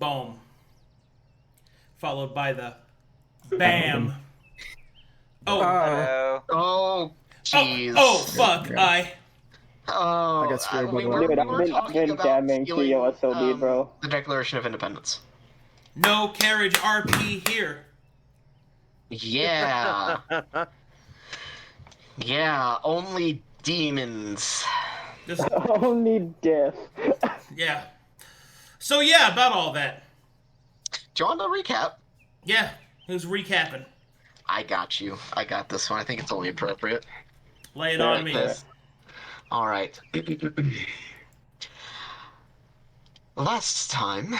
boom. Followed by the bam. Oh, jeez. Oh, fuck. I got scared by we the were, way. Dude, we I've were been talking about jamming to your stealing, SOB, bro. the Declaration of Independence. no carriage RP here. Yeah. Yeah, only demons. Just, Only death. yeah. So, yeah, about all that. Do you want to recap? Yeah, who's recapping? I got you. I got this one. I think it's only appropriate. Lay it on me. All right. Last time,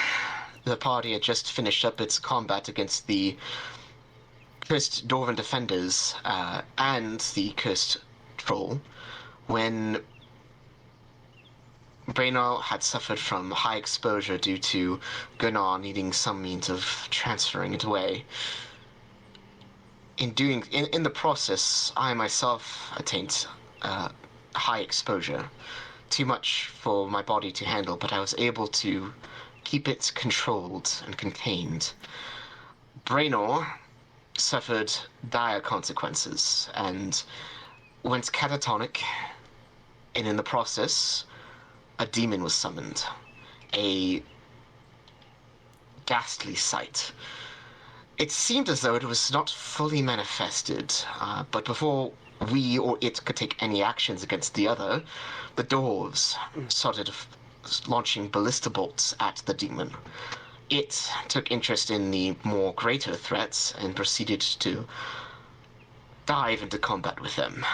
the party had just finished up its combat against the cursed Dwarven defenders and the cursed troll, when Braynor had suffered from high exposure due to Gunnar needing some means of transferring it away. In the process, I myself attained high exposure, too much for my body to handle, but I was able to keep it controlled and contained. Braynor suffered dire consequences and went catatonic, and in the process, a demon was summoned. A ghastly sight. It seemed as though it was not fully manifested, but before we or it could take any actions against the other, the dwarves started launching ballista bolts at the demon. It took interest in the more greater threats and proceeded to dive into combat with them.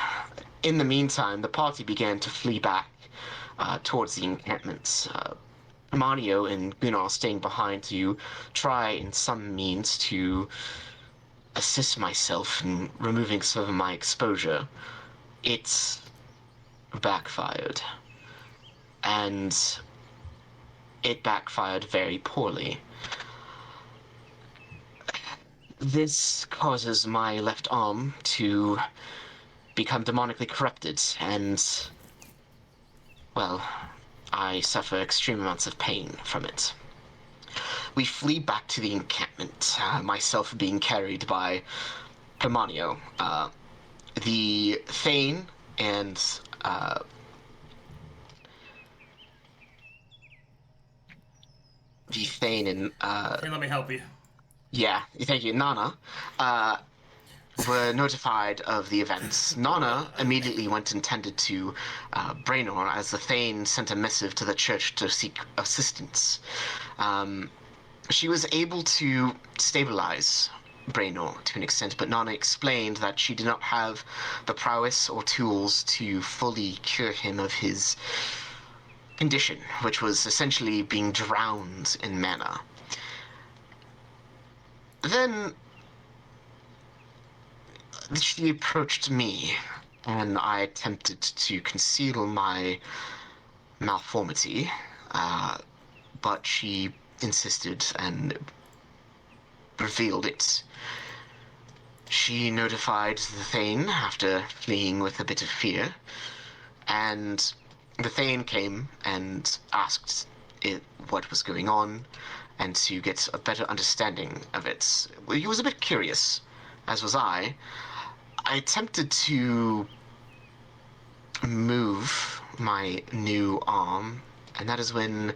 In the meantime, the party began to flee back towards the encampments. Permaneo and Gunnar staying behind to try in some means to assist myself in removing some of my exposure. It backfired. And it backfired very poorly. This causes my left arm to become demonically corrupted, and, well, I suffer extreme amounts of pain from it. We flee back to the encampment, myself being carried by Permaneo. The Thane and Hey, let me help you. Yeah, thank you, Nana, were notified of the events. Nana immediately went and tended to Braynor as the Thane sent a missive to the church to seek assistance. She was able to stabilize Braynor to an extent, but Nana explained that she did not have the prowess or tools to fully cure him of his condition, which was essentially being drowned in mana. Then she approached me, and I attempted to conceal my malformity, but she insisted and revealed it. She notified the Thane after fleeing with a bit of fear, and the Thane came and asked it what was going on, and to get a better understanding of it. He was a bit curious, as was I. I attempted to move my new arm, and that is when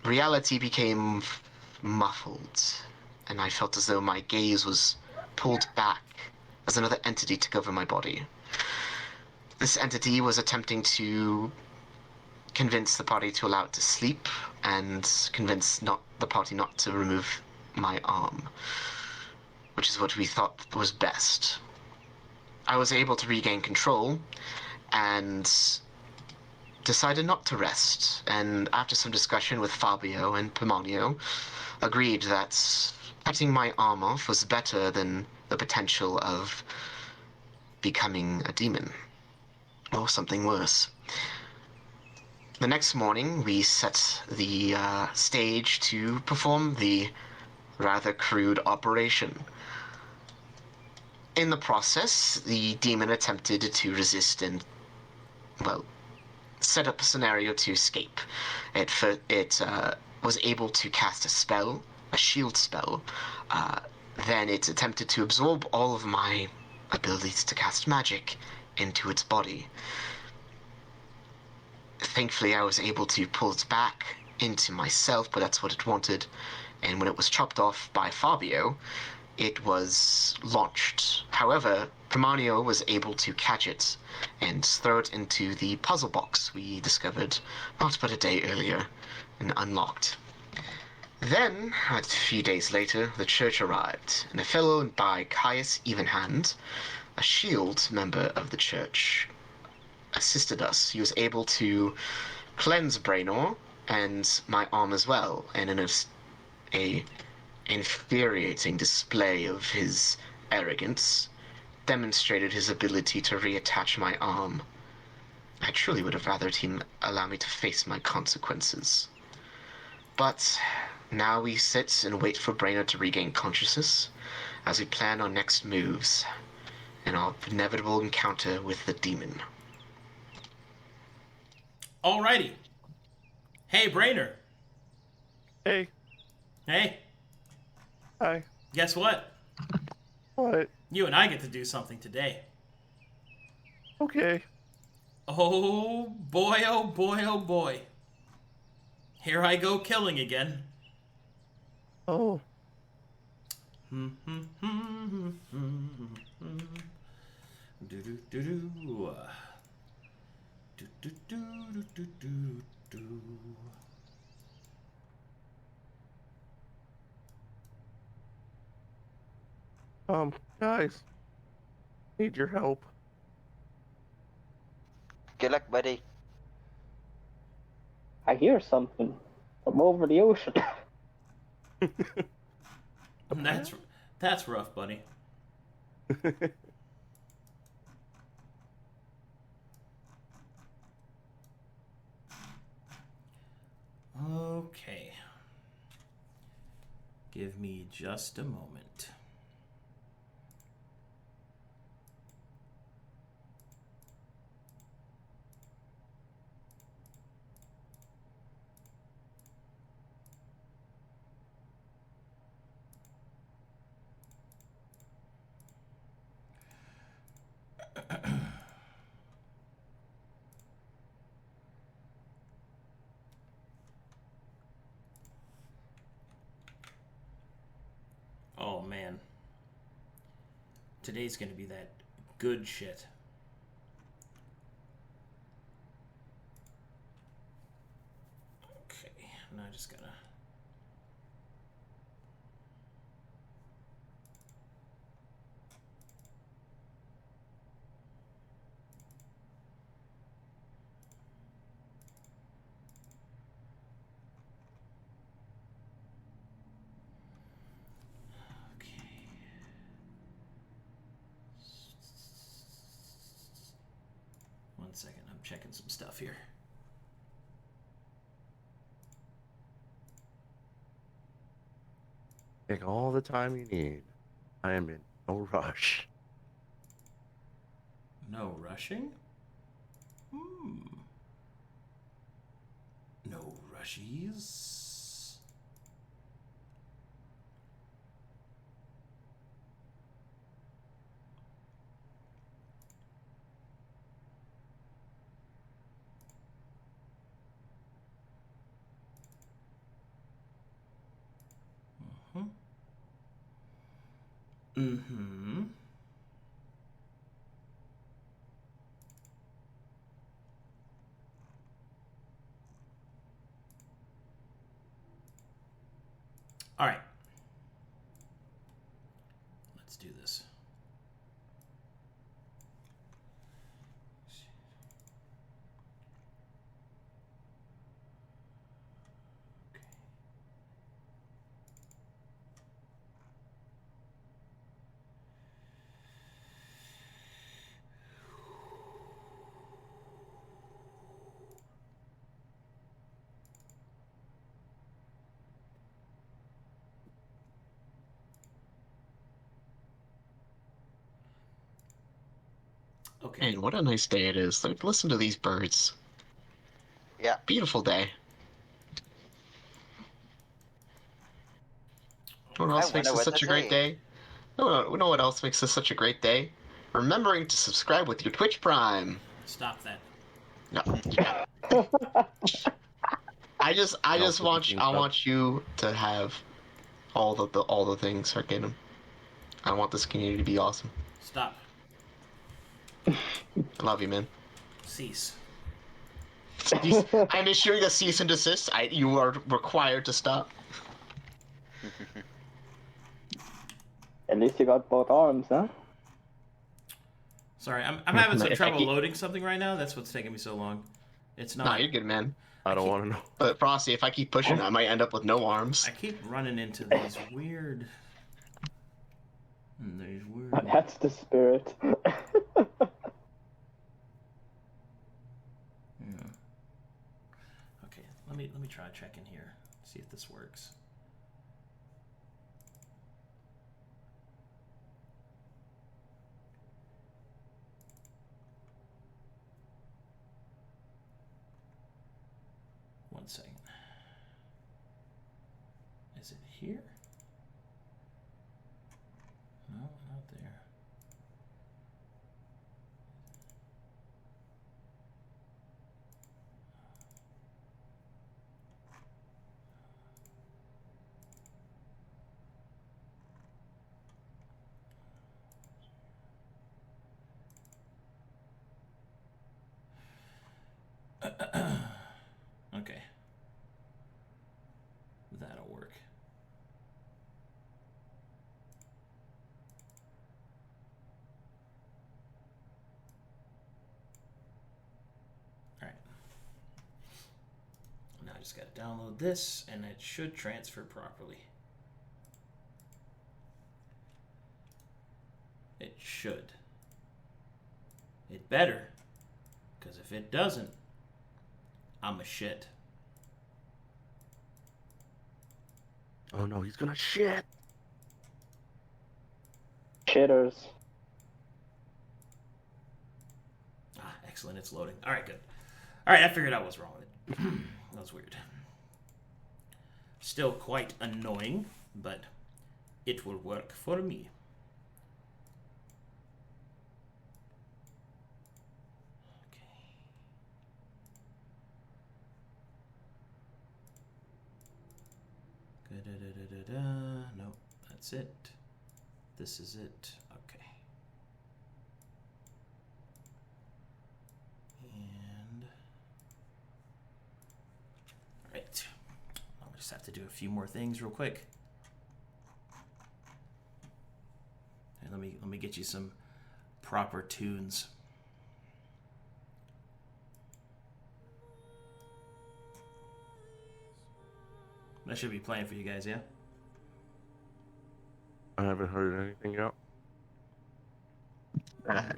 reality became muffled, and I felt as though my gaze was pulled back as another entity took over my body. This entity was attempting to convince the party to allow it to sleep, and convince the party not to remove my arm, which is what we thought was best. I was able to regain control, and decided not to rest, and after some discussion with Fabio and Permaneo, agreed that cutting my arm off was better than the potential of becoming a demon, or something worse. The next morning, we set the stage to perform the rather crude operation. In the process, the demon attempted to resist and, well, set up a scenario to escape. It was able to cast a spell, a shield spell, then it attempted to absorb all of my abilities to cast magic into its body. Thankfully, I was able to pull it back into myself, but that's what it wanted. And when it was chopped off by Fabio, it was launched. However, Permaneo was able to catch it and throw it into the puzzle box we discovered not but a day earlier and unlocked. Then, a few days later, the church arrived, and a fellow by Caius Evenhand, a shield member of the church, assisted us. He was able to cleanse Braynor and my arm as well, and in a infuriating display of his arrogance, demonstrated his ability to reattach my arm. I truly would have rathered him allow me to face my consequences. But now we sit and wait for Braynor to regain consciousness as we plan our next moves and our inevitable encounter with the demon. Alrighty. Hey, Braynor. Hey. Hey, Hi. guess what? What? You and I get to do something today. Okay. Oh boy, oh boy, oh boy. Here I go killing again. Oh. Guys. Need your help. Good luck, buddy. I hear something from over the ocean. That's rough, buddy. Okay. Give me just a moment. Oh man. Today's gonna be that good shit. Okay, now I just gotta... One second, I'm checking some stuff here. Take all the time you need. I am in no rush. No rushing? No rushies? Mm-hmm. All right. Let's do this. Okay. And what a nice day it is. Like, listen to these birds. Yeah. Beautiful day. You know what else makes wonder this what such a to great say. day? You know what else makes this such a great day? Remembering to subscribe with your Twitch Prime. Stop that. No, you can't. I just want you to have all the things, Arcadum. I want this community to be awesome. Stop. I love you, man. Cease. I'm issuing a cease and desist. You are required to stop. At least you got both arms, huh? Sorry, I'm having some If I trouble keep- loading something right now. That's what's taking me so long. It's not. Nah, you're good, man. I don't want to know. But Frosty, if I keep pushing, I might end up with no arms. I keep running into these weird. These weird. That's the spirit. Yeah. Okay, let me try checking here. See if this works. One second. Is it here? No, not there. Okay. That'll work. Alright. Now I just gotta download this and it should transfer properly. It should. It better. Because if it doesn't, I'm a shit. Oh no, he's gonna shit. Shitters. Ah, excellent, it's loading. Alright, good. Alright, I figured out what's wrong with it. That was weird. Still quite annoying, but it will work for me. Nope, that's it. This is it. Okay. And all right, I'll just have to do a few more things real quick. And let me get you some proper tunes. That should be playing for you guys, yeah? I haven't heard anything yet.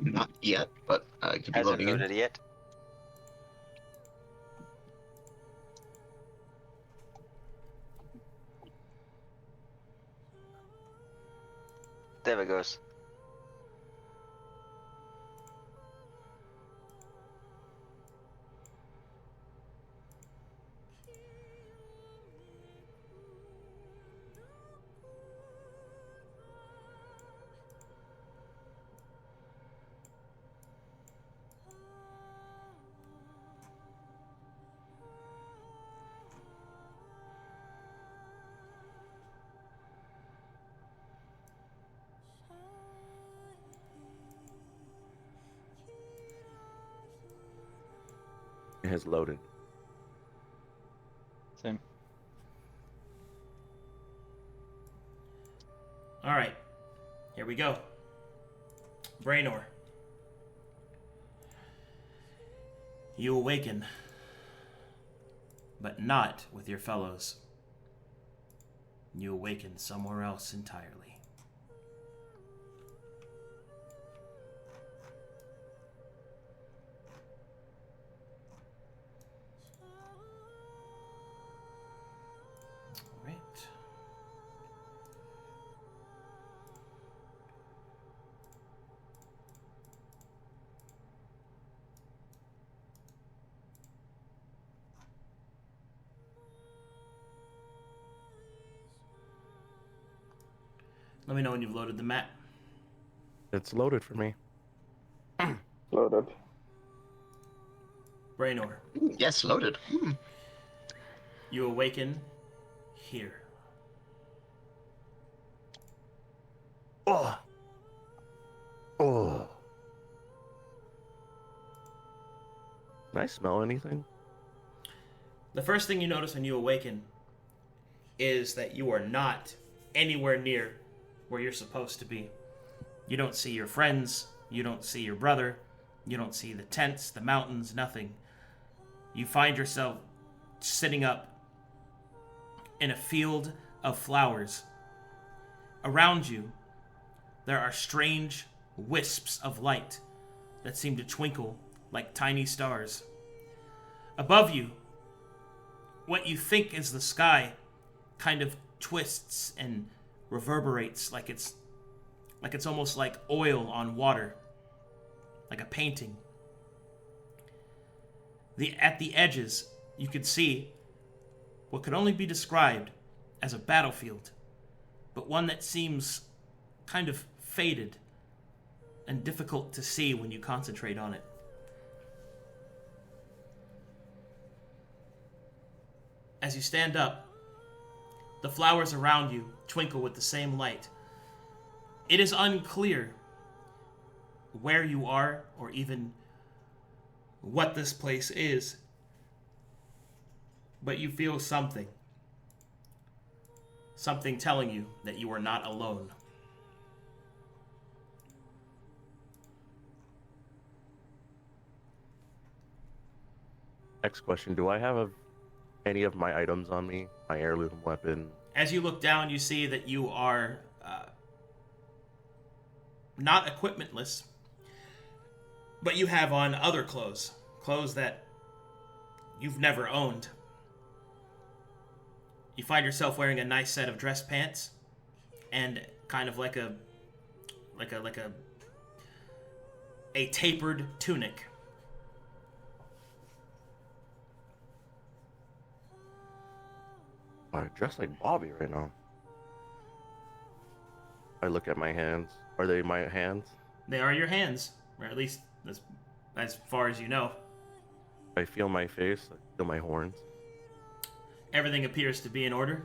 Not yet, but it could be Hasn't loading in. loaded yet. There it goes. It has loaded. Same. All right, here we go. Braynor. You awaken, but not with your fellows. You awaken somewhere else entirely. All right. Let me know when you've loaded the map. It's loaded for me. Loaded. Braynor, Yes, loaded. you awaken here. Oh. Oh. Can I smell anything? The first thing you notice when you awaken is that you are not anywhere near where you're supposed to be. You don't see your friends, you don't see your brother, you don't see the tents, the mountains, nothing. You find yourself sitting up in a field of flowers. Around you, there are strange wisps of light that seem to twinkle like tiny stars. Above you, what you think is the sky kind of twists and reverberates like it's almost like oil on water, like a painting. At the edges, you could see what could only be described as a battlefield, but one that seems kind of faded and difficult to see when you concentrate on it. As you stand up, the flowers around you twinkle with the same light. It is unclear where you are or even what this place is, but you feel something. Something telling you that you are not alone. Next question. Do I have any of my items on me? My heirloom weapon? As you look down, you see that you are not equipmentless, but you have on other clothes. Clothes that you've never owned. You find yourself wearing a nice set of dress pants and kind of like a tapered tunic. I dress like Bobby right now. I look at my hands. Are they my hands? They are your hands, or at least as far as you know. I feel my face. I feel my horns. Everything appears to be in order.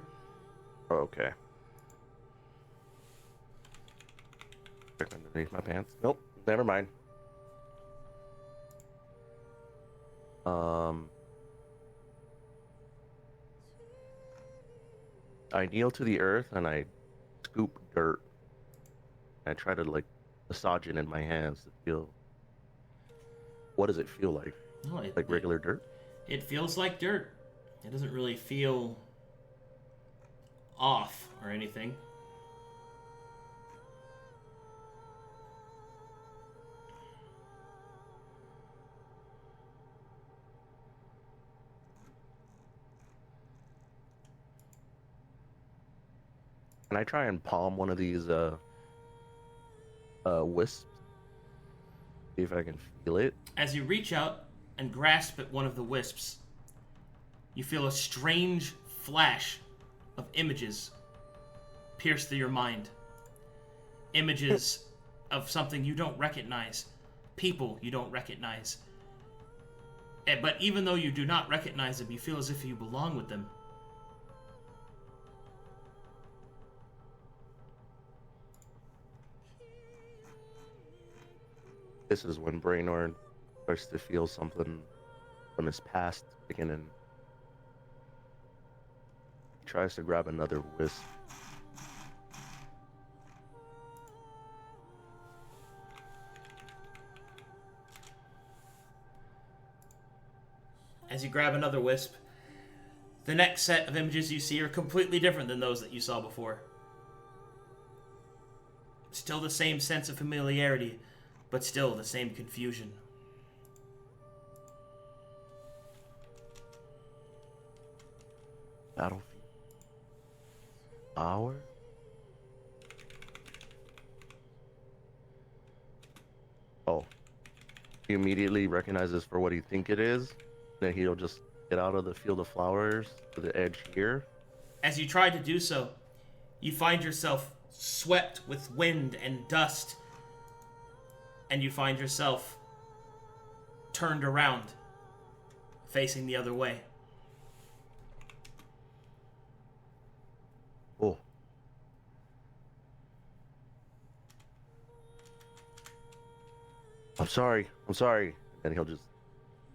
Oh, okay. Check underneath my pants. Nope, never mind. I kneel to the earth and I scoop dirt. I try to massage it in my hands to feel. What does it feel like? No, Like regular dirt? It feels like dirt. It doesn't really feel off or anything. Can I try and palm one of these wisps? See if I can feel it. As you reach out and grasp at one of the wisps, you feel a strange flash of images pierce through your mind. Images of something you don't recognize, people you don't recognize. But even though you do not recognize them, you feel as if you belong with them. This is when Braynor starts to feel something from his past beginning. He tries to grab another wisp. As you grab another wisp, the next set of images you see are completely different than those that you saw before. Still the same sense of familiarity, but still the same confusion. Battlefield. Hour? Oh. He immediately recognizes for what he think it is. Then he'll just get out of the field of flowers to the edge here. As you try to do so, you find yourself swept with wind and dust, and you find yourself turned around, facing the other way. Oh. I'm sorry. And he'll just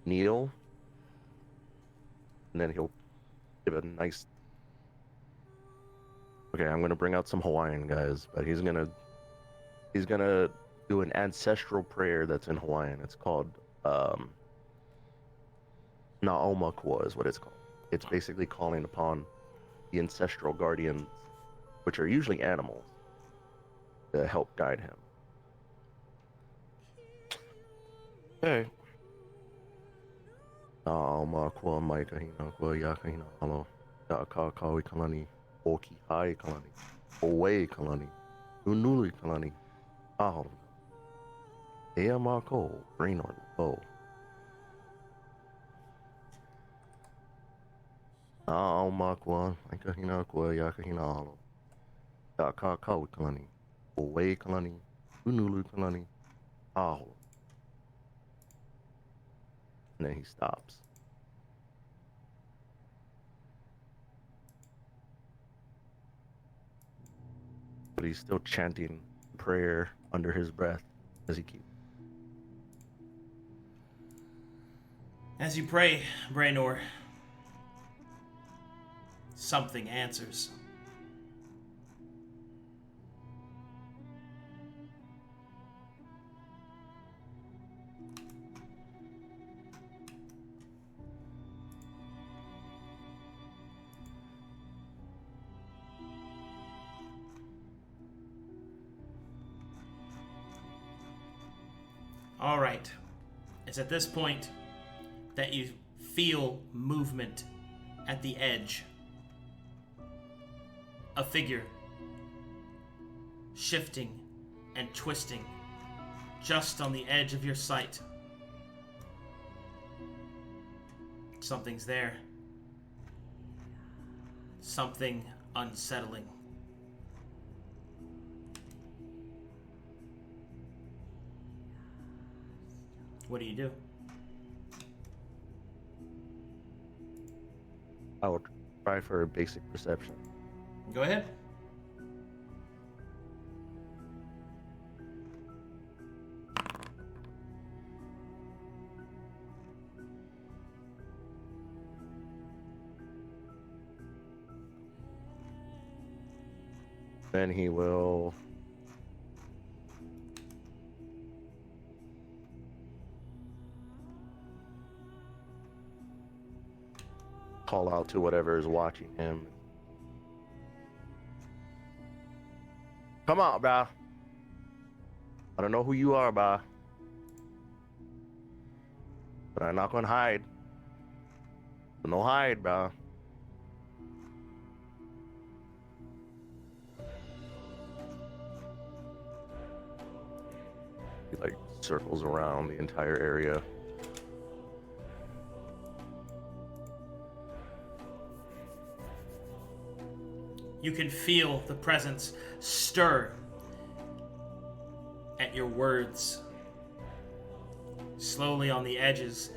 kneel. And then he'll give a nice... Okay, I'm gonna bring out some Hawaiian, guys, but he's gonna do an ancestral prayer that's in Hawaiian. It's called Na'omakua is what it's called. It's basically calling upon the ancestral guardians, which are usually animals, to help guide him. Okay. Na'omakua maika hina kua yaka hina alo. Yaka kawi kalani. Oki hai kalani. Owe kalani. Unuli kalani. Ahol. Ea mako. Braynor. Oh. Na'omakua maika hina kua yaka hina alo. Yaka kawi kalani. Owe kalani. Unuli kalani. Ahol. And then he stops. But he's still chanting prayer under his breath as he keeps. As you pray, Braynor, something answers. All right. It's at this point that you feel movement at the edge. A figure shifting and twisting just on the edge of your sight. Something's there. Something unsettling. What do you do? I will try for a basic perception. Go ahead. Then he will call out to whatever is watching him. Come on, brah. I don't know who you are, brah. But I'm not gonna hide. No hide, brah. He like circles around the entire area. You can feel the presence stir at your words. Slowly on the edges,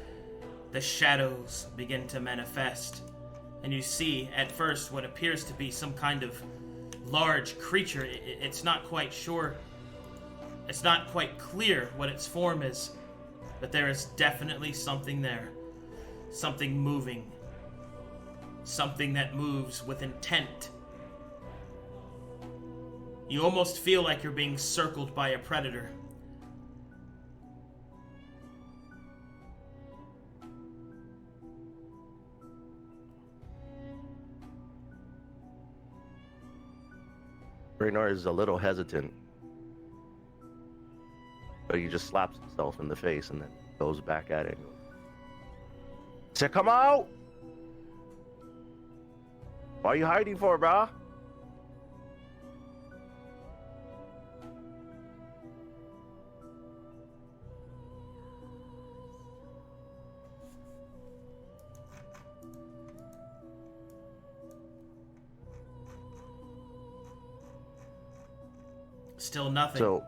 the shadows begin to manifest, and you see at first what appears to be some kind of large creature. It's not quite sure. It's not quite clear what its form is, but there is definitely something there. Something moving. Something that moves with intent. You almost feel like you're being circled by a predator. Braynor is a little hesitant, but he just slaps himself in the face and then goes back at it. Say, come out! What are you hiding for, brah? Still nothing. So,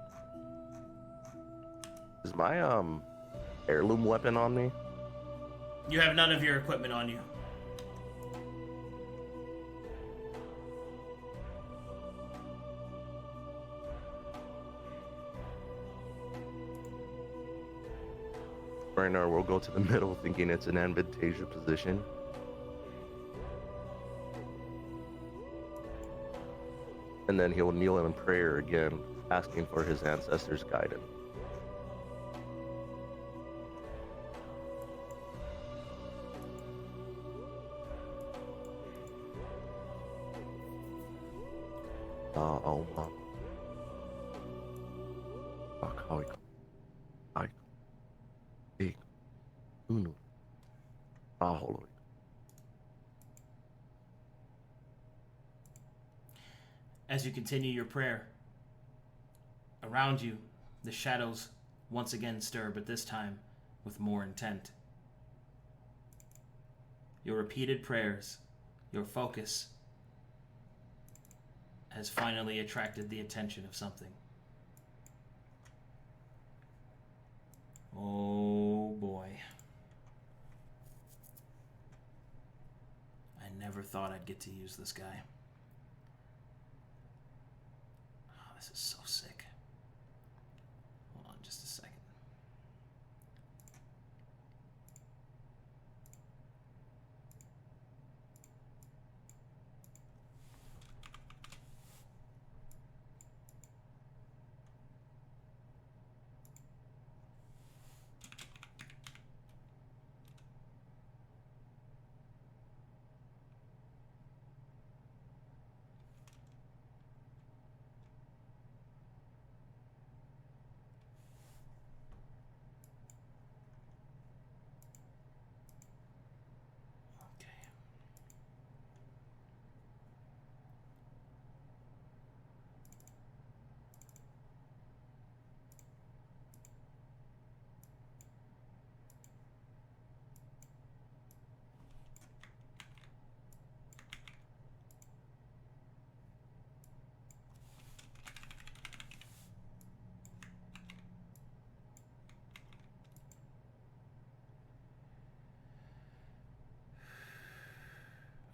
is my heirloom weapon on me? You have none of your equipment on you. Braynor will go to the middle, thinking it's an advantageous position. And then he'll kneel in prayer again, asking for his ancestors' guidance. Oh, Mom. As you continue your prayer, around you, the shadows once again stir, but this time with more intent. Your repeated prayers, your focus, has finally attracted the attention of something. Oh boy. I never thought I'd get to use this guy. Oh, this is so sick. Hold on just a second.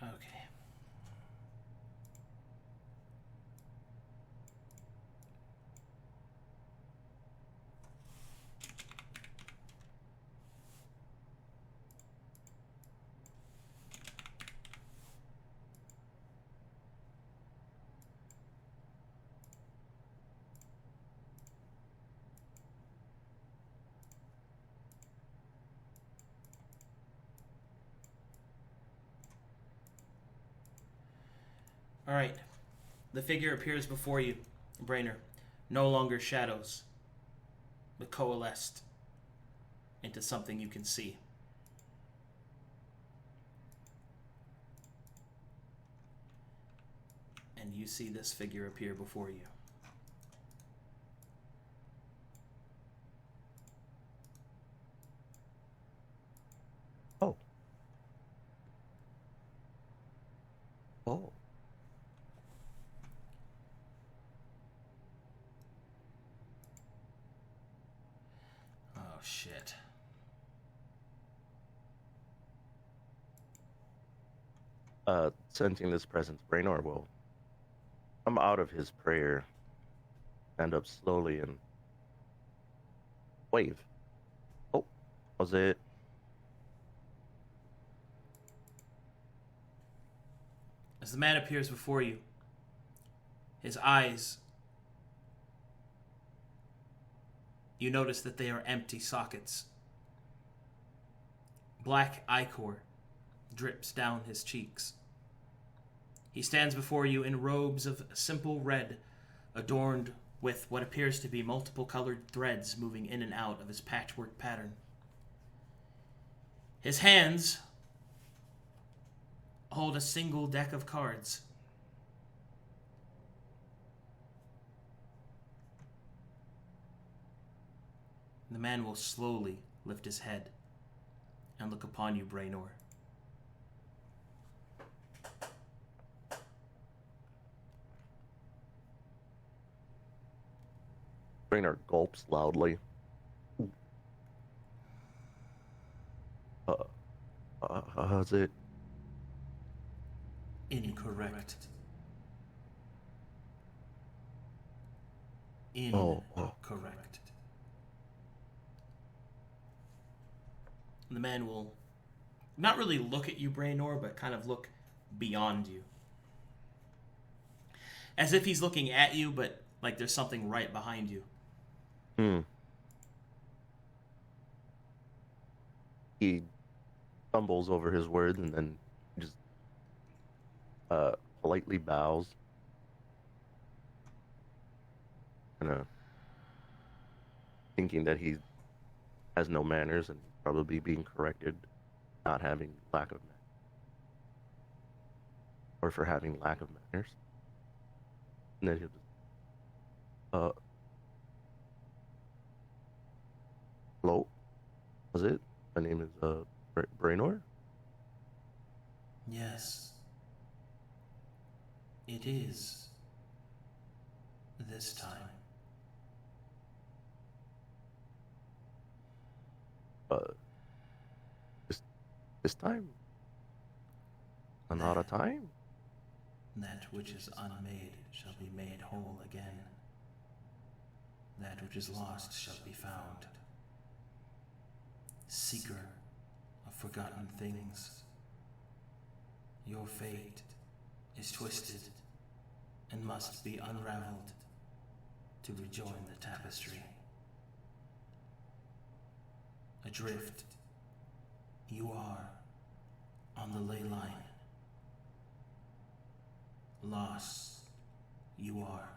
Okay. All right. The figure appears before you, Braynor. No longer shadows, but coalesced into something you can see. And you see this figure appear before you. Oh. Oh. Oh, shit. Sensing this presence, Braynor will come out of his prayer, stand up slowly, and wave. Oh, was it? As the man appears before you, his eyes, you notice that they are empty sockets. Black ichor drips down his cheeks. He stands before you in robes of simple red, adorned with what appears to be multiple colored threads moving in and out of his patchwork pattern. His hands hold a single deck of cards. The man will slowly lift his head and look upon you, Braynor. Braynor gulps loudly. How's it? Incorrect. Oh. Incorrect. The man will not really look at you, Braynor, but kind of look beyond you. As if he's looking at you, but like there's something right behind you. He stumbles over his words and then just politely bows. Thinking that he has no manners and probably being corrected, not having lack of manners. Or for having lack of manners. And then he'll just, hello? Was it? My name is, Braynor? Yes. It is. This time. This time? Another time? That which is unmade shall be made whole again. That which is lost shall be found. Seeker of forgotten things, your fate is twisted and must be unraveled to rejoin the tapestry. Adrift, you are on the ley line. Lost, you are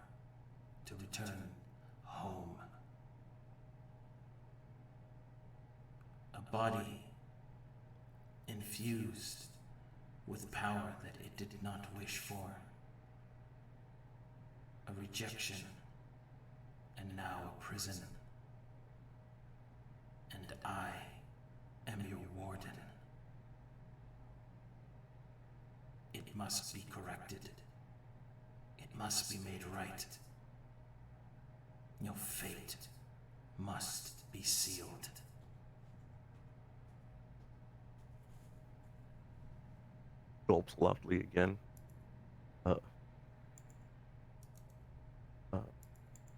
to return home. A body infused with power that it did not wish for. A rejection, and now a prison. And I am your warden. It must be corrected. It must be made right. Your fate must be sealed. Gulps loudly again.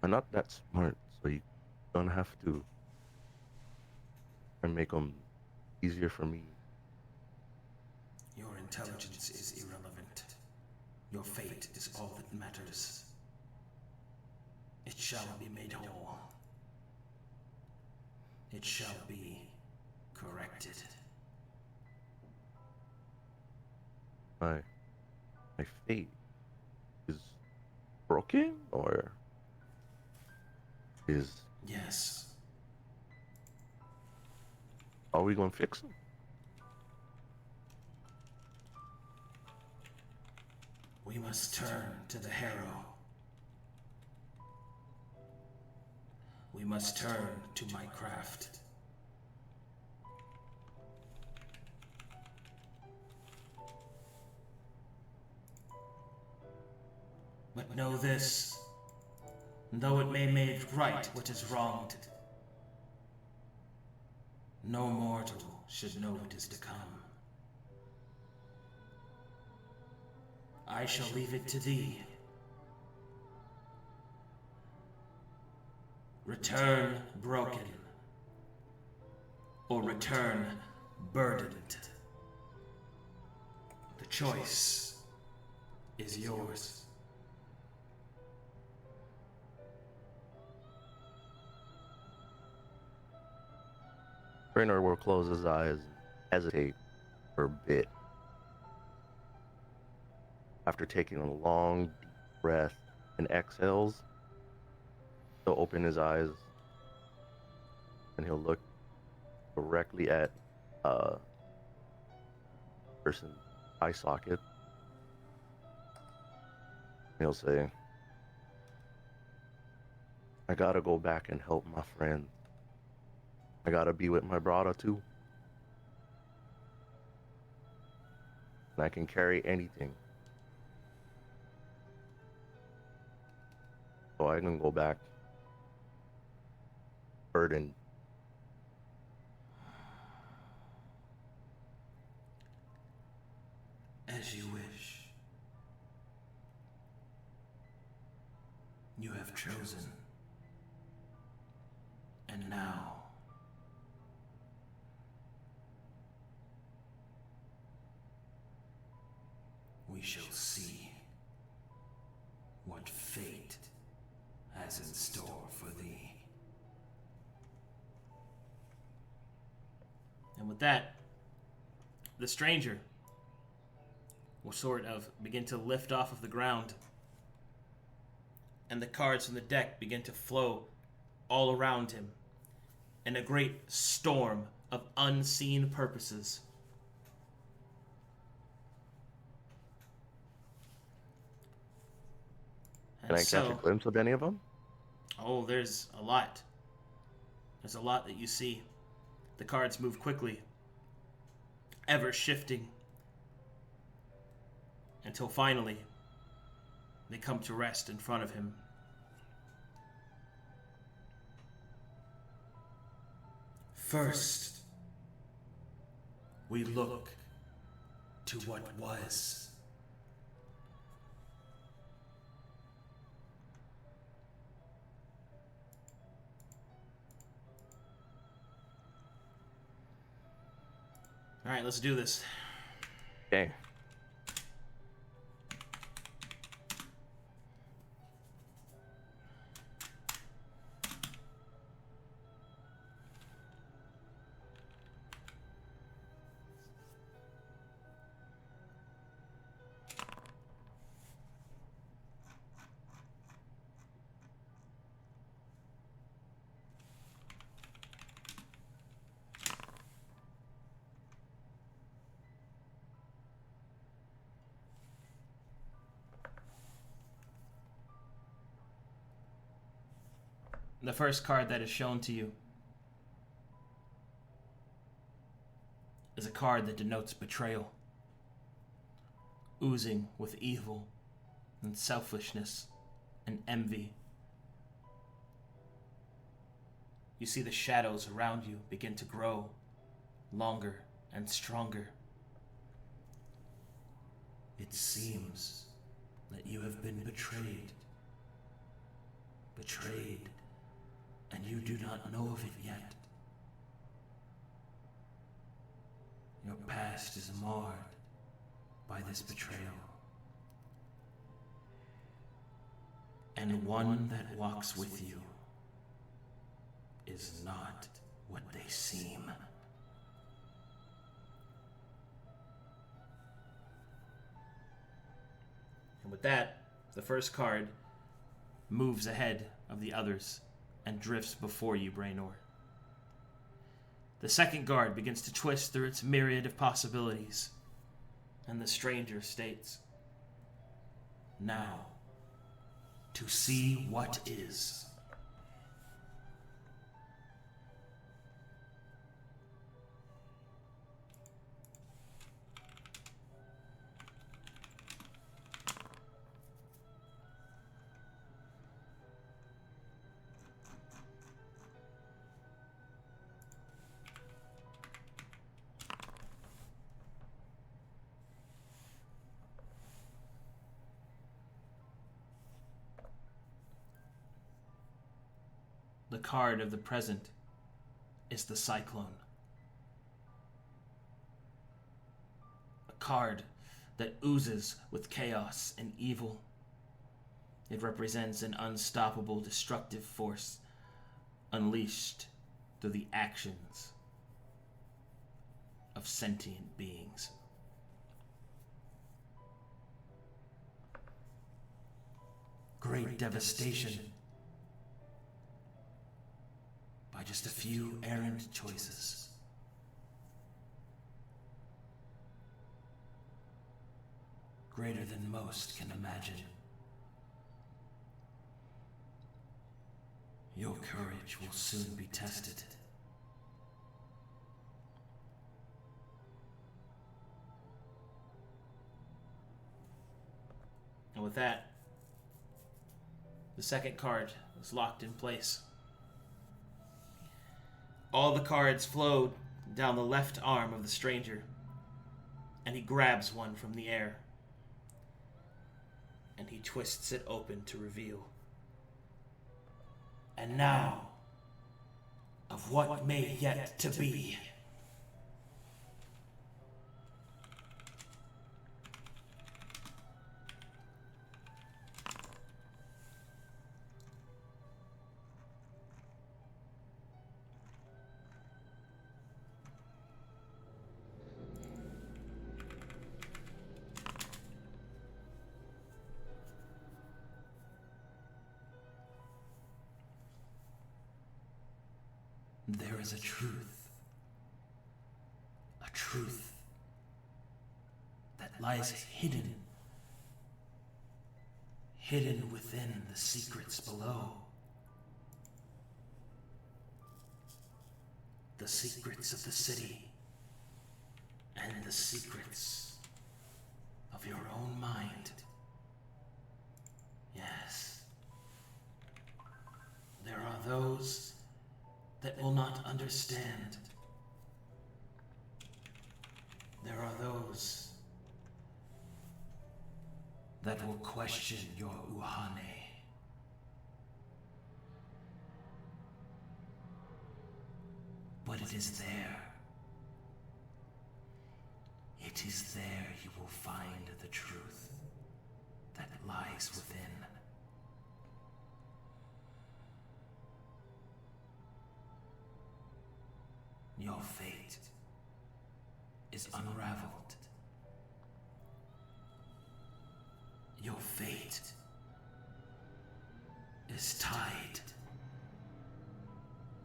I'm not that smart, so you don't have to and make them easier for me. Your intelligence is irrelevant. Your fate is all that matters. It shall be made whole. It shall be corrected. My fate is broken, or is... Yes. Are we gonna fix them? We must turn to the harrow. We must turn to my craft. But know this, though it may make right what is wronged, no mortal should know what is to come. I shall leave it to thee. Return broken, or return burdened. The choice is yours. Braynor will close his eyes and hesitate for a bit. After taking a long, deep breath and exhales, he'll open his eyes and he'll look directly at person's eye socket. He'll say, I gotta go back and help my friend. I gotta be with my brother too. And I can carry anything. So I can go back burden. As you wish. You have chosen. And now, we shall see what fate has in store for thee. And with that, the stranger will sort of begin to lift off of the ground, and the cards from the deck begin to flow all around him in a great storm of unseen purposes. Can I catch a glimpse of any of them? Oh, there's a lot. There's a lot that you see. The cards move quickly, ever shifting, until finally they come to rest in front of him. First, we look to what was. All right, let's do this. Okay. The first card that is shown to you is a card that denotes betrayal, oozing with evil and selfishness and envy. You see the shadows around you begin to grow longer and stronger. It seems that you have been betrayed. Betrayed. And you do not know of it yet. Your past is marred by this betrayal. And one that walks with you is not what they seem. And with that, the first card moves ahead of the others and drifts before you, Braynor. The second guard begins to twist through its myriad of possibilities, and the stranger states, "Now, to see what is." The card of the present is the Cyclone. A card that oozes with chaos and evil. It represents an unstoppable destructive force unleashed through the actions of sentient beings. Great devastation by just a few errant choices. Greater than most can imagine. Your courage will soon be tested. And with that, the second card is locked in place. All the cards flow down the left arm of the stranger, and he grabs one from the air, and he twists it open to reveal. And now, of what may yet to be. There is a truth that lies hidden within the secrets below. The secrets of the city, and the secrets of your own mind. Yes. There are those that will not understand. There are those that will question your uhane. But it is there. It is there you will find the truth that lies within. Your fate is unraveled. Your fate is tied.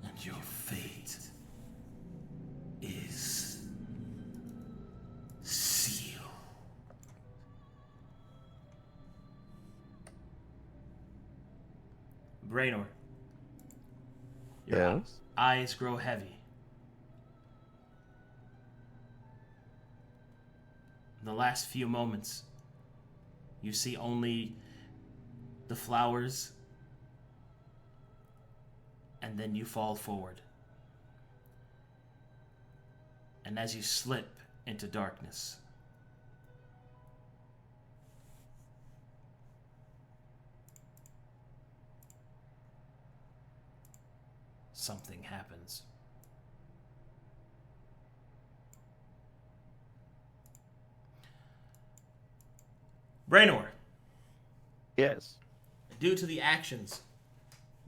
And your fate is sealed. Braynor. Your Yes? eyes grow heavy. The last few moments, you see only the flowers, and then you fall forward. And as you slip into darkness, something happens. Braynor, Yes. due to the actions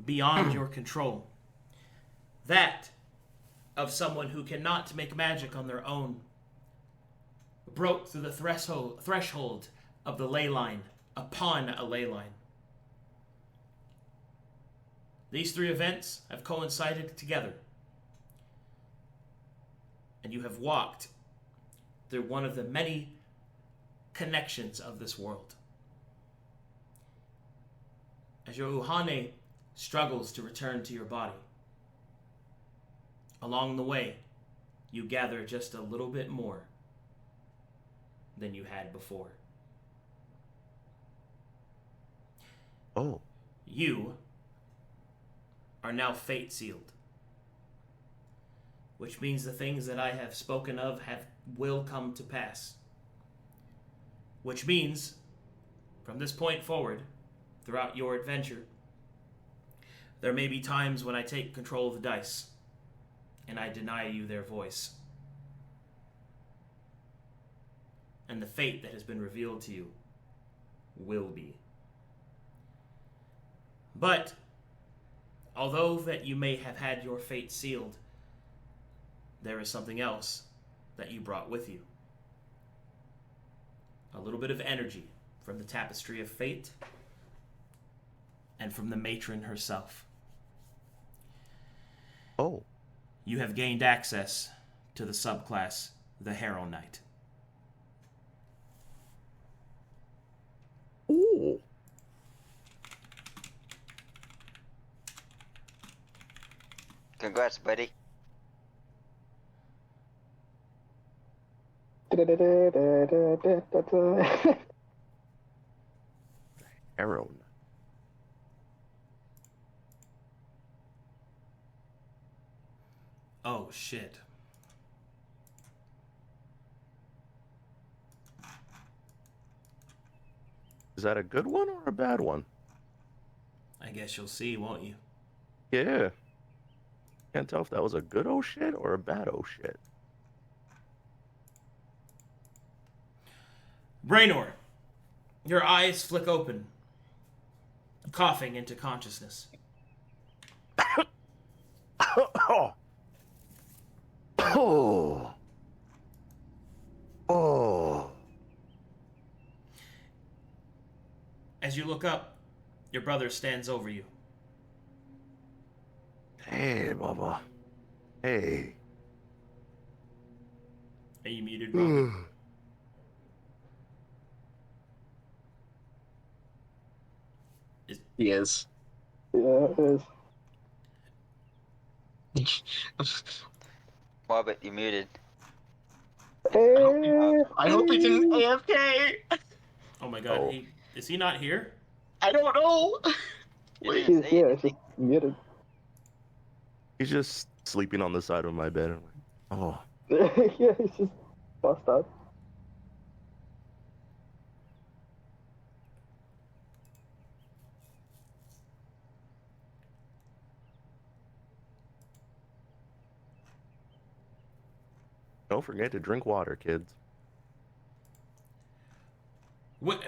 beyond your control, that of someone who cannot make magic on their own, broke through the threshold of the ley line upon a ley line. These three events have coincided together, and you have walked through one of the many connections of this world. As your uhane struggles to return to your body, along the way, you gather just a little bit more than you had before. Oh. You are now fate sealed, which means the things that I have spoken of will come to pass. Which means, from this point forward, throughout your adventure, there may be times when I take control of the dice, and I deny you their voice. And the fate that has been revealed to you will be. But, although that you may have had your fate sealed, there is something else that you brought with you. A little bit of energy from the tapestry of fate and from the matron herself. Oh. You have gained access to the subclass, the Harrow Knight. Ooh. Congrats, buddy. Arrow. Oh, shit. Is that a good one or a bad one? I guess you'll see, won't you? Yeah. Can't tell if that was a good oh shit or a bad oh shit. Braynor, your eyes flick open, coughing into consciousness. Oh. Oh. Oh. As you look up, your brother stands over you. Hey, Baba. Hey. Are you muted, Robert? He is. Yeah, it is. Robert, you muted. Hey, I hope he didn't AFK. Oh my god, Oh. is he not here? I don't know. You Wait. didn't he's say here. anything. He's just muted. He's just sleeping on the side of my bed. I'm like, oh. Yeah, he's just passed out. Don't forget to drink water, kids. What?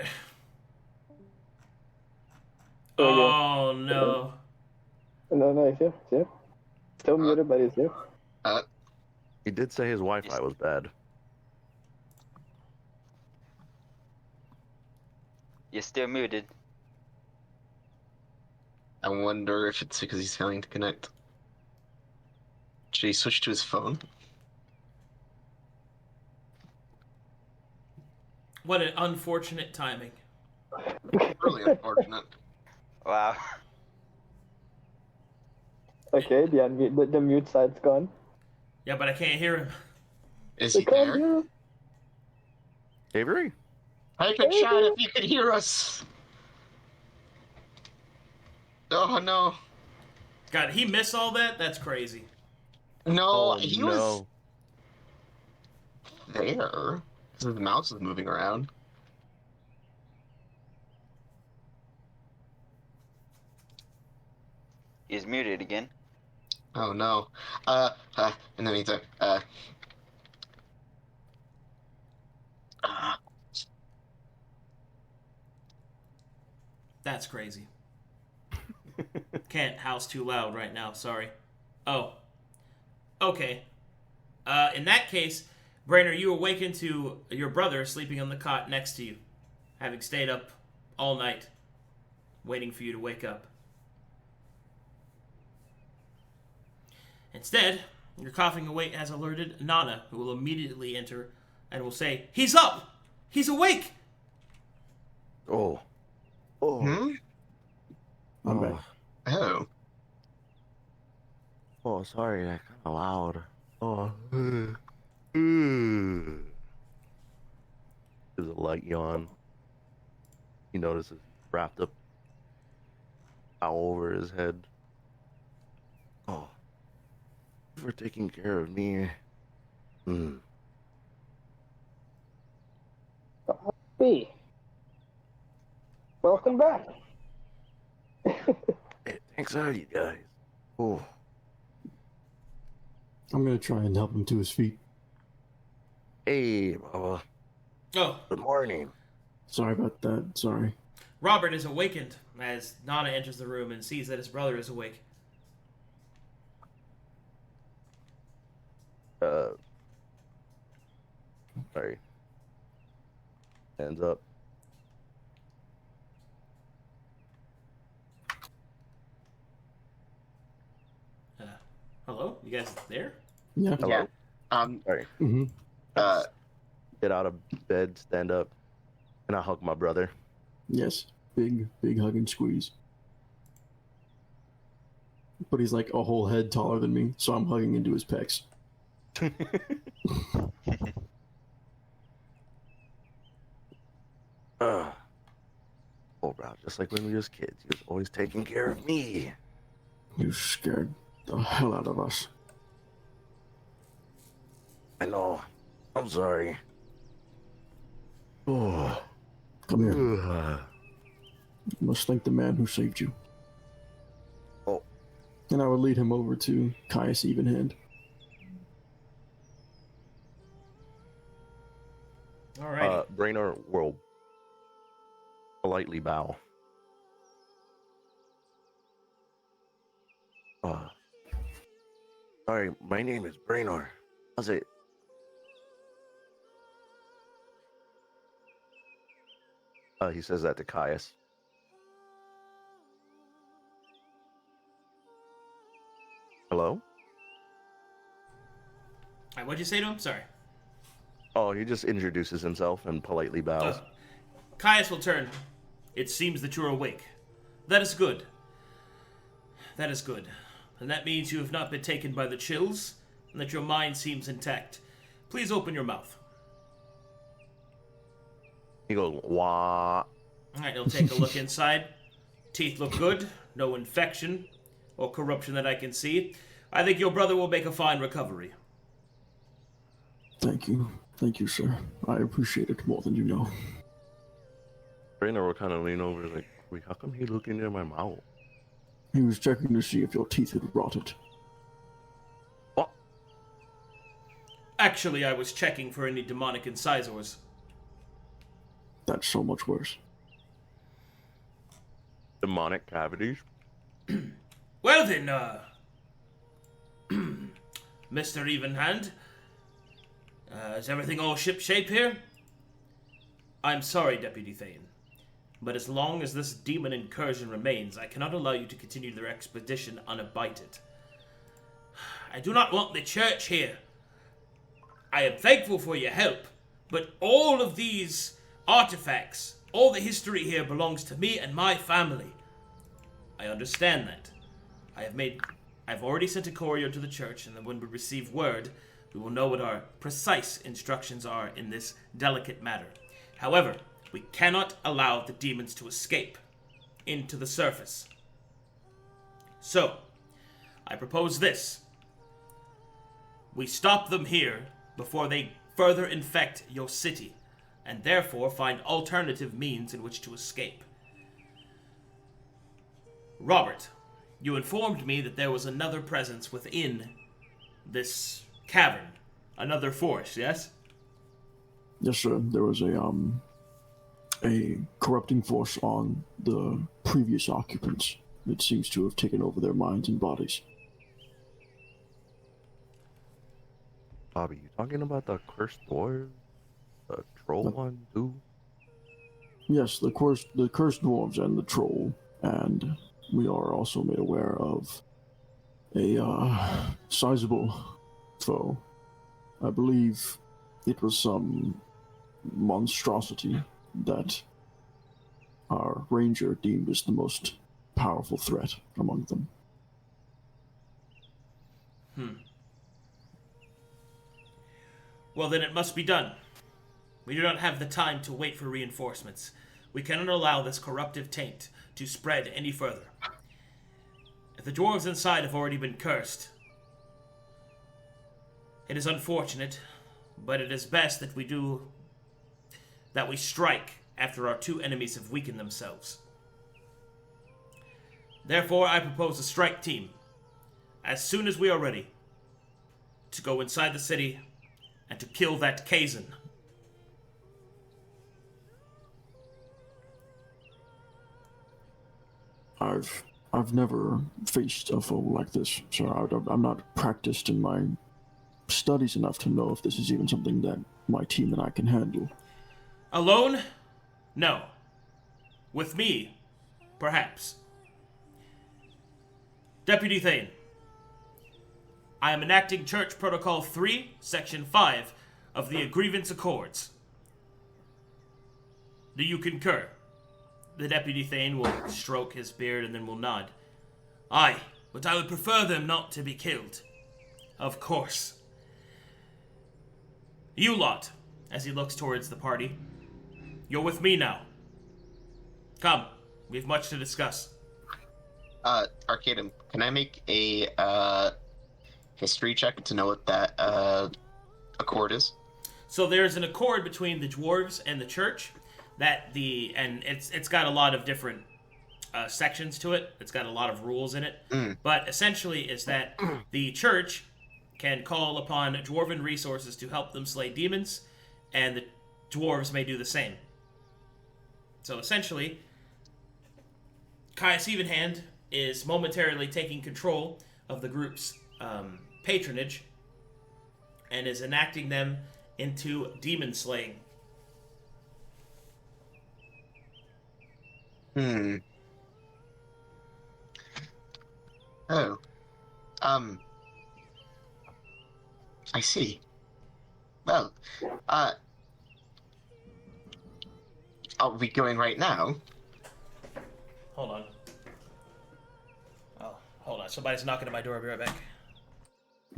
Oh, Oh no. No, he's here. He's here. Still muted, but he's here. He did say his Wi-Fi was bad. You're still muted. I wonder if it's because he's failing to connect. Should he switch to his phone? What an unfortunate timing. Really unfortunate. Wow. Okay, the mute side's gone. Yeah, but I can't hear him. Is We he can't there? hear him. Avery? Type in chat if you could hear us. Oh no. God, he missed all that? That's crazy. No, Oh, he no. was there. Because the mouse was moving around. He's muted again. Oh no. In the meantime, That's crazy. Can't house too loud right now, sorry. Oh. Okay. In that case, Braynor, you awaken to your brother sleeping on the cot next to you, having stayed up all night, waiting for you to wake up. Instead, your coughing awake has alerted Nana, who will immediately enter and will say, "He's up! He's awake!" Oh. Oh. hmm? I'm back. Oh. Oh, sorry, that kind of loud. Oh. There's a light yawn. He notices wrapped up towel over his head. Oh. Thank you for taking care of me. Hey, welcome back. Hey, thanks out, you guys. Oh. I'm gonna try and help him to his feet. Hey, Baba. Oh, Good morning. Sorry about that. Sorry. Robert is awakened as Nana enters the room and sees that his brother is awake. Sorry. Hands up. Hello? You guys there? Yeah. Hello? Yeah. Sorry. Mm-hmm. Get out of bed, stand up, and I hug my brother. Yes. Big hug and squeeze. But he's like a whole head taller than me, so I'm hugging into his pecs. Oh, bro, just like when we was kids, he was always taking care of me. You scared the hell out of us. I know. I'm sorry. Oh. Come here. Ugh. You must thank the man who saved you. Oh. And I would lead him over to Caius Evenhand. Alrighty. Braynor will politely bow. Sorry, my name is Braynor. How's it? He says that to Caius. Hello? What'd you say to him? Sorry. Oh, he just introduces himself and politely bows. Caius will turn. It seems that you're awake. That is good. That is good. And that means you have not been taken by the chills, and that your mind seems intact. Please open your mouth. He goes, wah. Alright, he'll take a look inside. Teeth look good. No infection or corruption that I can see. I think your brother will make a fine recovery. Thank you. Thank you, sir. I appreciate it more than you know. Braynor will kind of lean over like, wait, how come he looking near my mouth? He was checking to see if your teeth had rotted. What? Actually, I was checking for any demonic incisors. That's so much worse. Demonic cavities? Well then, Mr. Evenhand, is everything all shipshape here? I'm sorry, Deputy Thane, but as long as this demon incursion remains, I cannot allow you to continue their expedition unabated. I do not want the church here. I am thankful for your help, but all of these artifacts, all the history here belongs to me and my family. I understand that. I've already sent a courier to the church, and then when we receive word, we will know what our precise instructions are in this delicate matter. However, we cannot allow the demons to escape into the surface. So, I propose this. We stop them here before they further infect your city, and therefore find alternative means in which to escape. Robert, you informed me that there was another presence within this cavern. Another force, yes? Yes, sir. There was a corrupting force on the previous occupants. It seems to have taken over their minds and bodies. Bobby, you talking about the cursed dwarves? The troll one, too? Yes, the cursed dwarves and the troll, and we are also made aware of a sizable foe. I believe it was some monstrosity that our ranger deemed as the most powerful threat among them. Well, then it must be done. We do not have the time to wait for reinforcements. We cannot allow this corruptive taint to spread any further. If the dwarves inside have already been cursed, it is unfortunate, but it is best that we strike after our two enemies have weakened themselves. Therefore, I propose a strike team, as soon as we are ready, to go inside the city and to kill that Kazan. I've never faced a foe like this, so I'm not practiced in my studies enough to know if this is even something that my team and I can handle. Alone? No. With me? Perhaps. Deputy Thane, I am enacting Church Protocol 3, Section 5 of the Grievance Accords. Do you concur? The Deputy Thane will stroke his beard and then will nod. Aye, but I would prefer them not to be killed. Of course. You lot, as he looks towards the party, you're with me now. Come, we have much to discuss. Arcadum, can I make a history check to know what that accord is? So there's an accord between the dwarves and the church and it's got a lot of different sections to it. It's got a lot of rules in it. But essentially is that the church can call upon dwarven resources to help them slay demons, and the dwarves may do the same. So essentially, Caius Evenhand is momentarily taking control of the group's patronage and is enacting them into demon slaying. Oh. I see. Well, are we going right now? Hold on. Oh, hold on. Somebody's knocking at my door. I'll be right back.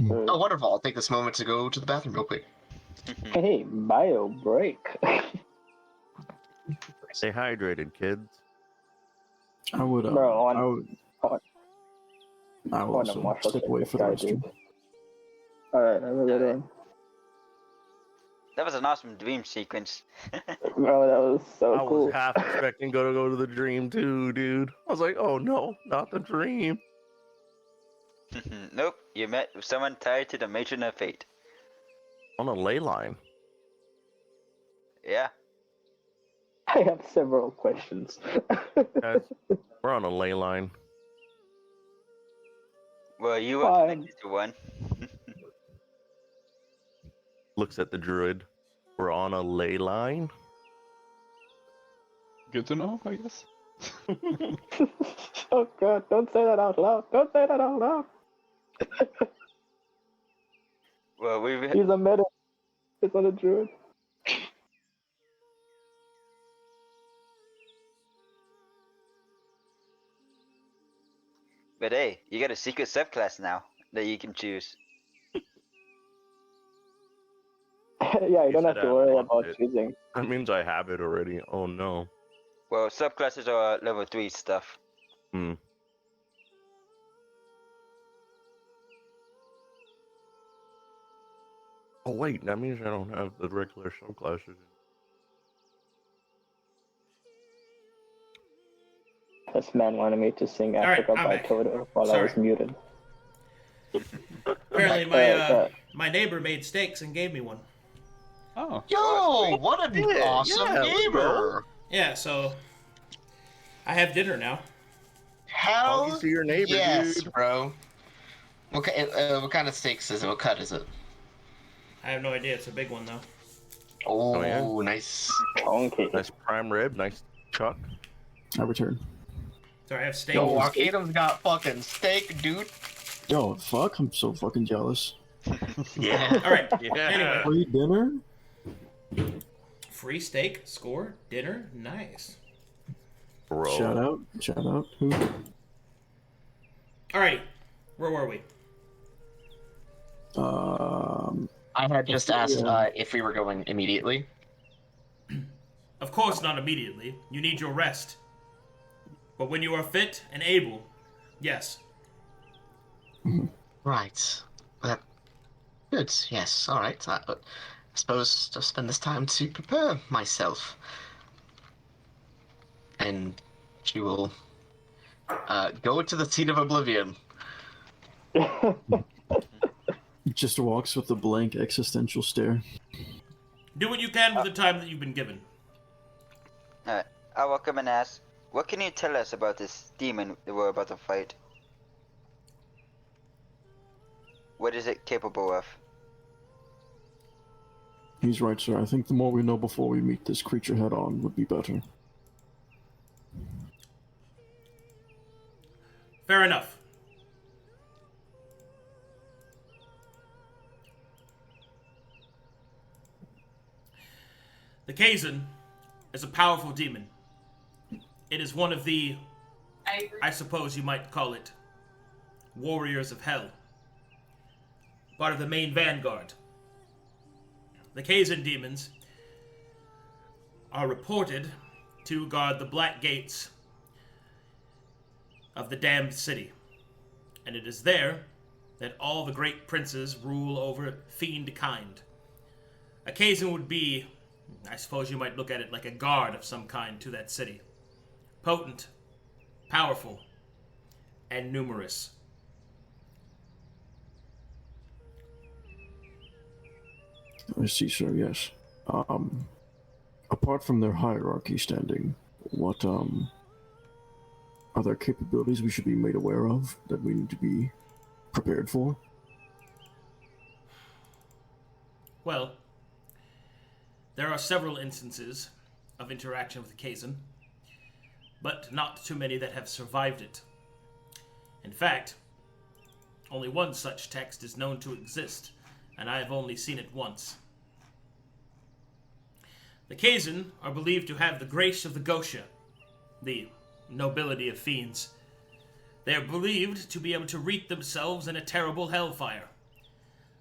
Oh, wonderful. I'll take this moment to go to the bathroom real quick. Hey, bio break. Stay hydrated, kids. I would. Bro, I will also step away for the restroom. Alright, I'm gonna go. That was an awesome dream sequence. Bro, that was so I cool. was half expecting to go to the dream too, dude. I was like, oh no, not the dream. Nope, you met with someone tied to the matron of fate. On a ley line. Yeah. I have several questions. Guys, we're on a ley line. Well, you were Fine. connected to one. Looks at the druid. We're on a ley line. Good to know, I guess. Oh god, don't say that out loud. Don't say that out loud. Well, He's a medic. He's not a druid. But hey, you got a secret subclass now that you can choose. Yeah, you don't said have to I worry want about it. choosing. That means I have it already. Oh no. Well, subclasses are level 3 stuff. Hmm. Oh wait, that means I don't have the regular subclasses. This man wanted me to sing Alright, Africa I'm by back. Toto while I Sorry. was muted. Apparently, my neighbor made steaks and gave me one. Oh. Yo, what an Yeah, awesome yeah, neighbor! Yeah, so I have dinner now. Hell Talking to your neighbor, yes, dude. bro. What kind of steaks is it? What cut is it? I have no idea. It's a big one though. Oh, yeah? nice. Okay. Nice prime rib, nice chuck. I return. Sorry, I have steak. Yo, Arcadum's got fucking steak, dude. Yo, fuck! I'm so fucking jealous. Yeah. All right. Yeah. Anyway, Free dinner? free steak, score, dinner, nice. Bro. Shout out. Who? Alrighty, where were we? I had just asked Yeah. if we were going immediately. Of course, not immediately. You need your rest. But when you are fit and able, yes. Right. Well, good. Yes. All right. I suppose I'll spend this time to prepare myself, and she will go to the seat of oblivion. Just walks with a blank existential stare. Do what you can with the time that you've been given. Alright, I will come and ask, what can you tell us about this demon that we're about to fight? What is it capable of? He's right, sir. I think the more we know before we meet this creature head on would be better. Fair enough. The Kazan is a powerful demon. It is one of the, I suppose you might call it, warriors of hell. Part of the main vanguard. The Kazan demons are reported to guard the black gates of the damned city. And it is there that all the great princes rule over fiend kind. A Kazan would be, I suppose you might look at it like a guard of some kind to that city. Potent, powerful, and numerous. I see, sir, yes. Apart from their hierarchy standing, what, are there capabilities we should be made aware of that we need to be prepared for? Well, there are several instances of interaction with the Kazan, but not too many that have survived it. In fact, only one such text is known to exist, and I have only seen it once. The Kazan are believed to have the grace of the Gosha, the nobility of fiends. They are believed to be able to wreak themselves in a terrible hellfire.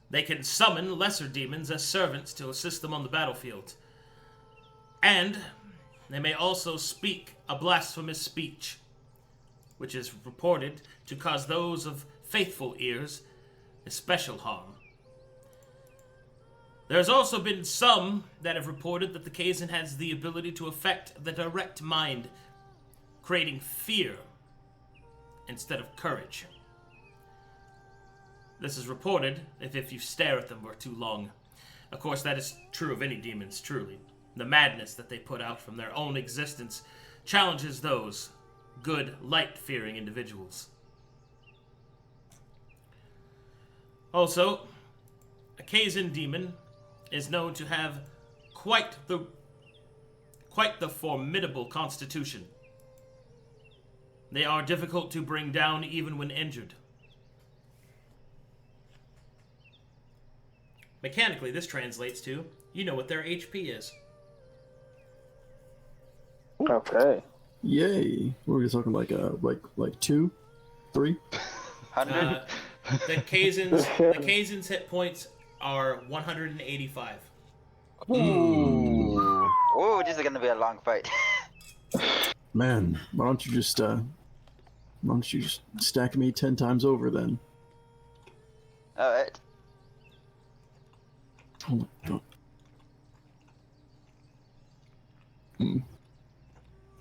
They can summon lesser demons as servants to assist them on the battlefield. And they may also speak a blasphemous speech, which is reported to cause those of faithful ears especial harm. There's also been some that have reported that the Kazan has the ability to affect the direct mind, creating fear instead of courage. This is reported if you stare at them for too long. Of course, that is true of any demons, truly. The madness that they put out from their own existence challenges those good, light-fearing individuals. Also, a Kazan demon is known to have quite the formidable constitution. They are difficult to bring down even when injured. Mechanically, this translates to, you know what their HP is. Okay. Yay! What are we talking like 2, 3? 100? The Kazan's hit points are 185. Ooh. Oh, this is gonna be a long fight. Man, why don't you just stack me 10 times over then? Alright. Oh my god.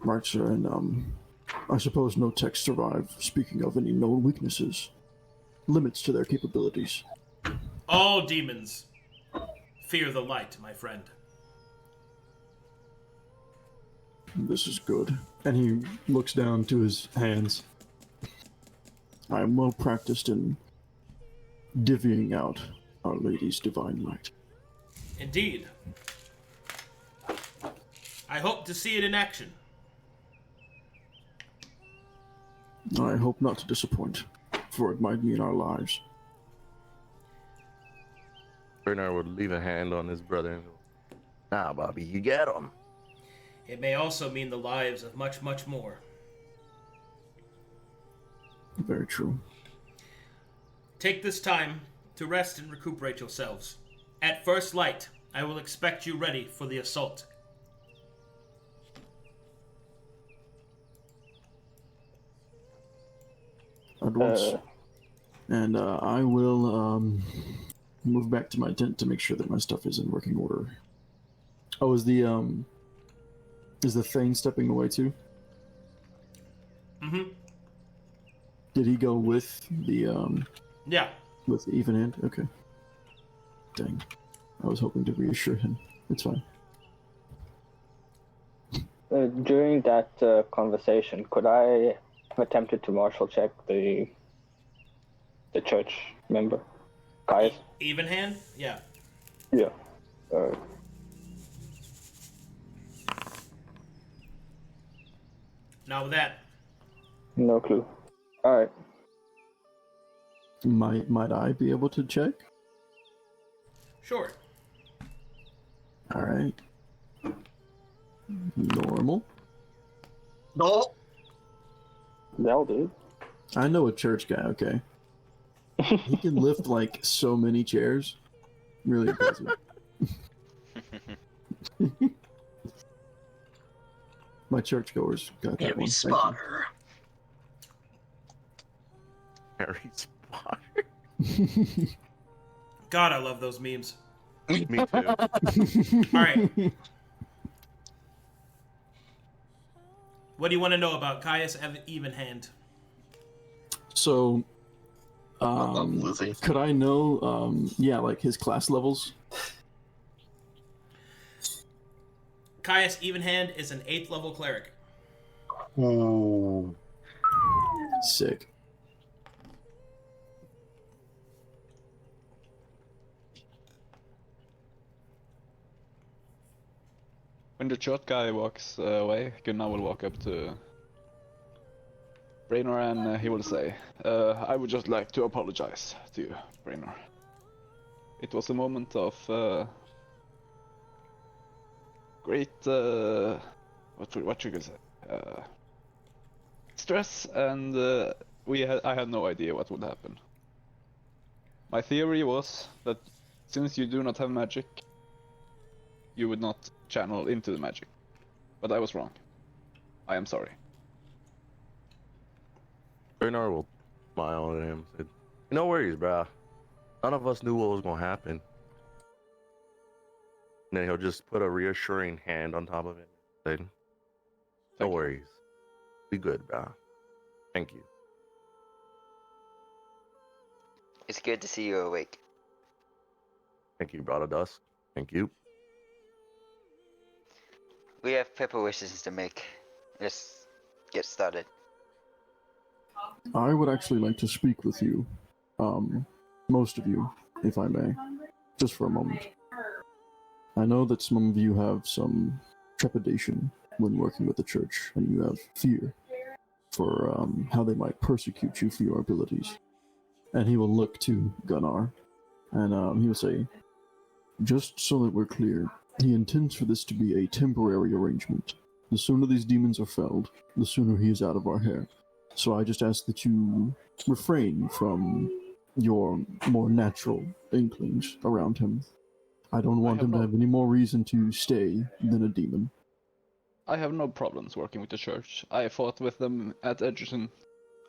Right, sir, and I suppose no techs survive. Speaking of any known weaknesses, limits to their capabilities. All demons fear the light, my friend. This is good. And he looks down to his hands. I am well practiced in divvying out Our Lady's divine light. Indeed. I hope to see it in action. I hope not to disappoint, for it might mean our lives. Braynor would leave a hand on his brother and go, "Nah, Bobby, you get him." It may also mean the lives of much, much more. Very true. Take this time to rest and recuperate yourselves. At first light, I will expect you ready for the assault. At once. And I will move back to my tent to make sure that my stuff is in working order. Oh, is the Thane stepping away too? Mm-hmm. Did he go with the Yeah. with the even hand? Okay. Dang. I was hoping to reassure him. It's fine. During that conversation, could I have attempted to martial check the church member, Caius? Even hand? Yeah. Yeah. Now with that, No clue. All right. Might I be able to check? sure. All right. Normal. No. That'll do. I know a church guy. Okay. He can lift like so many chairs. Really impressive. My churchgoers got that Harry one. Spotter. Harry Spotter. God, I love those memes. Me too. All right. What do you want to know about Caius Evenhand? So, losing. could I know, like his class levels? Caius Evenhand is an 8th level cleric. Ooh. Sick. When the short guy walks away, Gunnar will walk up to Braynor and he will say, I would just like to apologize to you, Braynor. It was a moment of great, what you could say, stress, and I had no idea what would happen. My theory was that since you do not have magic, you would not channel into the magic. But I was wrong. I am sorry. Braynor will smile at him and said, no worries, bruh. None of us knew what was going to happen. And then he'll just put a reassuring hand on top of it and say, no worries. Be good, bruh. Thank you. It's good to see you awake. Thank you, brother Dusk. Thank you. We have preparations to make. Let's get started. I would actually like to speak with you, most of you, if I may, just for a moment. I know that some of you have some trepidation when working with the church, and you have fear for how they might persecute you for your abilities. And he will look to Gunnar, and he will say, just so that we're clear, he intends for this to be a temporary arrangement. The sooner these demons are felled, the sooner he is out of our hair. So I just ask that you refrain from your more natural inklings around him. I don't want him to have any more reason to stay than a demon. I have no problems working with the church. I fought with them at Edgerton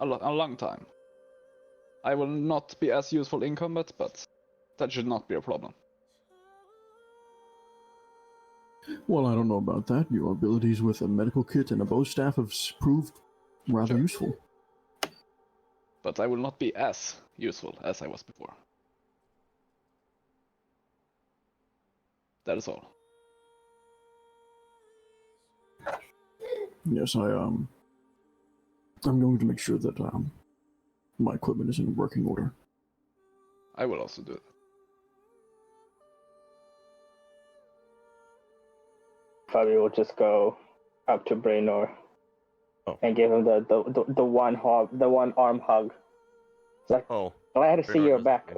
a long time. I will not be as useful in combat, but that should not be a problem. Well, I don't know about that. Your abilities with a medical kit and a bow staff have proved rather useful. But I will not be as useful as I was before. That is all. Yes, I'm going to make sure that my equipment is in working order. I will also do that. Fabio will just go up to Braynor and give him the one arm hug. It's like, glad to see you're back.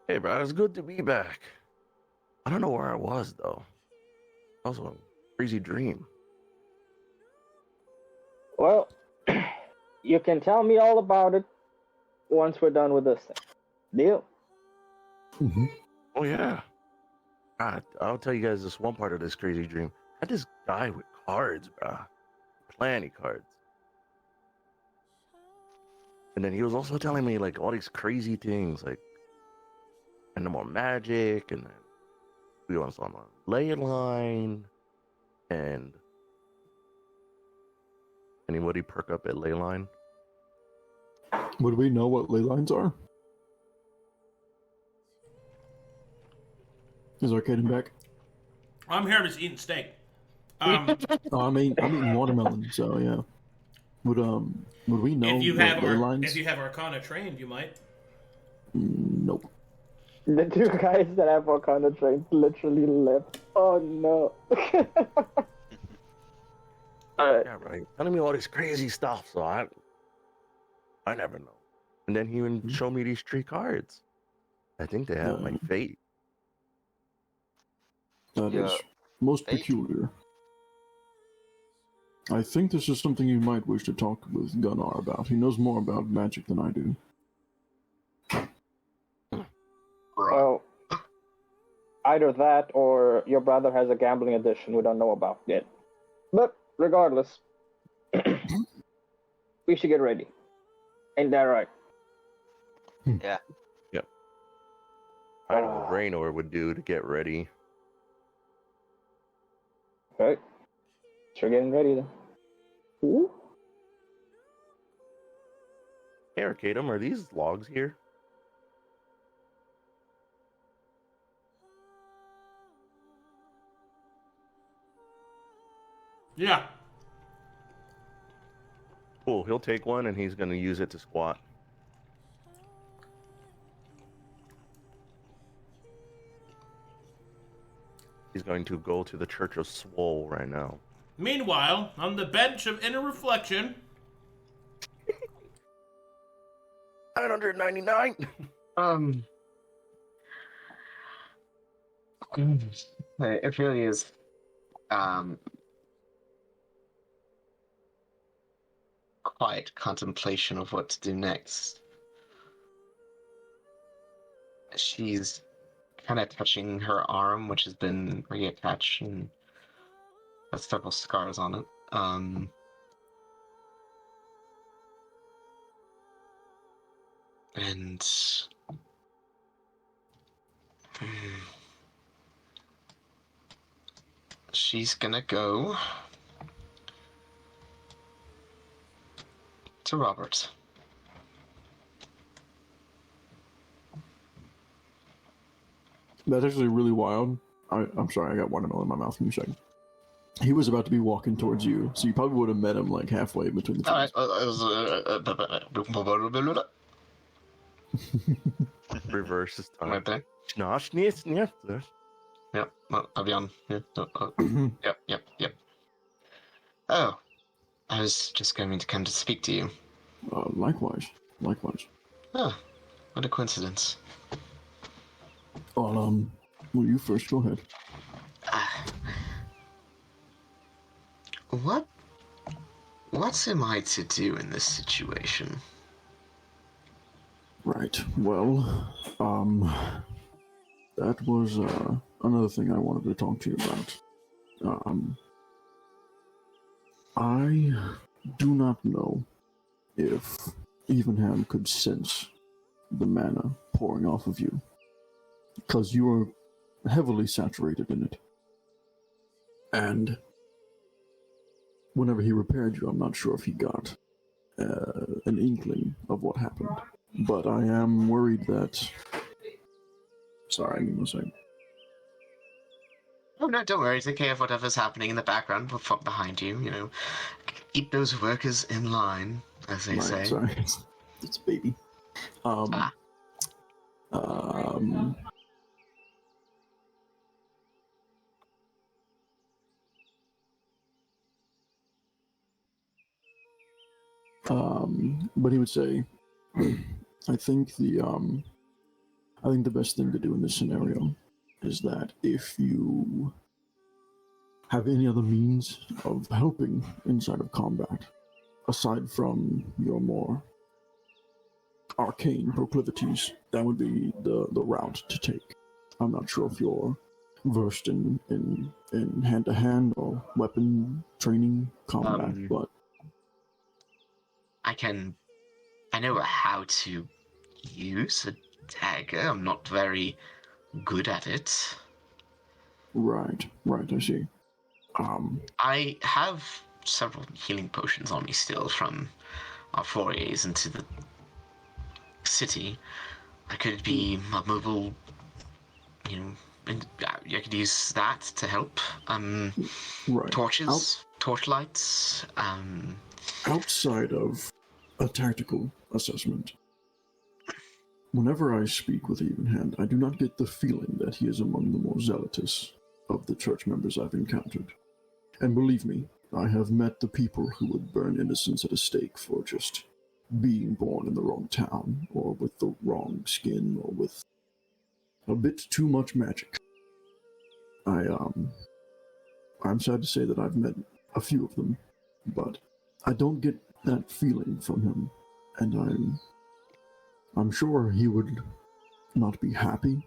Hey, bro, it's good to be back. I don't know where I was, though. That was a crazy dream. Well, you can tell me all about it once we're done with this thing. Deal? Mm-hmm. Oh, yeah. God, I'll tell you guys this one part of this crazy dream. I had this guy with cards, bro. Plenty cards. And then he was also telling me, like, all these crazy things, like, and no more magic, and then we went on a ley line, and anybody perk up at ley line? Would we know what ley lines are? Is Arcadum back? I'm here. I'm just eating steak. I'm eating watermelon, so yeah. Would we know if you what have ley lines? if you have Arcana trained, you might. Nope. The two guys that have Arcana trained literally left. Oh no. Yeah, right. Telling me all this crazy stuff, so I never know. And then he even showed me these 3 cards. I think they have my fate. That is most peculiar. I think this is something you might wish to talk with Gunnar about. He knows more about magic than I do. Well, either that or your brother has a gambling addiction we don't know about yet. But regardless, we should get ready. Ain't that right? Yeah. Yep. I know what Braynor would do to get ready. Right. Sure, getting ready then. Ooh. Hey, Arcadum, are these logs here? Yeah. Cool, he'll take one and he's going to use it to squat. He's going to go to the Church of Swole right now. Meanwhile, on the bench of Inner Reflection... 999! It really is, quiet contemplation of what to do next. She's kind of touching her arm, which has been reattached and has several scars on it. And she's gonna go to Robert. That's actually really wild. I'm sorry, I got watermelon in my mouth. Give me a second. He was about to be walking towards you, so you probably would have met him like halfway between the two. Reverse this time. Right there. Yep, well, I'll be on. Yep. Oh, I was just going to come to speak to you. Likewise. Oh, what a coincidence. Well, will you first go ahead? What am I to do in this situation? Right. Well, that was another thing I wanted to talk to you about. I do not know if Evenham could sense the mana pouring off of you, because you are heavily saturated in it. And whenever he repaired you, I'm not sure if he got an inkling of what happened. But I am worried that... Sorry, give me a second. Oh, no, don't worry. Take care of whatever's happening in the background behind you, you know. Keep those workers in line, as they say. Sorry. It's a baby. But he would say, I think the best thing to do in this scenario is that if you have any other means of helping inside of combat, aside from your more arcane proclivities, that would be the route to take. I'm not sure if you're versed in hand-to-hand or weapon training combat, but I know how to use a dagger. I'm not very good at it. Right, I see. I have several healing potions on me still from our forays into the city. I could be a mobile, you know, and I could use that to help. Right. Torches, torchlights. Outside of a tactical assessment, whenever I speak with Evenhand, I do not get the feeling that he is among the more zealous of the church members I've encountered. And believe me, I have met the people who would burn innocents at a stake for just being born in the wrong town, or with the wrong skin, or with a bit too much magic. I'm sad to say that I've met a few of them, but I don't get that feeling from him, and I'm sure he would not be happy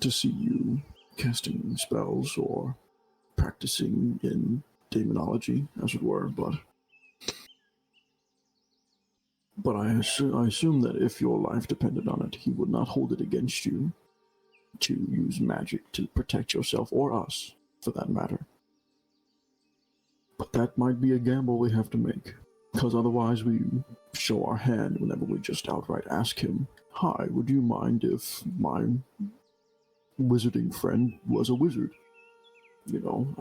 to see you casting spells or practicing in demonology, as it were, but I assume that if your life depended on it, he would not hold it against you. to use magic to protect yourself, or us, for that matter. But that might be a gamble we have to make, because otherwise we show our hand whenever we just outright ask him, "Hi, would you mind if my wizarding friend was a wizard?" You know,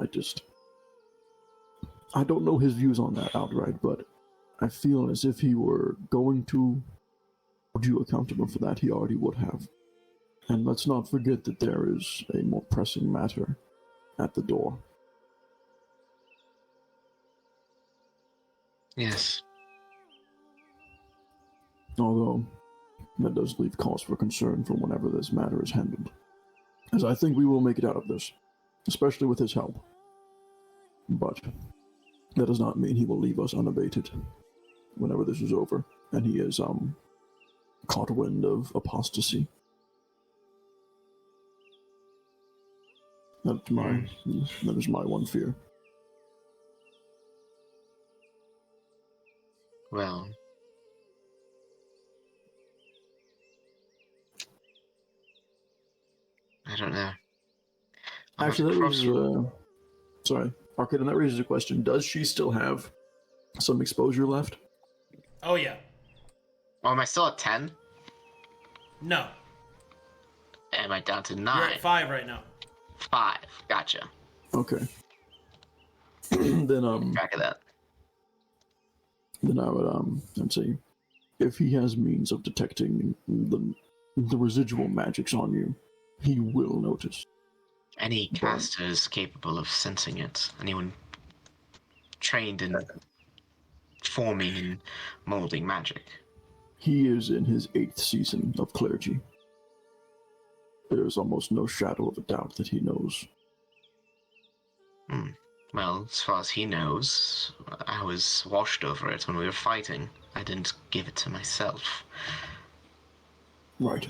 I don't know his views on that outright, but I feel as if he were going to hold you accountable for that, he already would have. And let's not forget that there is a more pressing matter at the door. Yes. Although, that does leave cause for concern for whenever this matter is handled. As I think we will make it out of this, especially with his help. But that does not mean he will leave us unabated whenever this is over, and he is, caught wind of apostasy. That is my one fear. Well, I don't know. Actually, that raises sorry, Arcadum, that raises a question. Does she still have some exposure left? Oh, yeah. Oh, am I still at 10? No. Am I down to 9? You're at 5 right now. 5. Gotcha. Okay. Then, Back of that. Then I would, I'd say, if he has means of detecting the residual magics on you, he will notice. Any caster is capable of sensing it. Anyone trained in forming and molding magic. He is in his 8th season of clergy. There is almost no shadow of a doubt that he knows. Well, as far as he knows, I was washed over it when we were fighting. I didn't give it to myself. Right.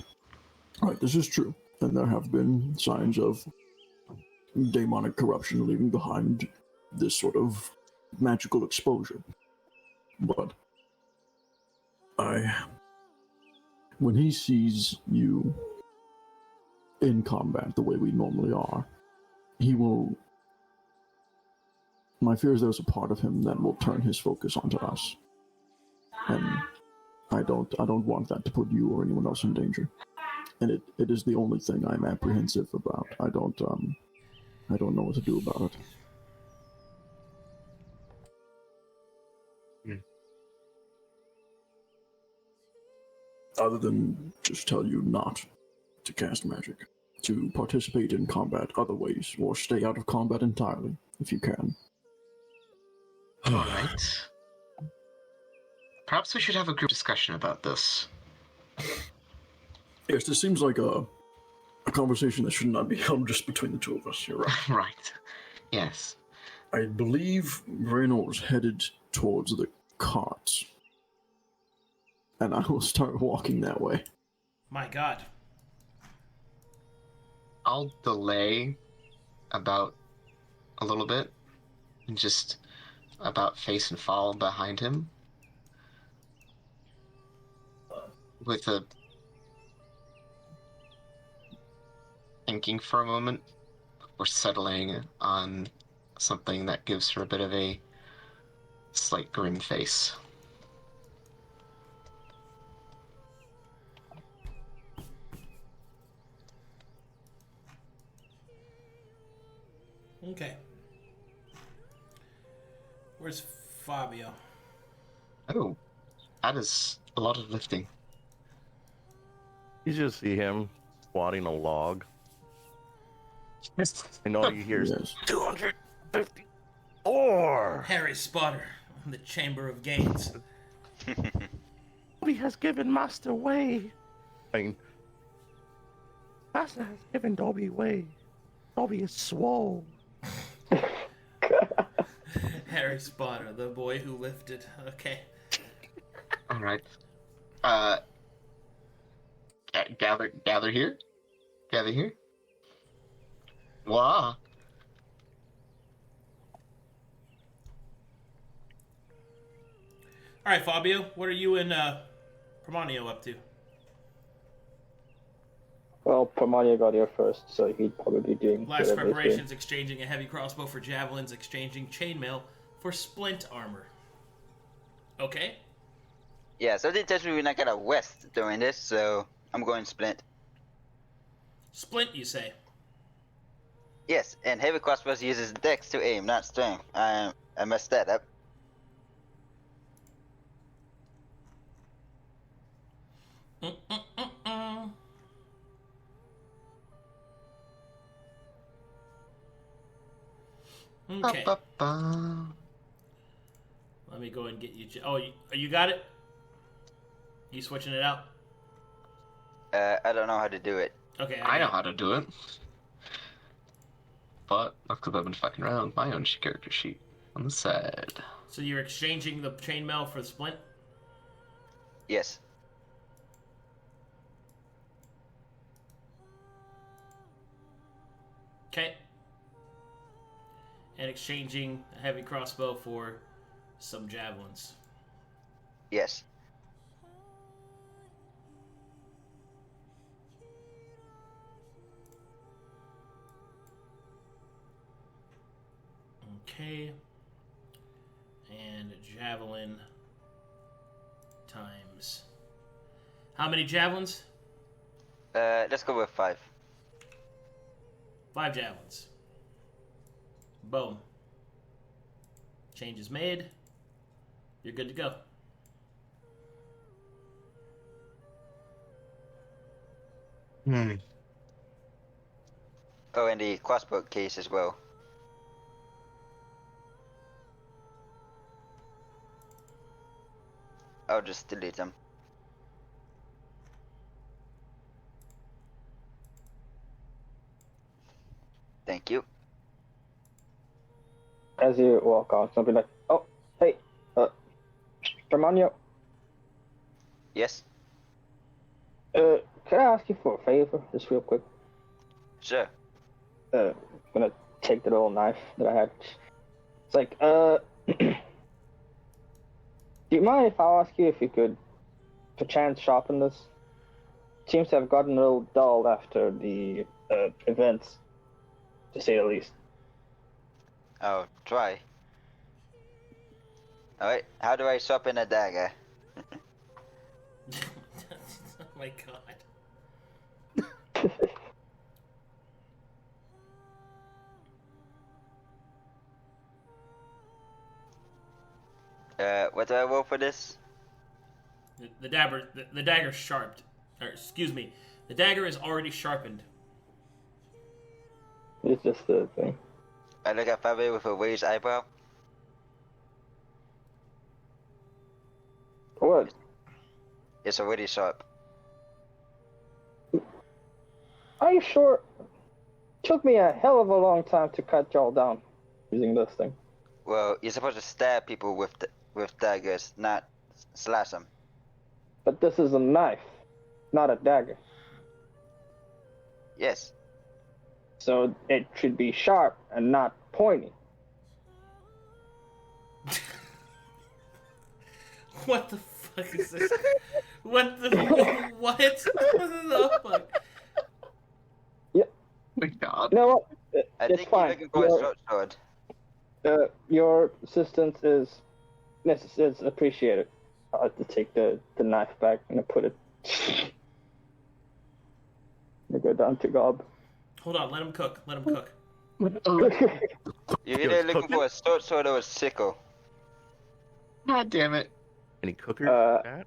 Right, this is true. And there have been signs of demonic corruption leaving behind this sort of magical exposure. But when he sees you in combat the way we normally are, he will... My fear is there's a part of him that will turn his focus onto us. And I don't want that to put you or anyone else in danger. And it is the only thing I'm apprehensive about. I don't know what to do about it. Other than just tell you not to cast magic, to participate in combat other ways, or stay out of combat entirely, if you can. Alright. Perhaps we should have a group discussion about this. Yes, this seems like a conversation that should not be held just between the two of us. You're right. Right. Yes. I believe Braynor is headed towards the carts. And I will start walking that way. My God. I'll delay about a little bit and just about face and fall behind him with a thinking for a moment before settling on something that gives her a bit of a slight grim face. Okay. Where's Fabio? Oh, that is a lot of lifting. You just see him squatting a log. And all you hear is 254. Harry Spotter in the Chamber of Gains. Dobby has given Master way. Master has given Dobby way. Dobby is swole. Harry Spotter, the boy who lifted. Okay. Alright. Gather here. Gather here. Wow. Alright, Fabio, what are you and Permaneo up to? Well, Permaneo got here first, so he'd probably be doing Last preparations, exchanging a heavy crossbow for javelins, exchanging chainmail for splint armor. Okay. Yeah, something tells me we're not gonna west during this, so I'm going splint. Splint, you say? Yes, and heavy crossbows uses dex to aim, not strength. I messed that up. Okay. Let me go and get you. Oh, you got it? You switching it out? I don't know how to do it. Okay. I know how to do it. But that's because I've been fucking around with my own character sheet on the side. So you're exchanging the chainmail for the splint? Yes. Okay. And exchanging a heavy crossbow for some javelins. Yes. Okay. And javelin times. How many javelins? Let's go with 5. 5 javelins. Boom. Change is made. You're good to go. Oh, and the crossbow case as well. I'll just delete them. Thank you. As you walk out, something like, oh, hey, Permaneo. Yes? Can I ask you for a favor, just real quick? Sure. I'm gonna take the little knife that I had. It's like, do you mind if I ask you if you could, perchance, sharpen this? Seems to have gotten a little dull after the events, to say the least. I'll try. Alright, how do I sharpen a dagger? Oh my god. What do I roll for this? The dagger's sharpened. Or, excuse me. The dagger is already sharpened. It's just the thing. I look at Fabio with a raised eyebrow. What? It's already sharp. Are you sure? Took me a hell of a long time to cut y'all down using this thing. Well, you're supposed to stab people with daggers, not slash them. But this is a knife, not a dagger. Yes. So it should be sharp and not pointy. What the fuck is this? What the what? What the fuck? Yeah. My God. No, I it's think fine. you're looking for a short sword. Your assistance is appreciated. I'll have to take the knife back and I put it. I go down to Gob. Hold on, let him cook. Let him cook. You're either looking for a short sword or a sickle. God damn it. Any cookers? I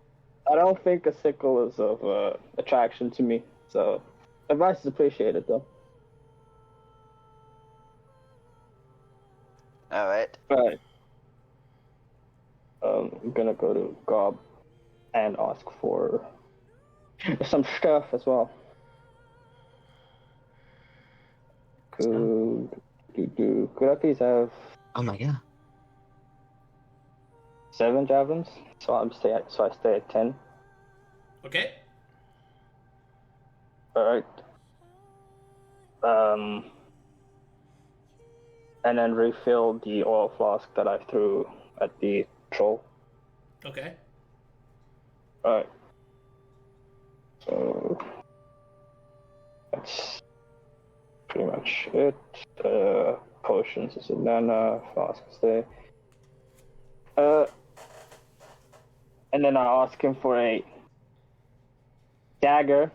don't think a sickle is of attraction to me, so advice is appreciated though. Alright. Right. I'm gonna go to Gob and ask for some stuff as well. Could I please have? Oh my God. 7 javelins? So I stay at 10. Okay. Alright. And then refill the oil flask that I threw at the troll. Okay. Alright. So That's pretty much it. Potions is it Nana, flask stay. And then I'll ask him for a dagger.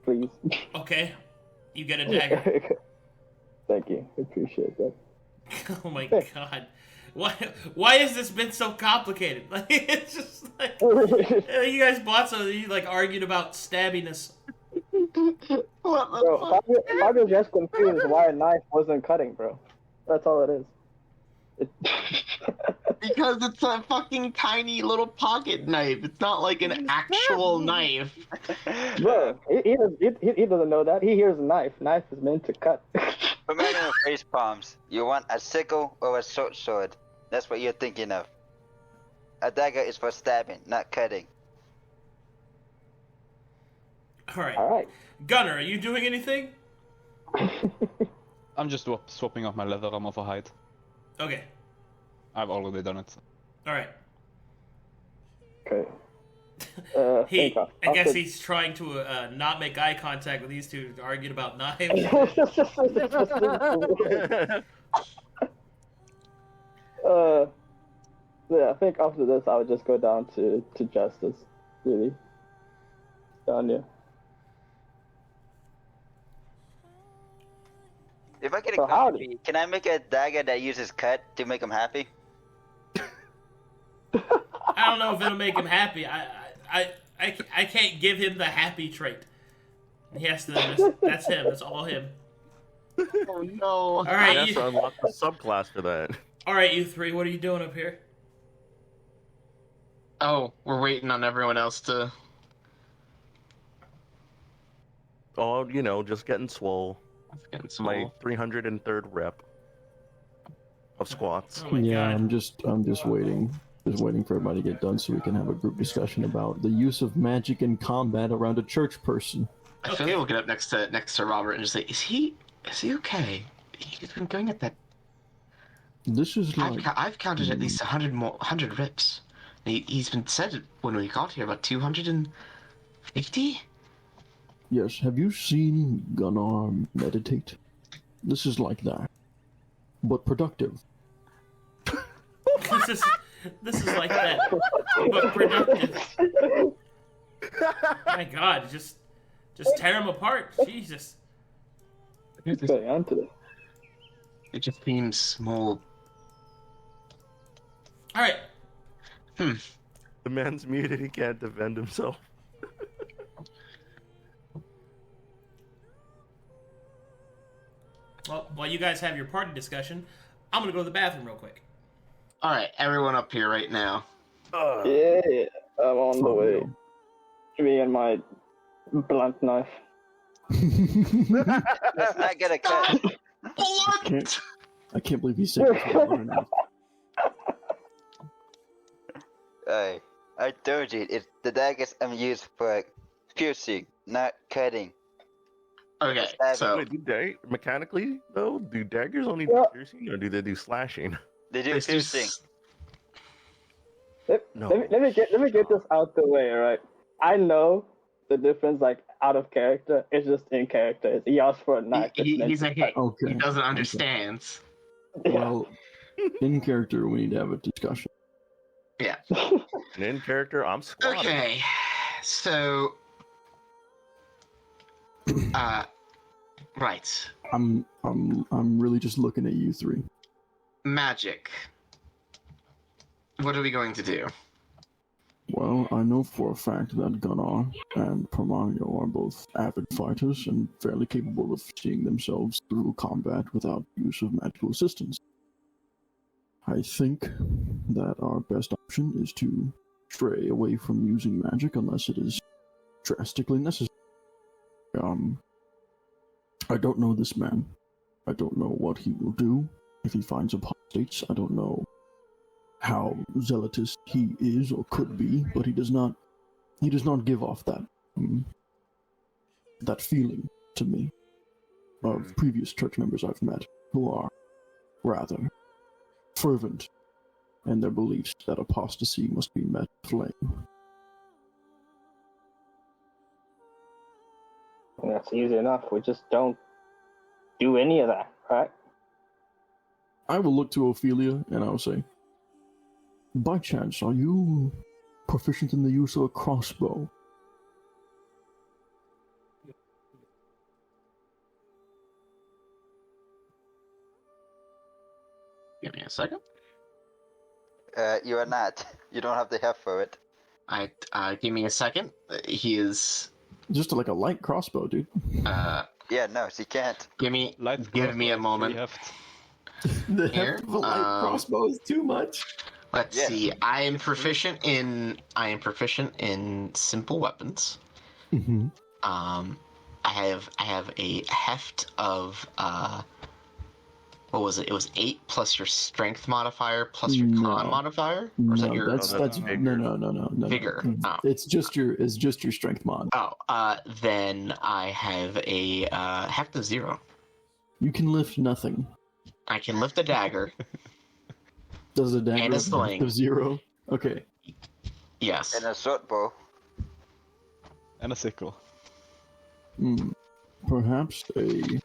Please. Okay. You get a dagger. Thank you. I appreciate that. Oh my god. Why has this been so complicated? Like, it's just like you guys bought something, you like argued about stabbiness. What the Bro, fuck? Fabio just confused why a knife wasn't cutting, bro. That's all it is. Because it's a fucking tiny little pocket knife. It's not like an actual knife. Bro, he doesn't know that. He hears a knife. Knife is meant to cut. Permaneo face palms. You want a sickle or a short sword? That's what you're thinking of. A dagger is for stabbing, not cutting. Alright. Gunnar, are you doing anything? I'm just swapping out my leather armor for hide. Okay. I've already done it. Alright. Okay. I guess he's trying to not make eye contact with these two, arguing about knives. Yeah, I think after this I would just go down to Justice, really. Down here. If I get a copy, can I make a dagger that uses cut to make him happy? I don't know if it'll make him happy. I can't give him the happy trait. He has to. That's him. That's all him. Oh no! All right, I have to unlock the subclass for that. All right, you three. What are you doing up here? Oh, we're waiting on everyone else to. Oh, you know, just getting swole. My 303rd rep of squats. Oh yeah, God. I'm just waiting. Just waiting for everybody to get done so we can have a group discussion about the use of magic in combat around a church person. Ophelia will get up next to Robert and just say, "Is he okay? He's been going at that." This is like I've counted at least 100 reps. He's been said when we got here about 250. Yes, have you seen Gunnar meditate? This is like that, but productive. This is like that, but productive. My God, just tear him apart. Jesus. What's going on today? It just seems more. All right. The man's muted. He can't defend himself. Well, while you guys have your party discussion, I'm gonna go to the bathroom real quick. All right, everyone up here right now. Yeah, I'm on the way. Me and my blunt knife. Let's not get a cut. I can't believe he said that. Hey, I told you, the daggers I'm used for piercing, not cutting. Okay, so wait, mechanically though, do daggers only do piercing or do they do slashing? They do piercing. No. Let me get this out the way, alright? I know the difference, like, out of character. It's just in character. He asked for a knife. He's a hit. Okay. He doesn't understand. Well, in character, we need to have a discussion. Yeah. And in character, I'm squatting. Okay, so, right. I'm really just looking at you three. Magic. What are we going to do? Well, I know for a fact that Gunnar and Permaneo are both avid fighters and fairly capable of seeing themselves through combat without use of magical assistance. I think that our best option is to stray away from using magic unless it is drastically necessary. I don't know this man. I don't know what he will do if he finds apostates. I don't know how zealotous he is or could be, but he does not give off that that feeling to me of previous church members I've met who are rather fervent in their beliefs that apostasy must be met with flame. That's easy enough. We just don't do any of that, right? I will look to Ophelia and I will say, by chance, are you proficient in the use of a crossbow? Give me a second. You are not. You don't have the heft for it. Give me a second. He is... Just like a light crossbow, dude. Yeah, no, she can't. Give me a moment. The Here, heft of a light crossbow is too much. Let's see. I am proficient in simple weapons. Mm-hmm. I have a heft of what was it? It was 8 plus your strength modifier plus your con modifier. Or is that your? That's no. Vigor. Oh. It's just your strength mod. Oh, then I have a heft of 0. You can lift nothing. I can lift a dagger. Does a dagger and a sling. Of 0? Okay. Yes. And a short bow. And a sickle. Perhaps a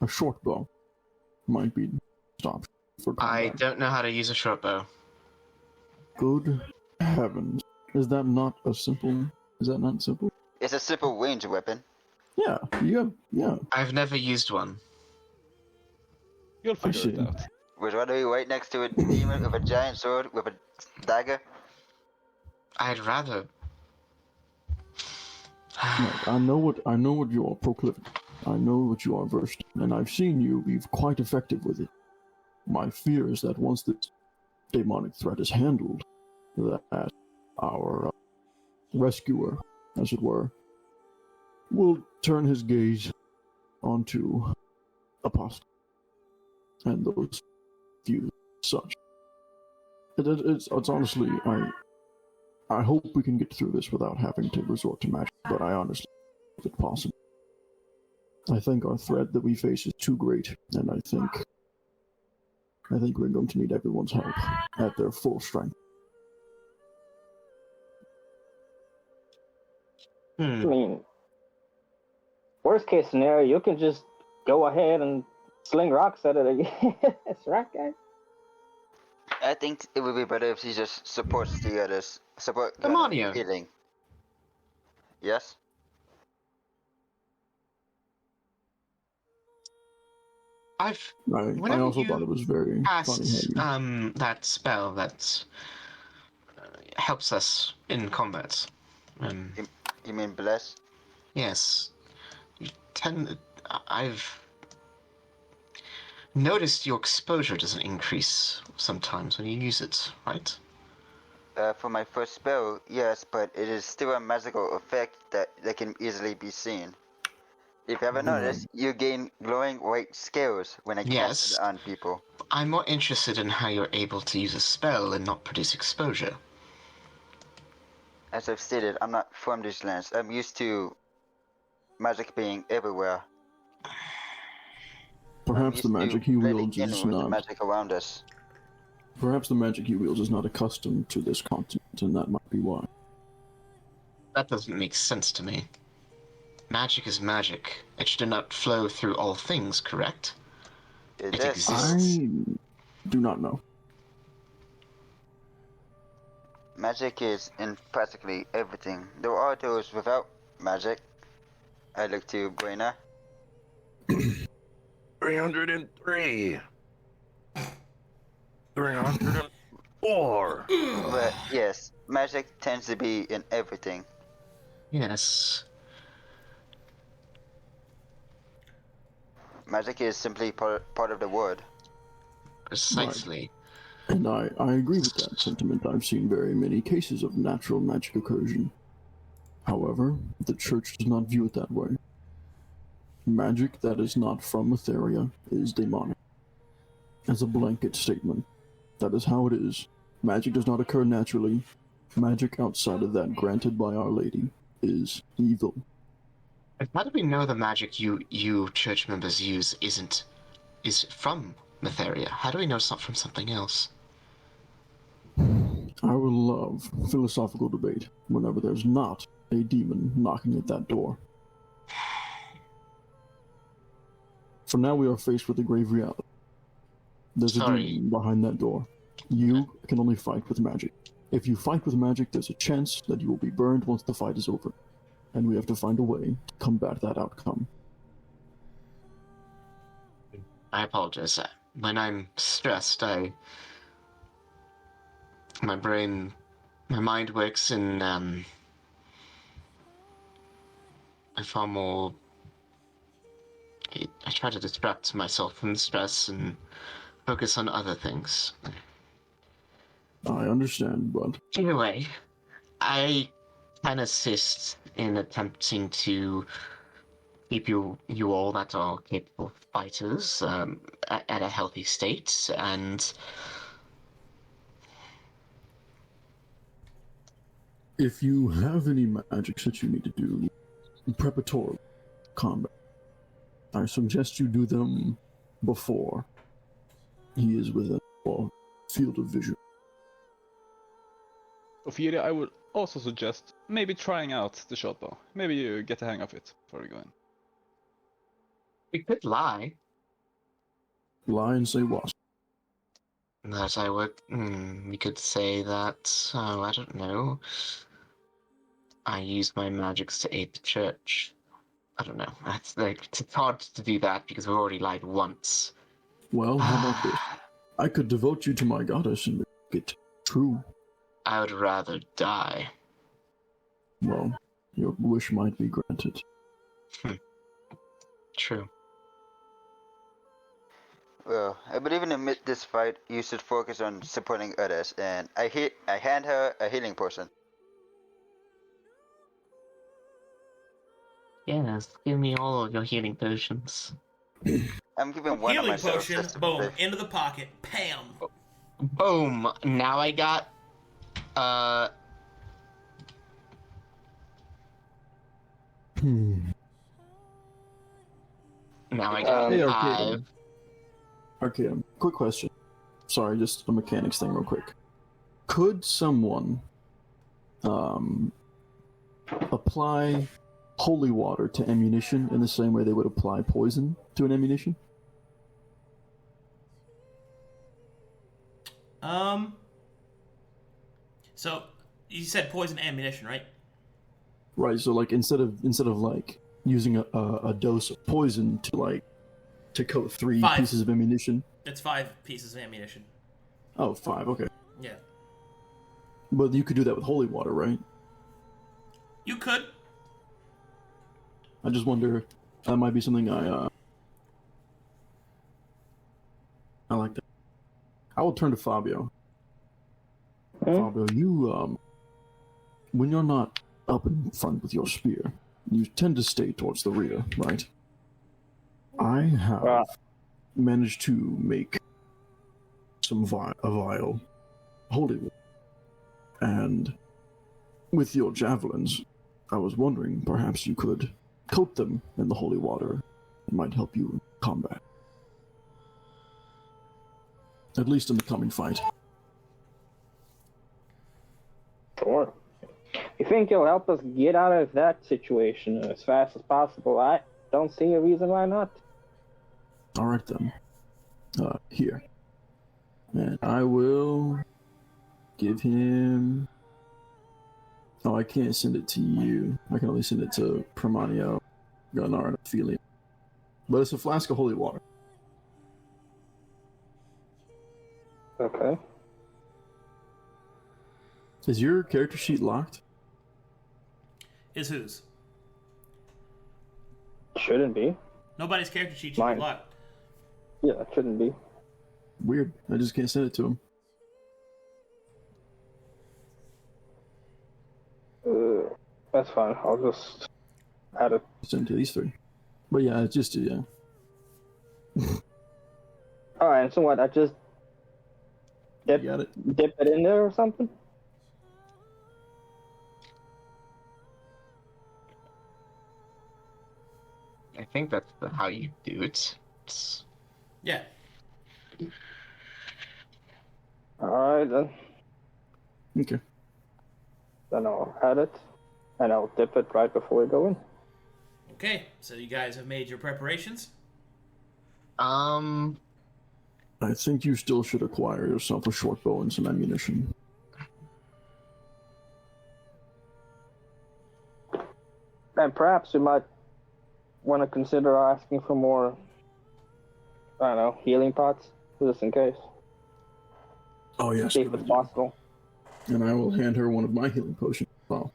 short bow might be stopped for combat. I don't know how to use a short bow. Good heavens. Is that not simple? It's a simple range weapon. Yeah. I've never used one. You'll figure it out. Would you rather be right next to a demon with a giant sword with a dagger? I'd rather. I know what you are proclivity. I know what you are versed in, and I've seen you be quite effective with it. My fear is that once this demonic threat is handled, that our rescuer, as it were, will turn his gaze onto apostle and those views such. It's honestly, I hope we can get through this without having to resort to magic, but I honestly think it's possible. I think our threat that we face is too great, and I think we're going to need everyone's help at their full strength. I mean, worst case scenario, you can just go ahead and sling rocks at it again. That's right, guys. I think it would be better if she just supports the others. Support Permaneo. Healing. Yes? I also thought it was very cast, funny. That spell that helps us in combat. You mean bless? Yes. I've noticed your exposure doesn't increase sometimes when you use it, right? For my first spell, yes, but it is still a magical effect that can easily be seen. If you haven't noticed, you gain glowing white scales when I cast it on people. I'm more interested in how you're able to use a spell and not produce exposure. As I've stated, I'm not from these lands. I'm used to magic being everywhere. Perhaps the magic he wields is not. The magic around us. Perhaps the magic he wields is not accustomed to this continent, and that might be why. That doesn't make sense to me. Magic is magic. It should not flow through all things, correct? It exists. I do not know. Magic is in practically everything. There are those without magic. I look to Braynor. 303. 304. But yes, magic tends to be in everything. Yes. Magic is simply part of the word. Precisely. Right. And I agree with that sentiment. I've seen very many cases of natural magic incursion. However, the church does not view it that way. Magic that is not from Etheria is demonic. As a blanket statement, that is how it is. Magic does not occur naturally. Magic outside of that granted by Our Lady is evil. How do we know the magic you church members use is from Etheria? How do we know it's not from something else? I would love philosophical debate whenever there's not a demon knocking at that door. For now, we are faced with a grave reality. There's a demon behind that door. You can only fight with magic. If you fight with magic, there's a chance that you will be burned once the fight is over. And we have to find a way to combat that outcome. I apologize. When I'm stressed, my mind works in a far more. I try to distract myself from stress and focus on other things. I understand, but either way, I can assist in attempting to keep you all that are capable fighters at a healthy state, and if you have any magics that you need to do preparatory combat, I suggest you do them before he is within your field of vision. Ophelia, I would also suggest maybe trying out the short bow. Maybe you get the hang of it before you go in. We could lie. Lie and say what? That I would. We could say that. Oh, I don't know. I use my magics to aid the church. I don't know. That's it's hard to do that because we've already lied once. Well, how about this? I could devote you to my goddess and make it true. I would rather die. Well, your wish might be granted. True. Well, I believe in amid this fight, you should focus on supporting others, and I hand her a healing potion. Yes, give me all of your healing potions. I'm giving one of Healing myself. potion, boom, into the pocket, pam. Boom. Now I got Now I got hey, 5. Arcadum, quick question. Sorry, just a mechanics thing real quick. Could someone apply holy water to ammunition in the same way they would apply poison to an ammunition? So you said poison ammunition, right? Right. So like instead of like using a dose of poison to coat 3 pieces of ammunition. It's 5 pieces of ammunition. Oh, 5. Okay. Yeah. But you could do that with holy water, right? You could. I just wonder. That might be something I like that. I will turn to Fabio. Fabio, you when you're not up in front with your spear, you tend to stay towards the rear, right? I have managed to make a vial holy water, and with your javelins, I was wondering perhaps you could coat them in the holy water. It might help you in combat, at least in the coming fight. Sure. You think you'll help us get out of that situation as fast as possible? I don't see a reason why not. All right then. Here. And I will give him... Oh, I can't send it to you. I can only send it to Permaneo, Gunnar, and Ophelia. But it's a flask of holy water. Okay. Is your character sheet locked? Is whose? Shouldn't be. Nobody's character sheet should be locked. Yeah, it shouldn't be. Weird. I just can't send it to him. That's fine. I'll just add it. Send it to these 3. But yeah, it's just, yeah. Alright, so what? I just dip it in there or something? I think that's how you do it. Yeah. Alright then. Okay. Then I'll add it, and I'll dip it right before we go in. Okay, so you guys have made your preparations? I think you still should acquire yourself a short bow and some ammunition. And perhaps you might want to consider asking for more, I don't know, healing pots, just in case. Oh, yes. If it's possible. And I will hand her one of my healing potions as well.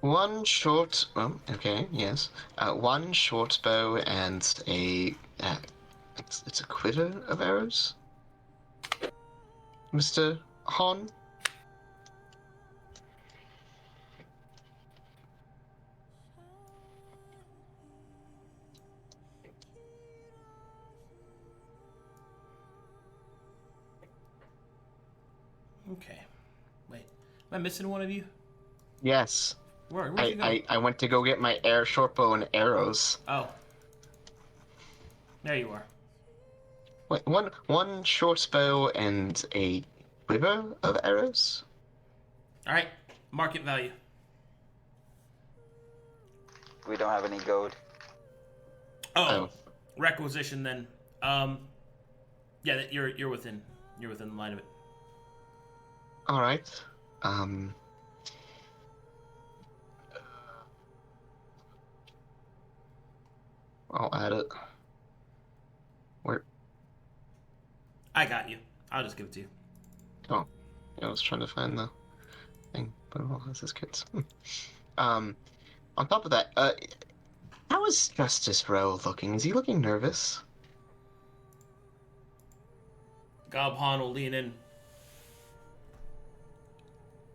One short bow and a it's a quiver of arrows, Mr. Hahn. Okay. Wait, am I missing one of you? Yes. Where'd you go? I went to go get my short bow and arrows. Oh. There you are. Wait, one short bow and a quiver of arrows? Alright, market value. We don't have any gold. Oh. Requisition then. Yeah, you're within the line of it. Alright. I'll add it. Where? I got you. I'll just give it to you. Oh, yeah, I was trying to find the thing, but it all has his kids. On top of that, how is Justice Rowe looking? Is he looking nervous? Gobhan will lean in.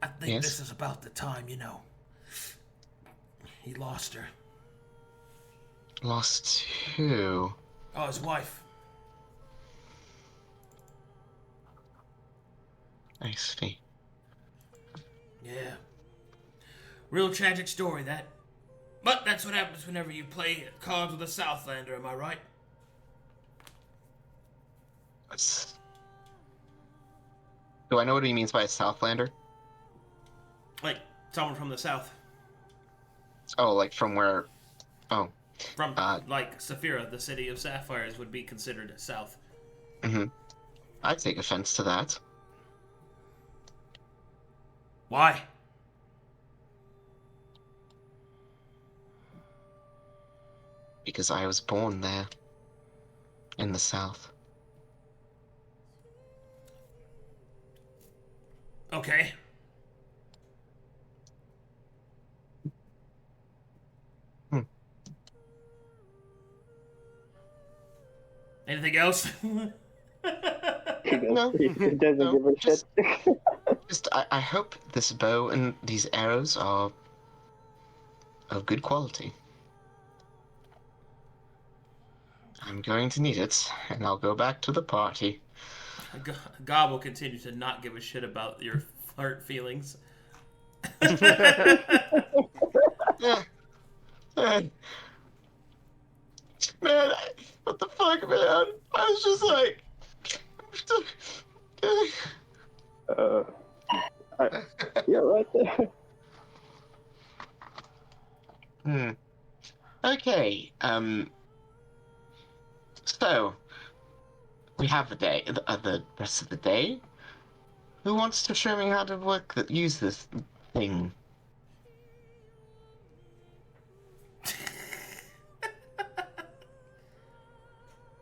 I think Yes? this is about the time, you know. He lost her. Lost who? Oh, his wife. I see. Yeah. Real tragic story, that. But that's what happens whenever you play cards with a Southlander, am I right? Do I know what he means by a Southlander? Like, someone from the South. Oh, like from where? Oh. From, like, Saphira, the city of sapphires, would be considered South. Mm-hmm. I'd take offense to that. Why? Because I was born there. In the South. Okay. Anything else? No. He doesn't give a shit. Just, I hope this bow and these arrows are of good quality. I'm going to need it, and I'll go back to the party. God will continue to not give a shit about your flirt feelings. Man, what the fuck, man? I was just like... Yeah, right there. Okay, so, we have the rest of the day. Who wants to show me how to use this thing?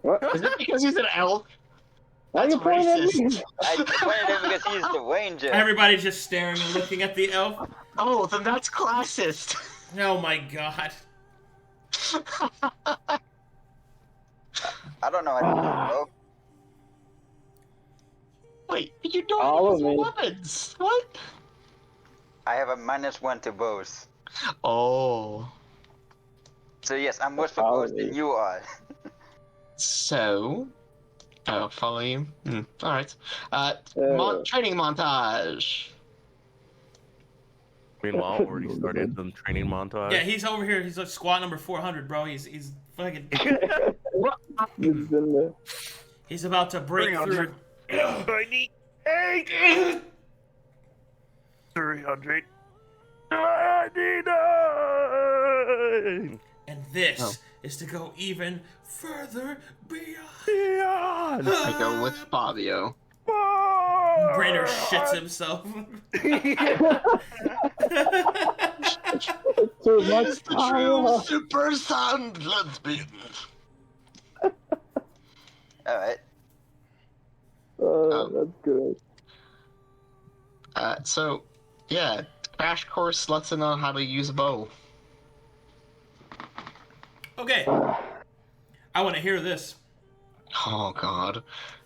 What? Is it because he's an elf? Why are you pointing at me? I pointed at him because he's the ranger. Everybody's just staring and looking at the elf. Oh, then that's classist. Oh my god. I don't know how to do it, bro. Wait, you don't All use of it. weapons. What? I have a -1 to bows. Oh. So yes, I'm worse for All bows of than it. you are. So, I'll follow you. All right. Training montage. Meanwhile, already started the training montage. Yeah, he's over here. He's like squad number 400, bro. He's fucking. He's in there. He's about to break through. 98! 300. And this is to go even further beyond. I go with Fabio. Braynor shits himself. Too much The true super sound lesbian. Alright. That's good. So, yeah, Crash Course lets us know how to use a bow. Okay. I want to hear this. Oh, God.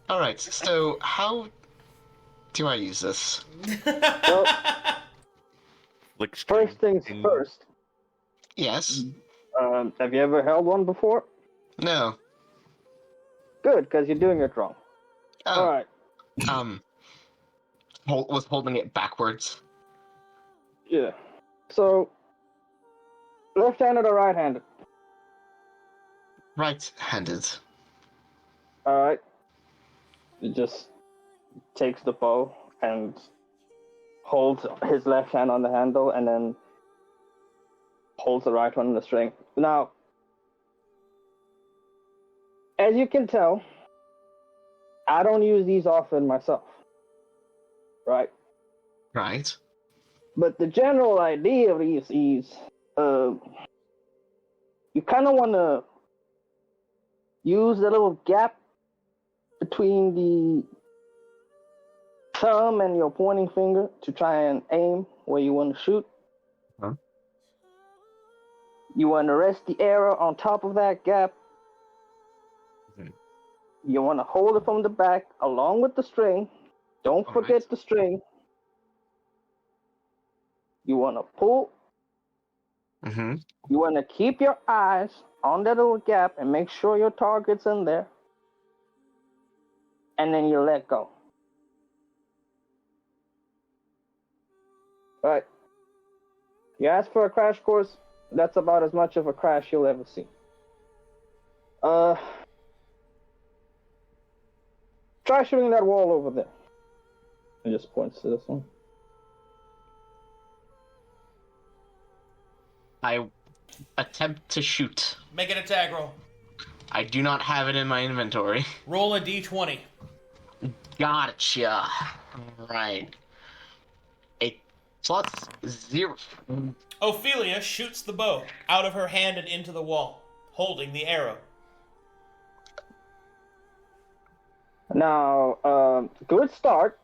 Alright, so how do I use this? Well, first things first. Yes. Have you ever held one before? No. Good, because you're doing it wrong. Oh. Alright. Was holding it backwards. Yeah. So, left-handed or right-handed? Right-handed. Alright. He just takes the bow and holds his left hand on the handle and then holds the right one on the string. Now, as you can tell, I don't use these often myself. Right? Right. But the general idea of these is, you kind of want to use the little gap between the thumb and your pointing finger to try and aim where you want to shoot. Huh? You want to rest the arrow on top of that gap. Okay. You want to hold it from the back along with the string. Don't forget the string. You want to pull. Mm-hmm. You want to keep your eyes on that little gap and make sure your target's in there. And then you let go. Alright. You ask for a crash course, that's about as much of a crash you'll ever see. Try shooting that wall over there. It just points to this one. I attempt to shoot. Make an attack roll. I do not have it in my inventory. Roll a d20. Gotcha. Right. A plus 0. Ophelia shoots the bow out of her hand and into the wall, holding the arrow. Now, good start.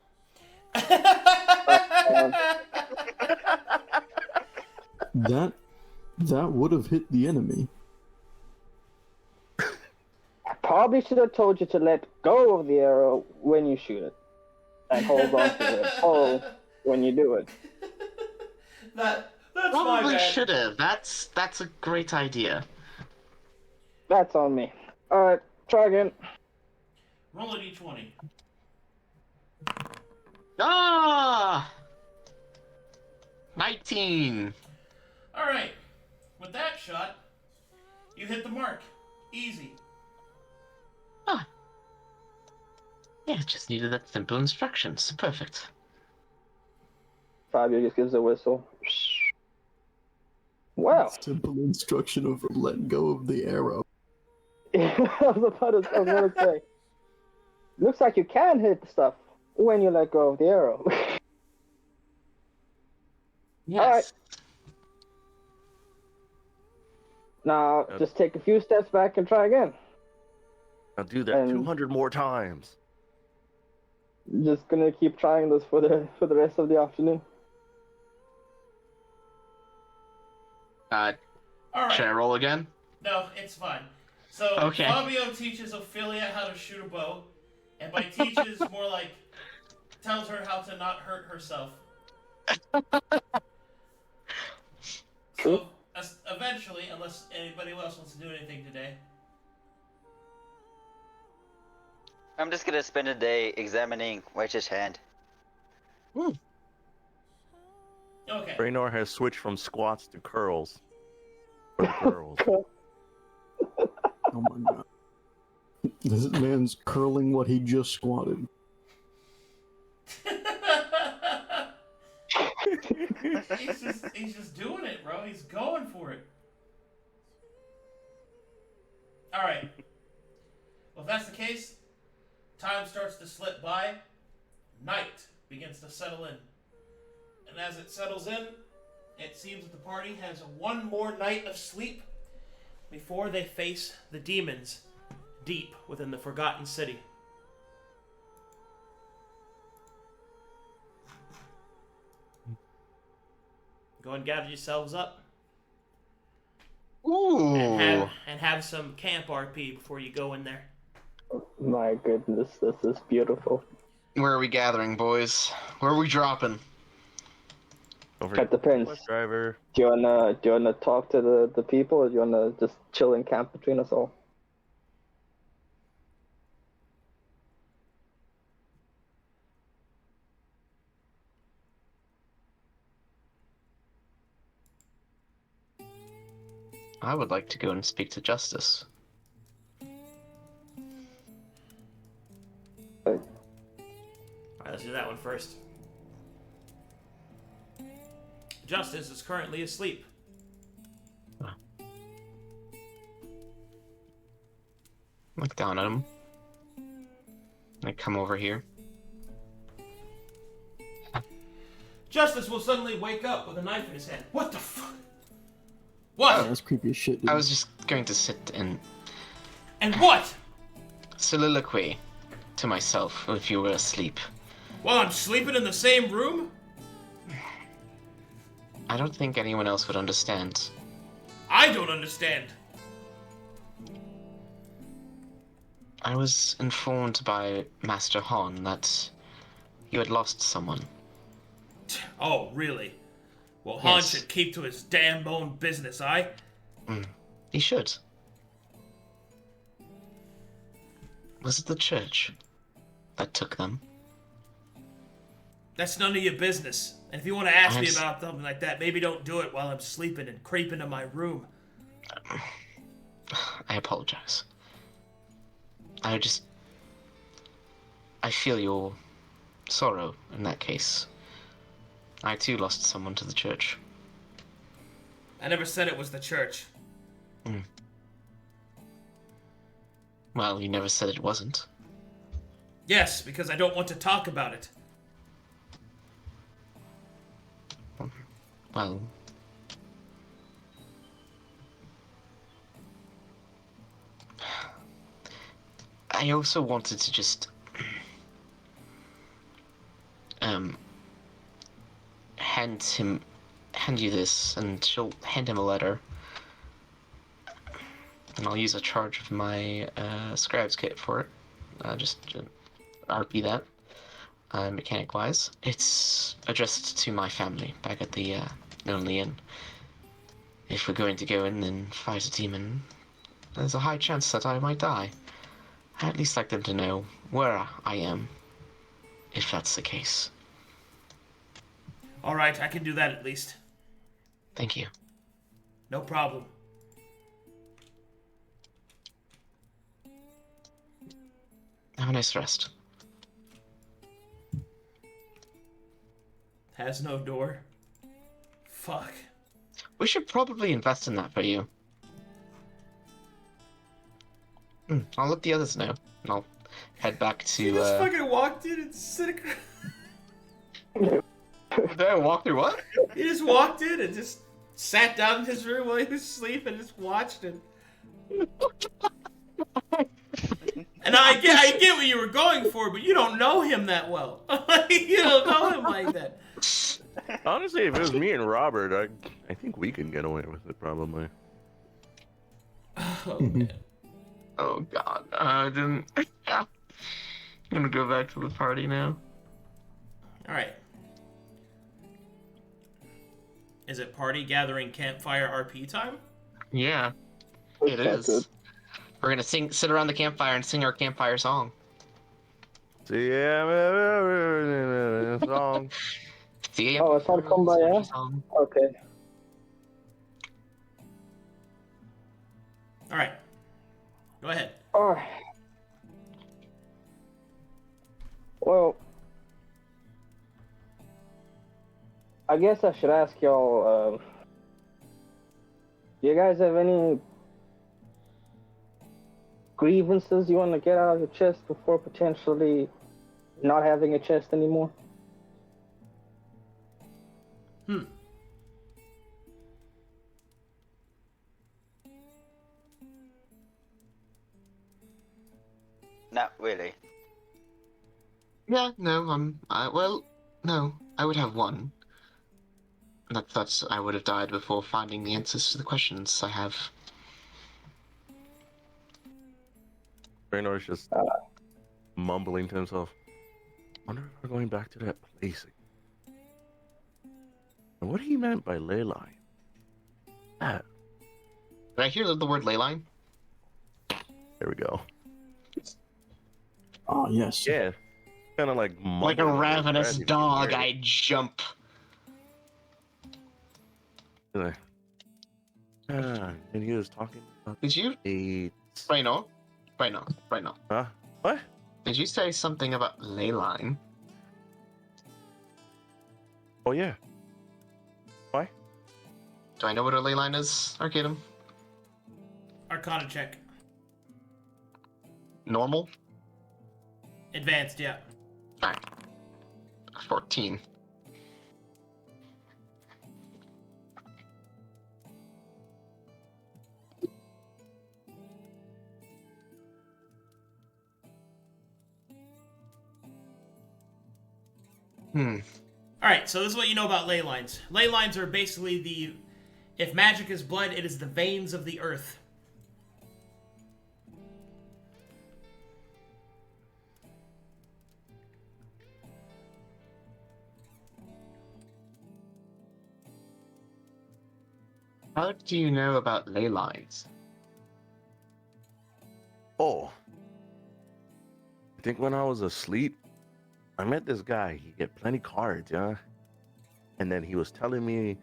That would have hit the enemy. I probably should have told you to let go of the arrow when you shoot it. And hold on to it. Oh, when you do it. That's Probably my bad. should have. That's a great idea. That's on me. Alright, try again. Roll a d20. Ah! 19. Alright. With that shot, you hit the mark. Easy. Ah. Yeah, just needed that simple instructions. Perfect. Fabio just gives a whistle. Well. Simple instruction of let go of the arrow. I was about to say. Looks like you can hit the stuff when you let go of the arrow. Yes. Alright. Now, just take a few steps back and try again. I'll do that 200 more times. Just gonna keep trying this for the rest of the afternoon. All right. Should I roll again? No, it's fine. So, Okay. Fabio teaches Ophelia how to shoot a bow, and by teaches, more like tells her how to not hurt herself. So, eventually, unless anybody else wants to do anything today. I'm just gonna spend a day examining Wedge's hand. Okay. Braynor has switched from squats to curls. For the girls. Oh my god. This man's curling what he just squatted. He's just doing it, bro. He's going for it. All right. Well, if that's the case, time starts to slip by. Night begins to settle in. And as it settles in, it seems that the party has one more night of sleep before they face the demons deep within the Forgotten City. Go and gather yourselves up. Ooh. And have some camp RP before you go in there. My goodness, this is beautiful. Where are we gathering, boys? Where are we dropping? Over It depends. bus driver. Do you wanna talk to the people, or do you wanna just chill in camp between us all? I would like to go and speak to Justice. Alright, let's do that one first. Justice is currently asleep. Look down at him. I come over here. Justice will suddenly wake up with a knife in his hand. What the fuck? What? That's creepy as shit, dude. I was just going to sit and And what? soliloquy to myself if you were asleep. While I'm sleeping in the same room? I don't think anyone else would understand. I don't understand. I was informed by Master Han that you had lost someone. Oh, really? Well, Han Yes. should keep to his damn own business, aye? He should. Was it the church that took them? That's none of your business. And if you want to ask me I'm s- about something like that, maybe don't do it while I'm sleeping and creep into my room. I apologize. I feel your sorrow in that case. I too lost someone to the church. I never said it was the church. Well, you never said it wasn't. Yes, because I don't want to talk about it. Well, I also wanted to just hand you this, and she'll hand him a letter, and I'll use a charge of my scribe's kit for it. Just RP that, mechanic wise. It's addressed to my family back at the Lonely Inn. If we're going to go in and fight a demon, there's a high chance that I might die. I'd at least like them to know where I am, if that's the case. Alright, I can do that at least. Thank you. No problem. Have a nice rest. Has no door. Fuck. We should probably invest in that for you. I'll let the others know, and I'll head back to. He just fucking walked in and Did I walk through what? He just walked in and just sat down in his room while he was asleep and just watched it. And I get what you were going for, but you don't know him that well. You don't know him like that. Honestly, if it was me and Robert, I think we can get away with it, probably. Oh, man. Oh god, I didn't. I'm gonna go back to the party now. Alright. Is it party gathering campfire RP time? Yeah, it is. Good. We're gonna sit around the campfire and sing our campfire song. See, yeah, song. Oh, it's not Kumbaya? Song. Okay. Alright. Go ahead. Alright. Well, I guess I should ask y'all, do you guys have any grievances you want to get out of your chest before potentially not having a chest anymore? Not really. Yeah, no, well, no, I would have one. That's I would have died before finding the answers to the questions I have. Braynor is just mumbling to himself. Wonder if we're going back to that place again. And what he meant by ley line. That. Did I hear the word ley line? There we go. Ah, yes. Yeah. Kind of like Like a ravenous dog, I jump. And he was talking about Did you? dates. Braynor? Huh? What? Did you say something about ley line? Oh, yeah. Why? Do I know what a ley line is, Arcadum? Arcana check. Normal? Advanced, yeah. Alright. 14. Alright, so this is what you know about ley lines. Ley lines are basically if magic is blood, it is the veins of the earth. How do you know about ley lines? Oh. I think when I was asleep, I met this guy. He had plenty cards, yeah? And then he was telling me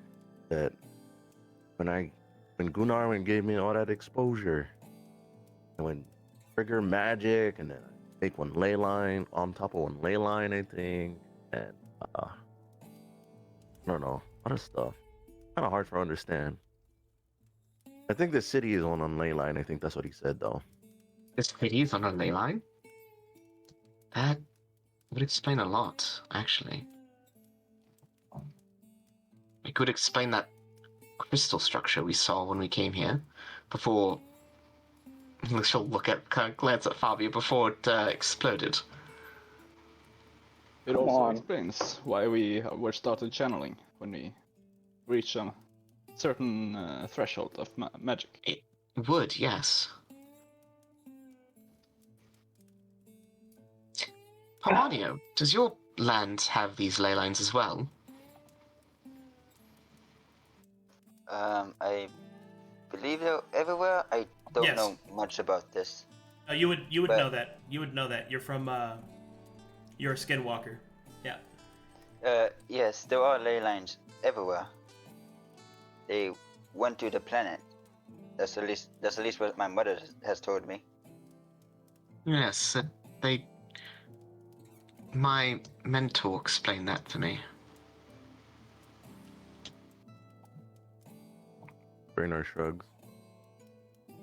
that when Gunnar gave me all that exposure, and when trigger magic, and then I make one ley line on top of one ley line, I think, and I don't know, a lot of stuff. Kind of hard for understand. I think the city is on ley line. I think that's what he said, though. This city is on a ley line? That would explain a lot, actually. It could explain that crystal structure we saw when we came here, before... She'll glance at Fabio before it exploded. It Come also on. explains why we were started channeling when we reached a certain threshold of magic. It would, yes. Permaneo, does your land have these ley lines as well? I believe they're everywhere. I don't Yes. know much about this. Oh, you would But- know that. You would know that. You're from you're a skinwalker. Yeah. Yes, there are ley lines everywhere. They went to the planet. That's at least what my mother has told me. Yes, my mentor explained that to me. Braynor shrugs.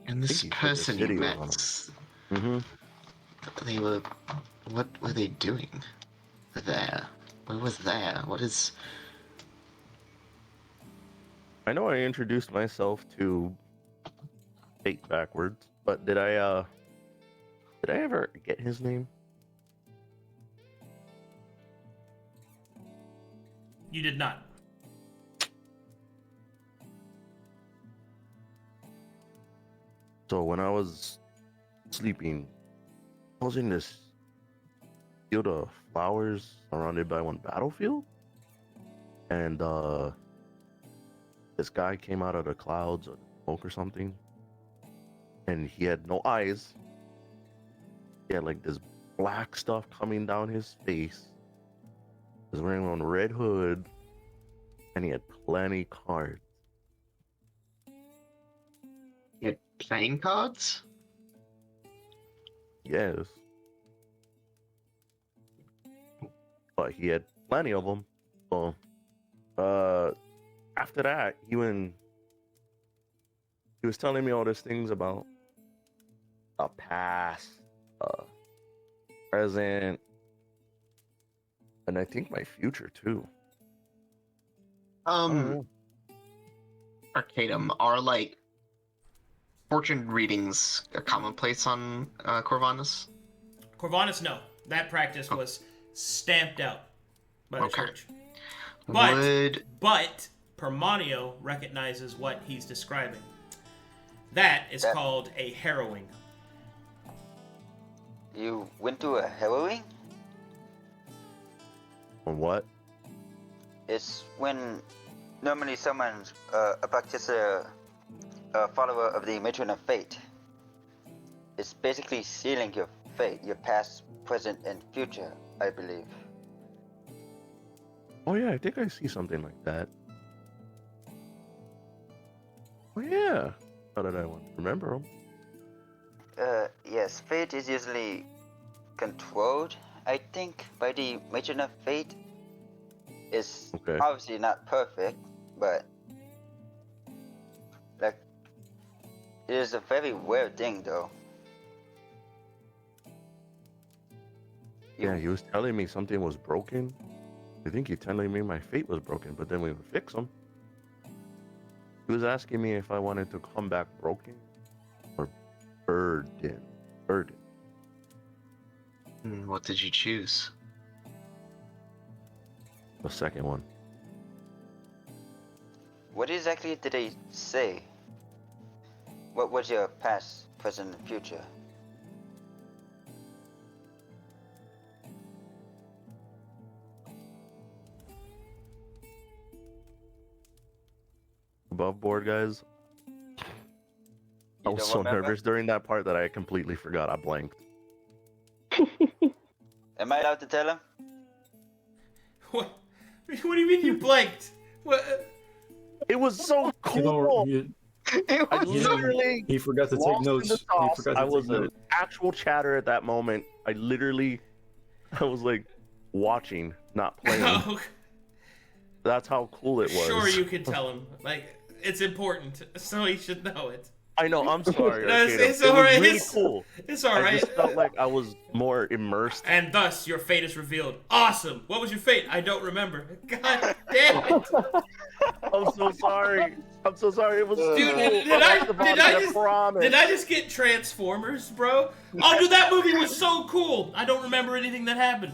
And this think he said the person city you was met, on Mm-hmm. they were... What were they doing there? What was there? What is... I know I introduced myself to Fate backwards, but did I ever get his name? You did not. So when I was sleeping, I was in this field of flowers surrounded by one battlefield, and this guy came out of the clouds or smoke or something, and he had no eyes. He had like this black stuff coming down his face. He was wearing one red hood, and he had plenty cards. You had playing cards? Yes. But he had plenty of them. So After that, he was telling me all these things about a past, present, and I think my future too. Arcadum, are like fortune readings a commonplace on Corvanus? Corvanus, no. That practice was stamped out by the church. But Permaneo recognizes what he's describing. That is called a harrowing. You went to a harrowing? What? It's when normally someone's a practitioner, a follower of the Matron of Fate. It's basically sealing your fate, your past, present, and future, I believe. Oh yeah, I think I see something like that. Oh yeah. How did I remember them? Yes, fate is usually controlled, I think, by the Matron of Fate. It's obviously not perfect, but like it is a very weird thing, though. Yeah, he was telling me something was broken. I think he's telling me my fate was broken, but then we would fix them. He was asking me if I wanted to come back broken or burdened. What did you choose? The second one. What exactly did they say? What was your past, present, and future? Above board, guys. I was so nervous during that part that I completely forgot. I blanked. Am I allowed to tell him? What do you mean you blanked? What? It was so cool. I literally he forgot to take notes. I was an actual chatter at that moment. I was like watching, not playing. Oh. That's how cool it was. Sure, you can tell him. Like, it's important, so he should know it. I know, I'm sorry. No, it's it alright. was really cool. It's alright. I just felt like I was more immersed. And thus, your fate is revealed. Awesome! What was your fate? I don't remember. God damn it! I'm so sorry. I'm so sorry. It was Dude, did I just get Transformers, bro? Oh, dude, that movie was so cool. I don't remember anything that happened.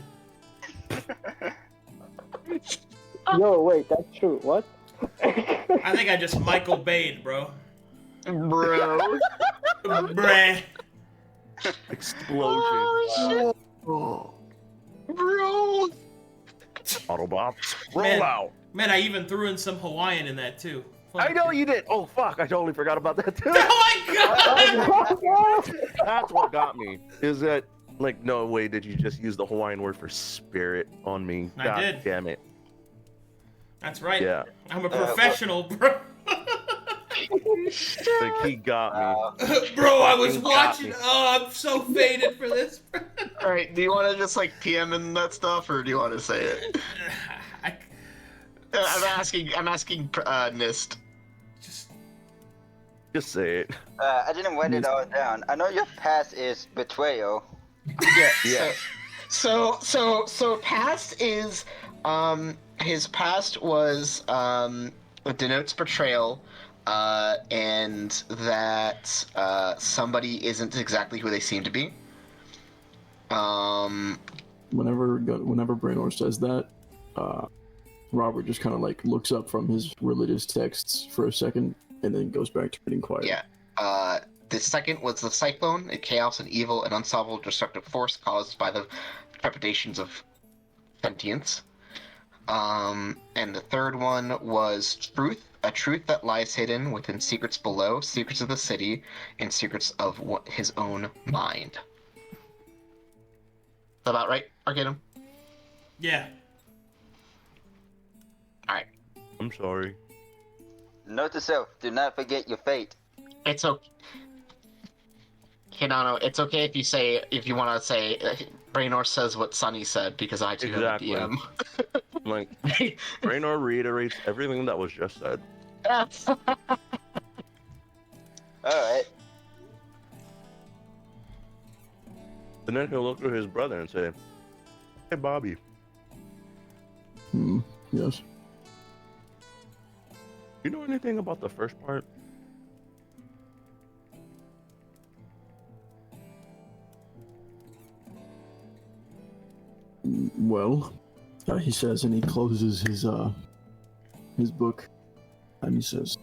No, wait, that's true. What? I think I just Michael Bay'd, bro. Bro. Bruh. Explosion. Oh, shit. Bro. Autobots, roll out. Man, I even threw in some Hawaiian in that, too. Fuck. I know you did. Oh, fuck. I totally forgot about that, too. Oh, my God! That's what got me. Is that, like, no way did you just use the Hawaiian word for spirit on me. I God did. Damn it. That's right. Yeah. I'm a professional, bro. Like, he got me. Bro, I was watching. Oh, I'm so faded for this. Alright, do you want to just, like, PM in that stuff, or do you want to say it? I'm asking Nist. Just say it. I didn't write it all down. I know your past is betrayal. Yeah. So past is, his past was, denotes betrayal, and that, somebody isn't exactly who they seem to be. Whenever Braynor says that, Robert just kind of like looks up from his religious texts for a second and then goes back to being quiet. Yeah. The second was the cyclone, a chaos and evil and unsolvable destructive force caused by the trepidations of sentience. And the third one was truth, a truth that lies hidden within secrets below, secrets of the city, and secrets of his own mind. Is that about right, Arcadum? Yeah. Alright. I'm sorry. Note to self, do not forget your fate. It's okay. Hinano, it's okay if you want to say, Braynor says what Sonny said, because I too have a DM. Like, Braynor reiterates everything that was just said. Alright. And then he'll look at his brother and say, "Hey, Bobby." Yes. You know anything about the first part? Well, he says, and he closes his book, and he says,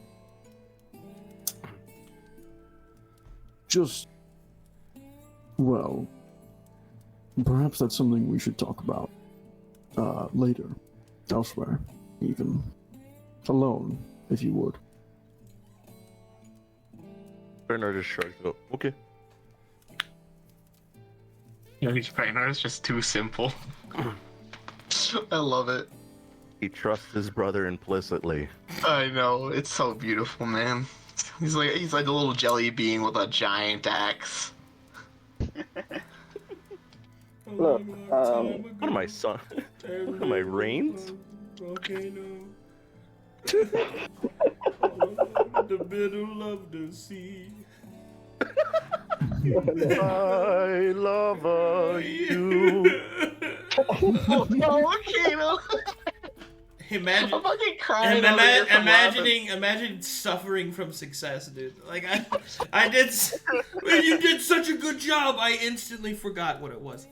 well, perhaps that's something we should talk about later, elsewhere, even alone, if you would. Bernard just shrugs. Go, okay. Braynor is just too simple. I love it. He trusts his brother implicitly. I know, it's so beautiful, man. He's like a little jelly bean with a giant axe. Look, What am I, son? What am I, Reigns? The middle of the sea. I love you. Oh no, Kano! Imagine, I'm fucking crying over here from imagine suffering from success, dude. Like you did such a good job. I instantly forgot what it was.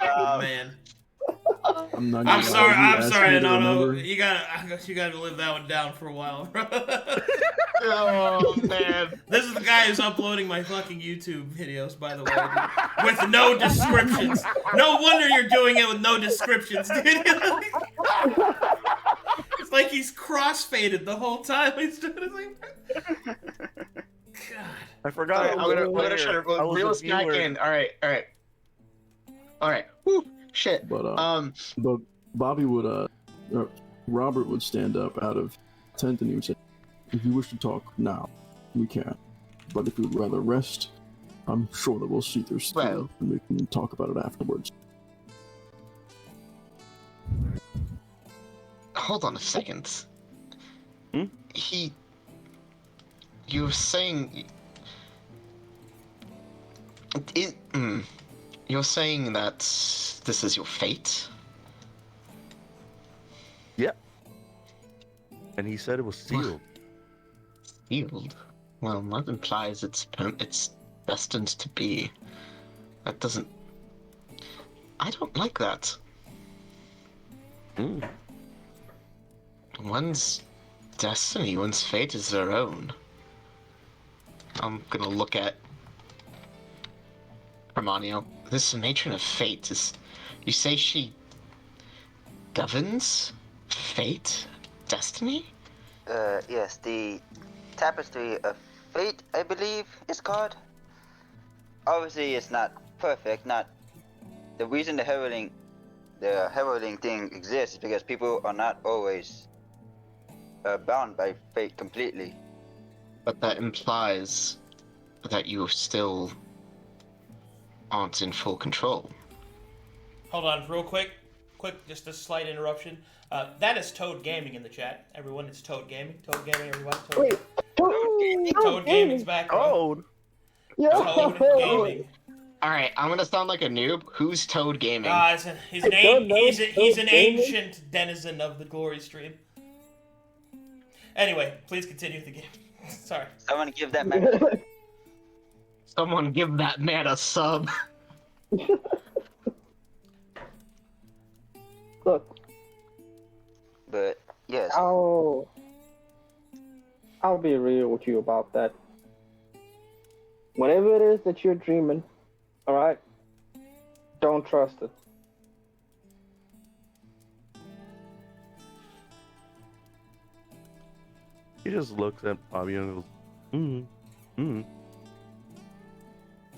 Oh man. I'm sorry, Hinano. You gotta live that one down for a while, bro. Oh man. This is the guy who's uploading my fucking YouTube videos, by the way, dude, with no descriptions. No wonder you're doing it with no descriptions, dude. It's like he's crossfaded the whole time he's doing it. God. I forgot. I'm gonna try to reel us back in. All right. Woo. Shit. But Bobby would Robert would stand up out of tent and he would say, "If you wish to talk now, we can. But if you would rather rest, I'm sure that we'll see this through and we can talk about it afterwards." Hold on a second. You were saying... You're saying that this is your fate? Yeah. And he said it was sealed. Sealed? Well, that implies it's destined to be. That doesn't... I don't like that. One's destiny, one's fate is their own. I'm gonna look at Permaneo. This matron of fate is... You say she governs fate? Destiny? Yes, the Tapestry of Fate, I believe, is called. Obviously, it's not perfect, not... The reason the heralding thing exists is because people are not always bound by fate completely. But that implies that you still aren't in full control. Hold on, real quick, just a slight interruption. That is Toad Gaming in the chat. Everyone, it's Toad Gaming. Toad Gaming, everyone. Toad Gaming's back. Toad? Toad Gaming. Alright, I'm gonna sound like a noob. Who's Toad Gaming? He's an ancient denizen of the glory stream. Anyway, please continue with the game. Sorry. Someone give that man. Someone give that man a sub. Look. But yes. I'll be real with you about that. Whatever it is that you're dreaming, alright? Don't trust it. He just looks at Bobby and goes,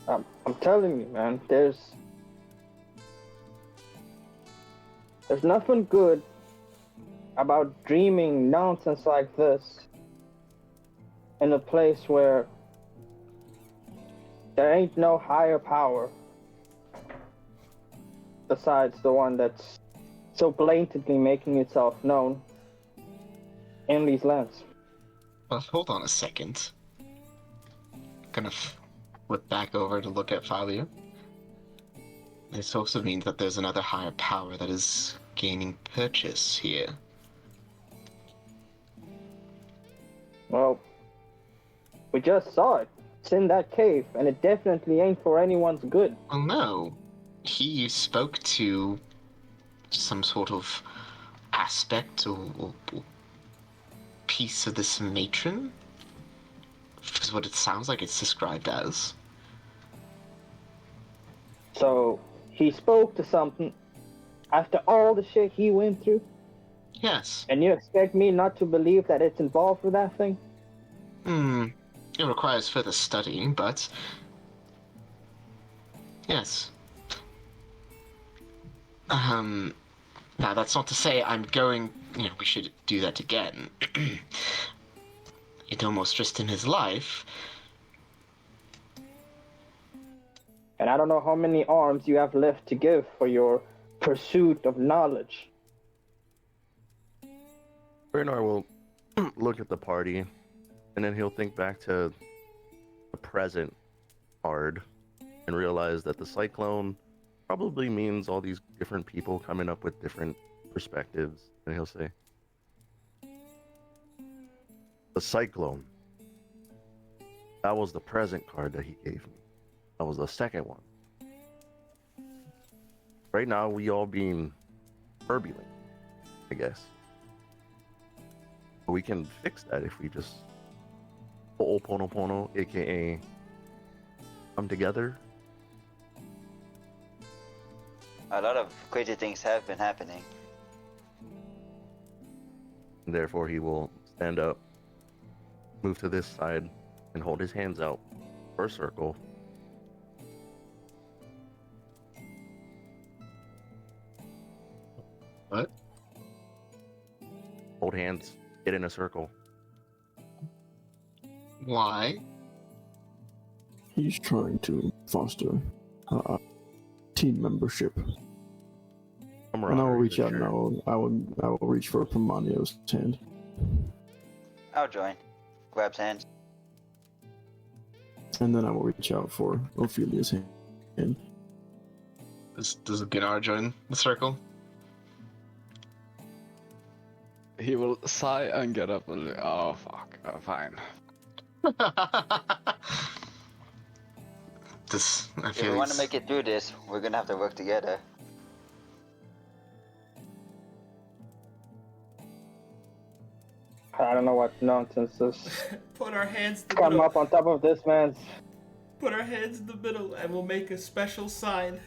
I'm telling you, man, there's nothing good about dreaming nonsense like this in a place where there ain't no higher power besides the one that's so blatantly making itself known in these lands. Well, hold on a second. Gonna flip back over to look at Fabio. This also means that there's another higher power that is gaining purchase here. Well, we just saw it. It's in that cave, and it definitely ain't for anyone's good. Well, no. He spoke to some sort of aspect or piece of this matron, which is what it sounds like it's described as. So, he spoke to something after all the shit he went through? Yes. And you expect me not to believe that it's involved with that thing? It requires further studying, but... yes. Now that's not to say I'm going... we should do that again. It almost risked him his life. And I don't know how many arms you have left to give for your pursuit of knowledge. Braynor will look at the party, and then he'll think back to the present card and realize that the cyclone probably means all these different people coming up with different perspectives. And he'll say, the cyclone. That was the present card that he gave me. That was the second one. Right now, we all being turbulent, I guess. But we can fix that if we just Ho'oponopono, aka come together. A lot of crazy things have been happening. And therefore, he will stand up, move to this side, and hold his hands out for a circle. What? Hold hands, get in a circle. Why? He's trying to foster team membership. And I will reach out and I will reach for Permaneo's hand. I'll join. Grabs hands. And then I will reach out for Ophelia's hand. Does Gunnar join the circle? He will sigh and get up and oh fuck, fine. If we want to make it through this, we're gonna have to work together. I don't know what nonsense this. Put our hands in the Come middle. up on top of this man's. Put our hands in the middle and we'll make a special sign.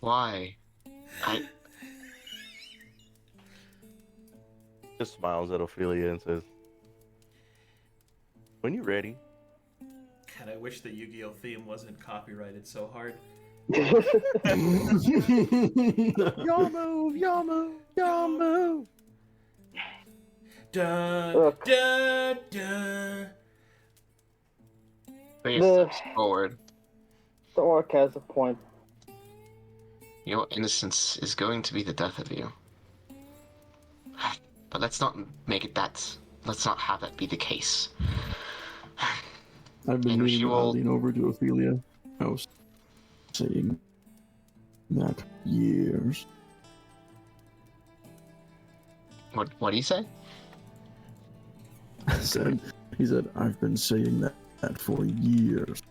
Why? Just smiles at Ophelia and says, when you're ready. God, I wish the Yu-Gi-Oh theme wasn't copyrighted so hard. Y'all move, y'all move, y'all move. Da, da, da. Bring your steps forward. The orc has a point. Your innocence is going to be the death of you. But let's not make it that. Let's not have that be the case. I've been meaning to lean over to Ophelia. I was saying that years. What do you say? He said, I've been saying that for years.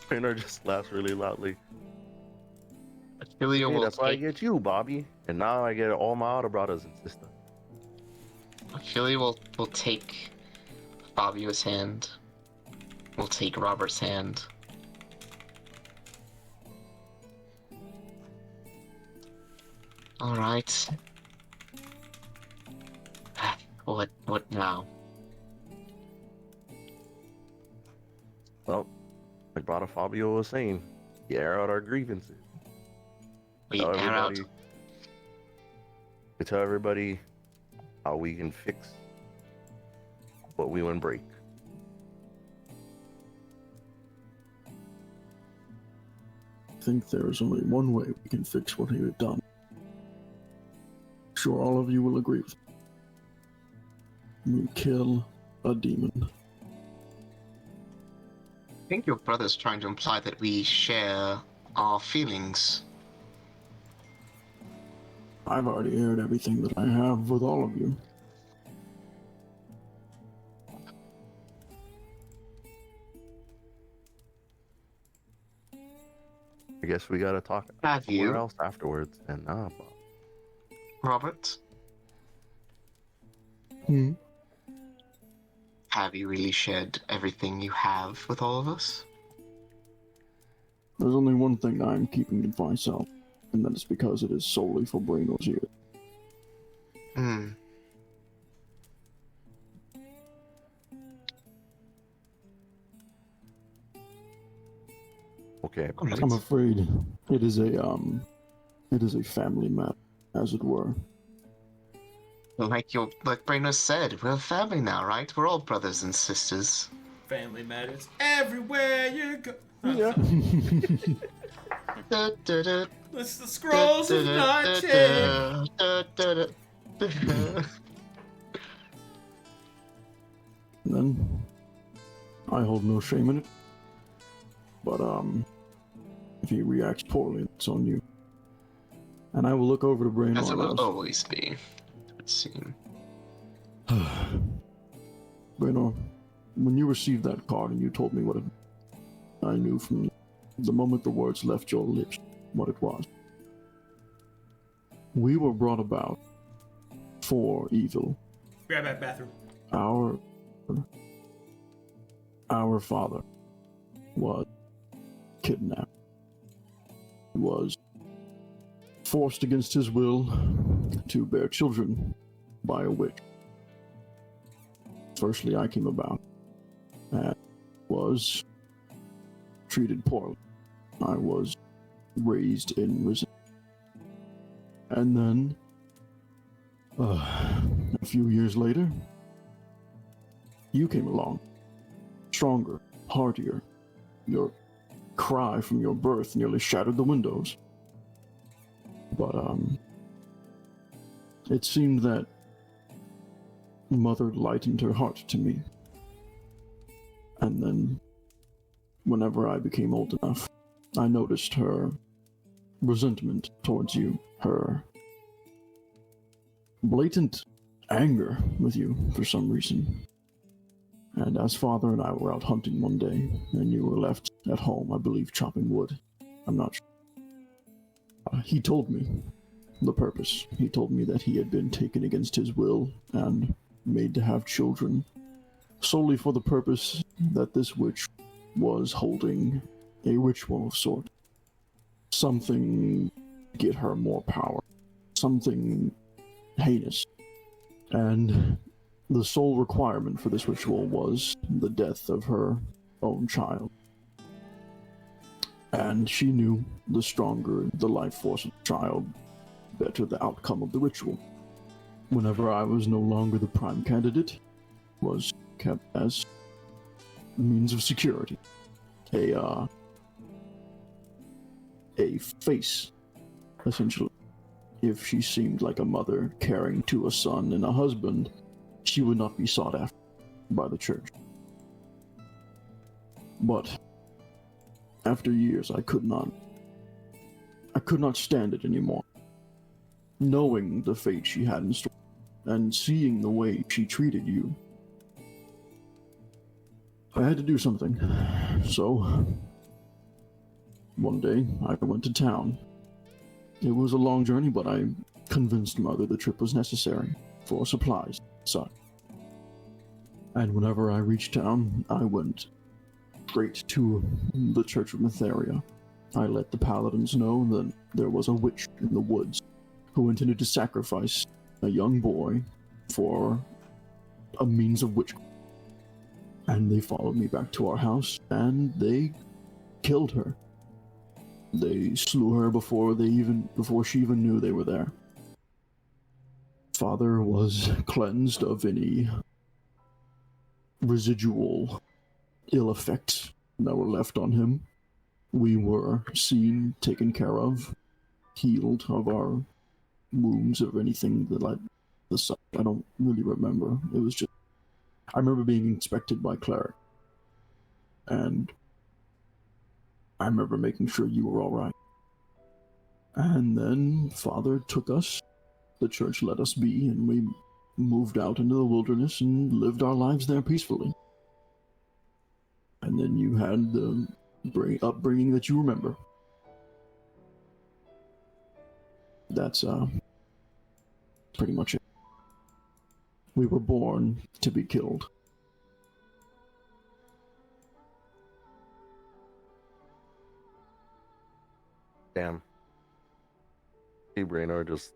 Braynor just laughs really loudly. Ophelia will that's why I get you, Bobby. And now I get all my other brothers and sisters. Ophelia will take Fabio's hand. We'll take Robert's hand. Alright. What now? Well, like Brother Fabio was saying, we air out our grievances. We air out. We tell everybody how we can fix but we went break. I think there is only one way we can fix what he had done. I'm sure all of you will agree with me. We kill a demon. I think your brother's trying to imply that we share our feelings. I've already aired everything that I have with all of you. I guess we gotta talk Have somewhere you, else afterwards. And Bob. Robert? Have you really shared everything you have with all of us? There's only one thing I'm keeping to myself, and that is because it is solely for Braynor's ears. Okay. I'm afraid it is a family matter, as it were. Like Braynor said, we're a family now, right? We're all brothers and sisters. Family matters everywhere you go. Yeah. It's the scrolls of Notch. And then, I hold no shame in it. But, if he reacts poorly, it's on you. And I will look over to Braynor. As it will always be, it would seem. Braynor, when you received that card and you told me what it... I knew from the moment the words left your lips what it was. We were brought about for evil. Grab that bathroom. Our father was kidnapped. He was forced against his will to bear children by a witch. Firstly, I came about and was treated poorly. I was raised in resentment. And then, a few years later, you came along. Stronger, heartier. Your cry from your birth nearly shattered the windows. But, it seemed that Mother lightened her heart to me. And then, whenever I became old enough, I noticed her resentment towards you, her blatant anger with you for some reason. And as Father and I were out hunting one day, and you were left at home, I believe, chopping wood. I'm not sure. He told me the purpose. He told me that he had been taken against his will and made to have children solely for the purpose that this witch was holding a ritual of sort. Something to get her more power. Something heinous. And the sole requirement for this ritual was the death of her own child. And she knew the stronger the life force of the child, better the outcome of the ritual. Whenever I was no longer the prime candidate, was kept as a means of security. A face, essentially. If she seemed like a mother caring to a son and a husband, she would not be sought after by the church. But after years, I could not stand it anymore. Knowing the fate she had in store, and seeing the way she treated you, I had to do something. So, one day, I went to town. It was a long journey, but I convinced Mother the trip was necessary for supplies, such. And whenever I reached town, I went straight to the Church of Mytheria. I let the paladins know that there was a witch in the woods who intended to sacrifice a young boy for a means of witchcraft. And they followed me back to our house, and they killed her. They slew her before she even knew they were there. Father was cleansed of any residual ill effects that were left on him. We were seen, taken care of, healed of our wounds or anything that I don't really remember. It was just, I remember being inspected by cleric, and I remember making sure you were all right. And then Father took us, the church let us be, and we moved out into the wilderness and lived our lives there peacefully. And then you had the upbringing that you remember. That's pretty much it. We were born to be killed. Damn. Hey, Braynor just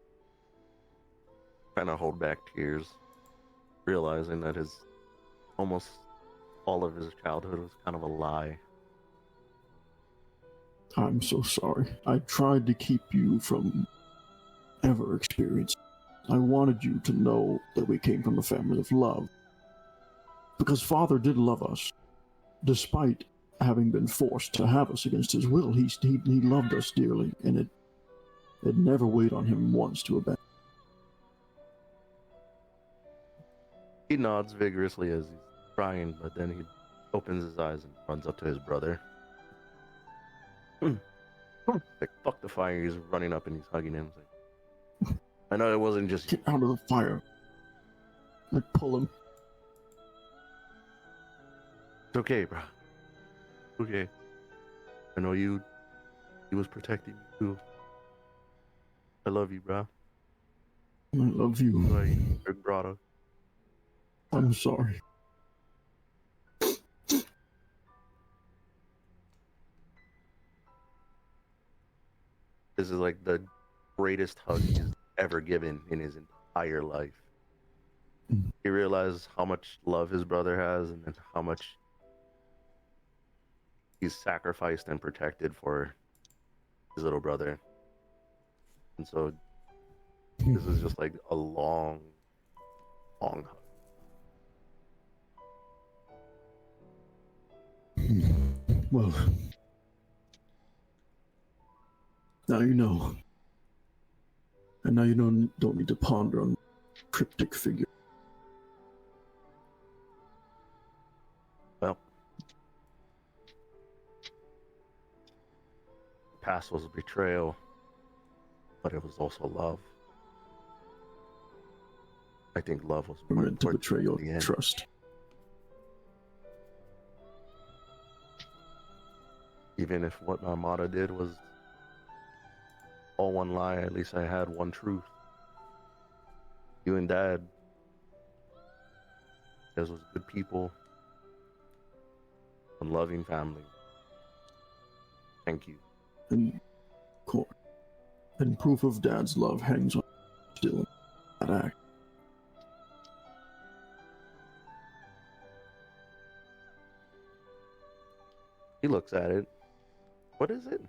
trying to hold back tears, realizing that almost all of his childhood was kind of a lie. I'm so sorry. I tried to keep you from ever experiencing. I wanted you to know that we came from a family of love. Because Father did love us. Despite having been forced to have us against his will, he loved us dearly, and it never weighed on him once to abandon. He nods vigorously as he's crying, but then he opens his eyes and runs up to his brother. Like, fuck the fire, he's running up and he's hugging him. Like, I know it wasn't just... Get out of the fire. I pull him. It's okay, bro. Okay. I know he was protecting you too. I love you, bro. I love you. Sorry, big brother. I'm sorry. This is like the greatest hug he's ever given in his entire life. He realizes how much love his brother has and then how much he's sacrificed and protected for his little brother. And so this is just like a long hug. Well, now you know. And now you don't need to ponder on cryptic figure. Well, the past was betrayal, but it was also love. I think love was more Meant to important betray your in the end. trust. Even if what my mother did was all one lie, at least I had one truth. You and Dad, those was good people, a loving family. Thank you. And proof of Dad's love hangs on still in that act. He looks at it. What is it?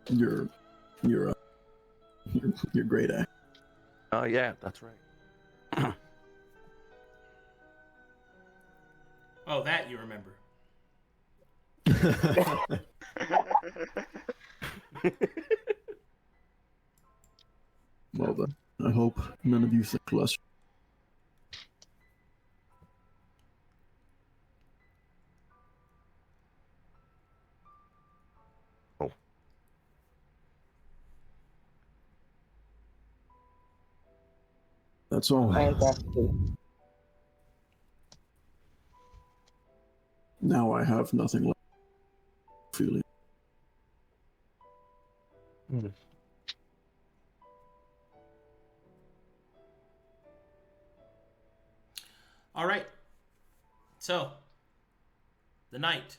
Your great act. Oh, yeah, that's right. Oh, that you remember. Well then, I hope none of you think less. Oh. That's all. Fantastic. Now I have nothing left. Feeling. All right. So, the night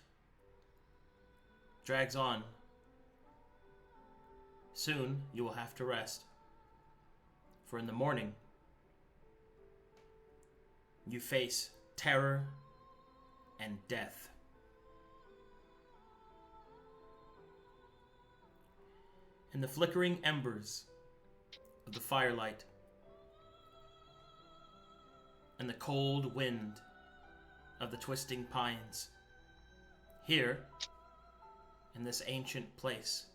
drags on. Soon you will have to rest. For in the morning, you face terror and death. In the flickering embers of the firelight and the cold wind of the Twisting Pines. Here, in this ancient place,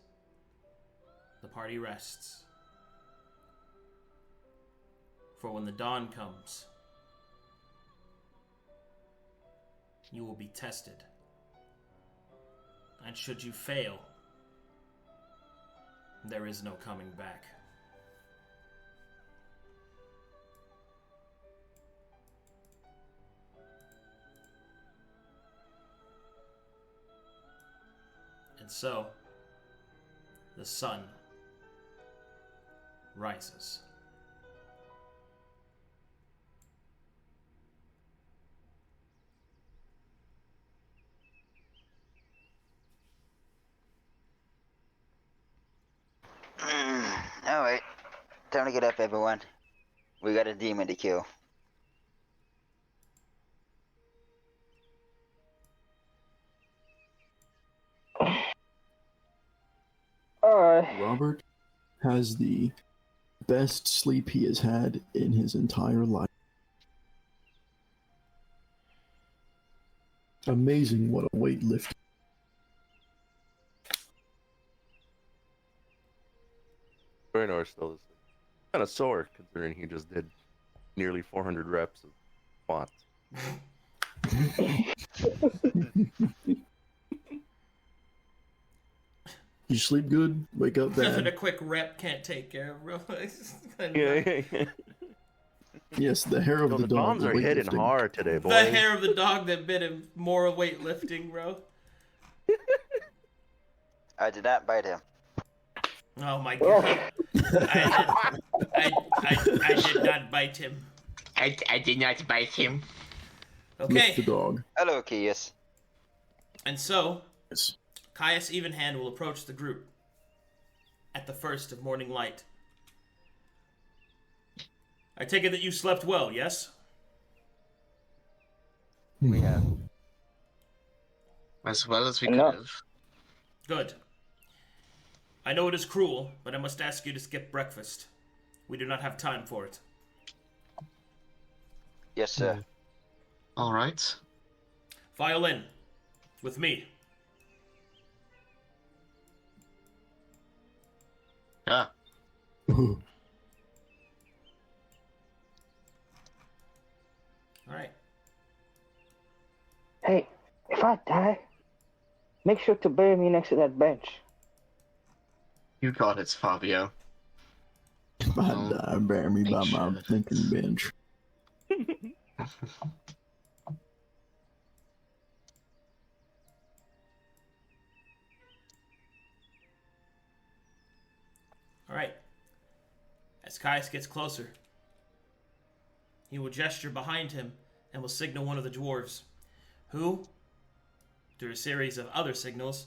the party rests. For when the dawn comes, you will be tested. And should you fail, there is no coming back. And so, the sun rises. Alright. Time to get up, everyone. We got a demon to kill. Robert has the best sleep he has had in his entire life. Amazing what a weight lift. Braynor still is kind of sore considering he just did nearly 400 reps of squats. You sleep good, wake up Nothing a bad. quick rep can't take care of, bro. Yeah. Yes, the hair of So the the dog. bombs are hitting weightlifting. hard today, boys. The hair of the dog that bit him, more weightlifting, bro. I did not bite him. Oh my god. I did not bite him. I did not bite him. Lift the Okay, dog. Hello, Kias. and so, Yes. Caius Evenhand will approach the group at the first of morning light. I take it that you slept well, yes? We have. As well as we could Enough. have. Good. I know it is cruel, but I must ask you to skip breakfast. We do not have time for it. Yes, sir. Alright. File in. With me. Yeah. Alright. Hey, if I die, make sure to bury me next to that bench. You got it, Fabio. If I die, bury me by my Make sure. thinking bench. Alright. As Caius gets closer, he will gesture behind him and will signal one of the dwarves, who, through a series of other signals,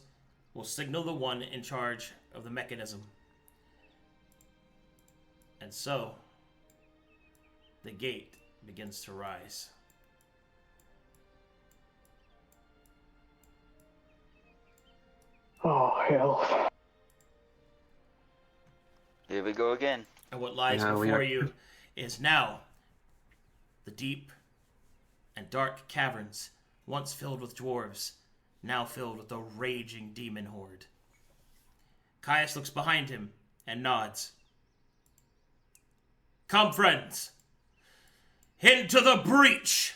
will signal the one in charge of the mechanism. And so, the gate begins to rise. Oh, hell. Here we go again. And what lies Now we before are- you is now the deep and dark caverns, once filled with dwarves, now filled with a raging demon horde. Caius looks behind him and nods. Come, friends! Into the breach!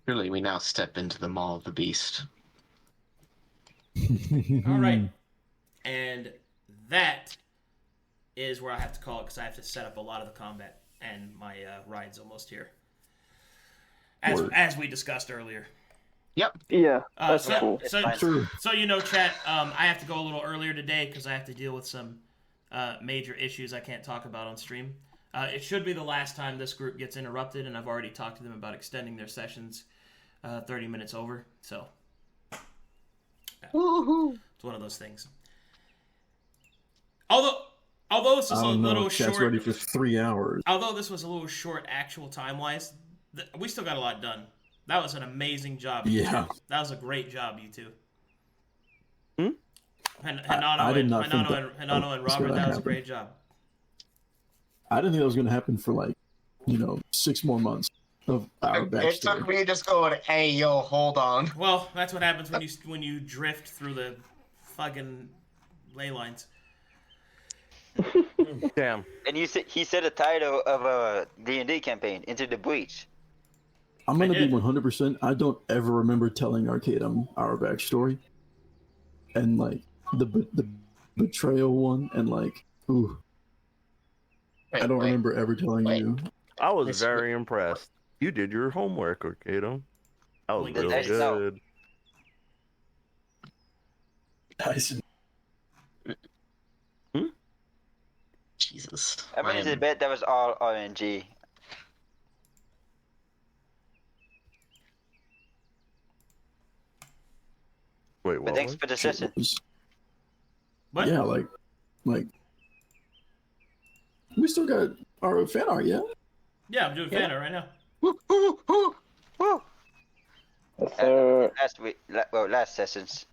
Surely we now step into the maw of the beast. Alright. And that is where I have to call it because I have to set up a lot of the combat, and my ride's almost here. Word. As we discussed earlier. Yep. Yeah, that's cool. It's fine. Sure. So you know, chat, I have to go a little earlier today because I have to deal with some major issues I can't talk about on stream. It should be the last time this group gets interrupted, and I've already talked to them about extending their sessions 30 minutes over. So Woohoo! it's one of those things. Although this was I a don't know. little Chat's short, ready for 3 hours. although this was a little short actual time wise, we still got a lot done. That was an amazing job. you Yeah. two. That was a great job, you two. Hmm? Hinano I did and not think Hinano and was Robert, gonna that was a happen. great job. I didn't think that was going to happen for like 6 more months of our It backstory. took me just going, hey, yo, hold on. Well, that's what happens when you drift through the fucking ley lines. Damn. And he said the title of a D&D campaign, Into the Breach. I'm gonna be did. 100%. I don't ever remember telling Arcadum our backstory, and like the betrayal one, and like, ooh, I don't remember ever telling you. I was very impressed. You did your homework, Arcadum. That was Well, real nice job. good. Nice. Jesus. I'm willing to bet that was all RNG. Wait, But what? thanks for the session. What? Yeah, like, we still got our fan art, yeah? Yeah, I'm doing fan art right now. Woo, woo, woo. Woo! Yes, sir. Last sessions.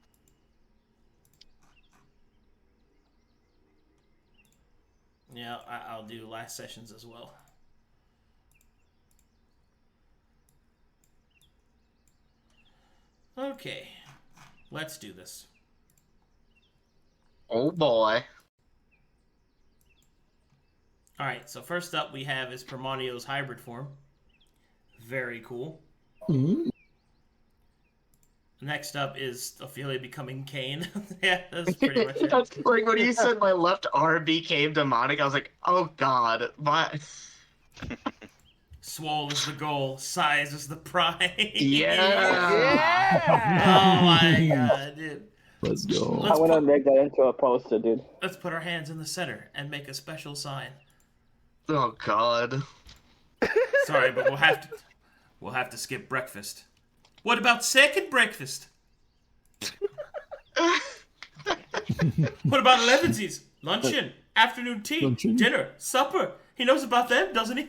Yeah, I'll do last sessions as well. Okay, let's do this. Oh boy. Alright, so first up we have is Permaneo's hybrid form. Very cool. Mm-hmm. Next up is Ophelia becoming Cain. Yeah, that's pretty much it. That's like when you said my left arm became demonic, I was like, oh god, what? Swole is the goal, size is the prize. Yeah. Oh my god, dude. Let's go. I want to make that into a poster, dude. Let's put our hands in the center and make a special sign. Oh god. Sorry, but we'll have to skip breakfast. What about second breakfast? What about elevensies? Luncheon, afternoon tea, Luncheon? dinner, supper. He knows about them, doesn't he?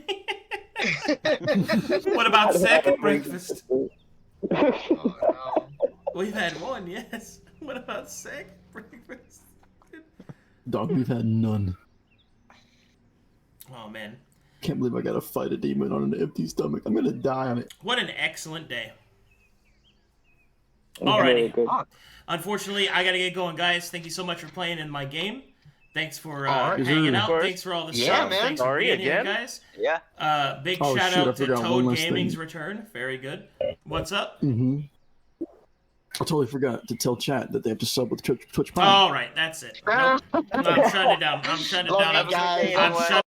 What about second breakfast? Oh, no. We've had one, yes. What about second breakfast? Dog, we've had none. Oh man, Can't believe I gotta fight a demon on an empty stomach. I'm gonna die on it. what an excellent day. Very Alrighty. good. Unfortunately, I gotta get going, guys. Thank you so much for playing in my game. Thanks for Alright. hanging Of out. course. Thanks for all the Yeah, stuff. man. Thanks for Sorry, being again? here, guys. Yeah. Big Oh, shout shit, I out to forgot one Toad last Gaming's thing. return. Very good. What's up? Mm-hmm. I totally forgot to tell chat that they have to sub with Twitch Prime. All right, that's it. Nope. No, I'm shutting it down. I'm shutting it Love down. you guys. I'm shutting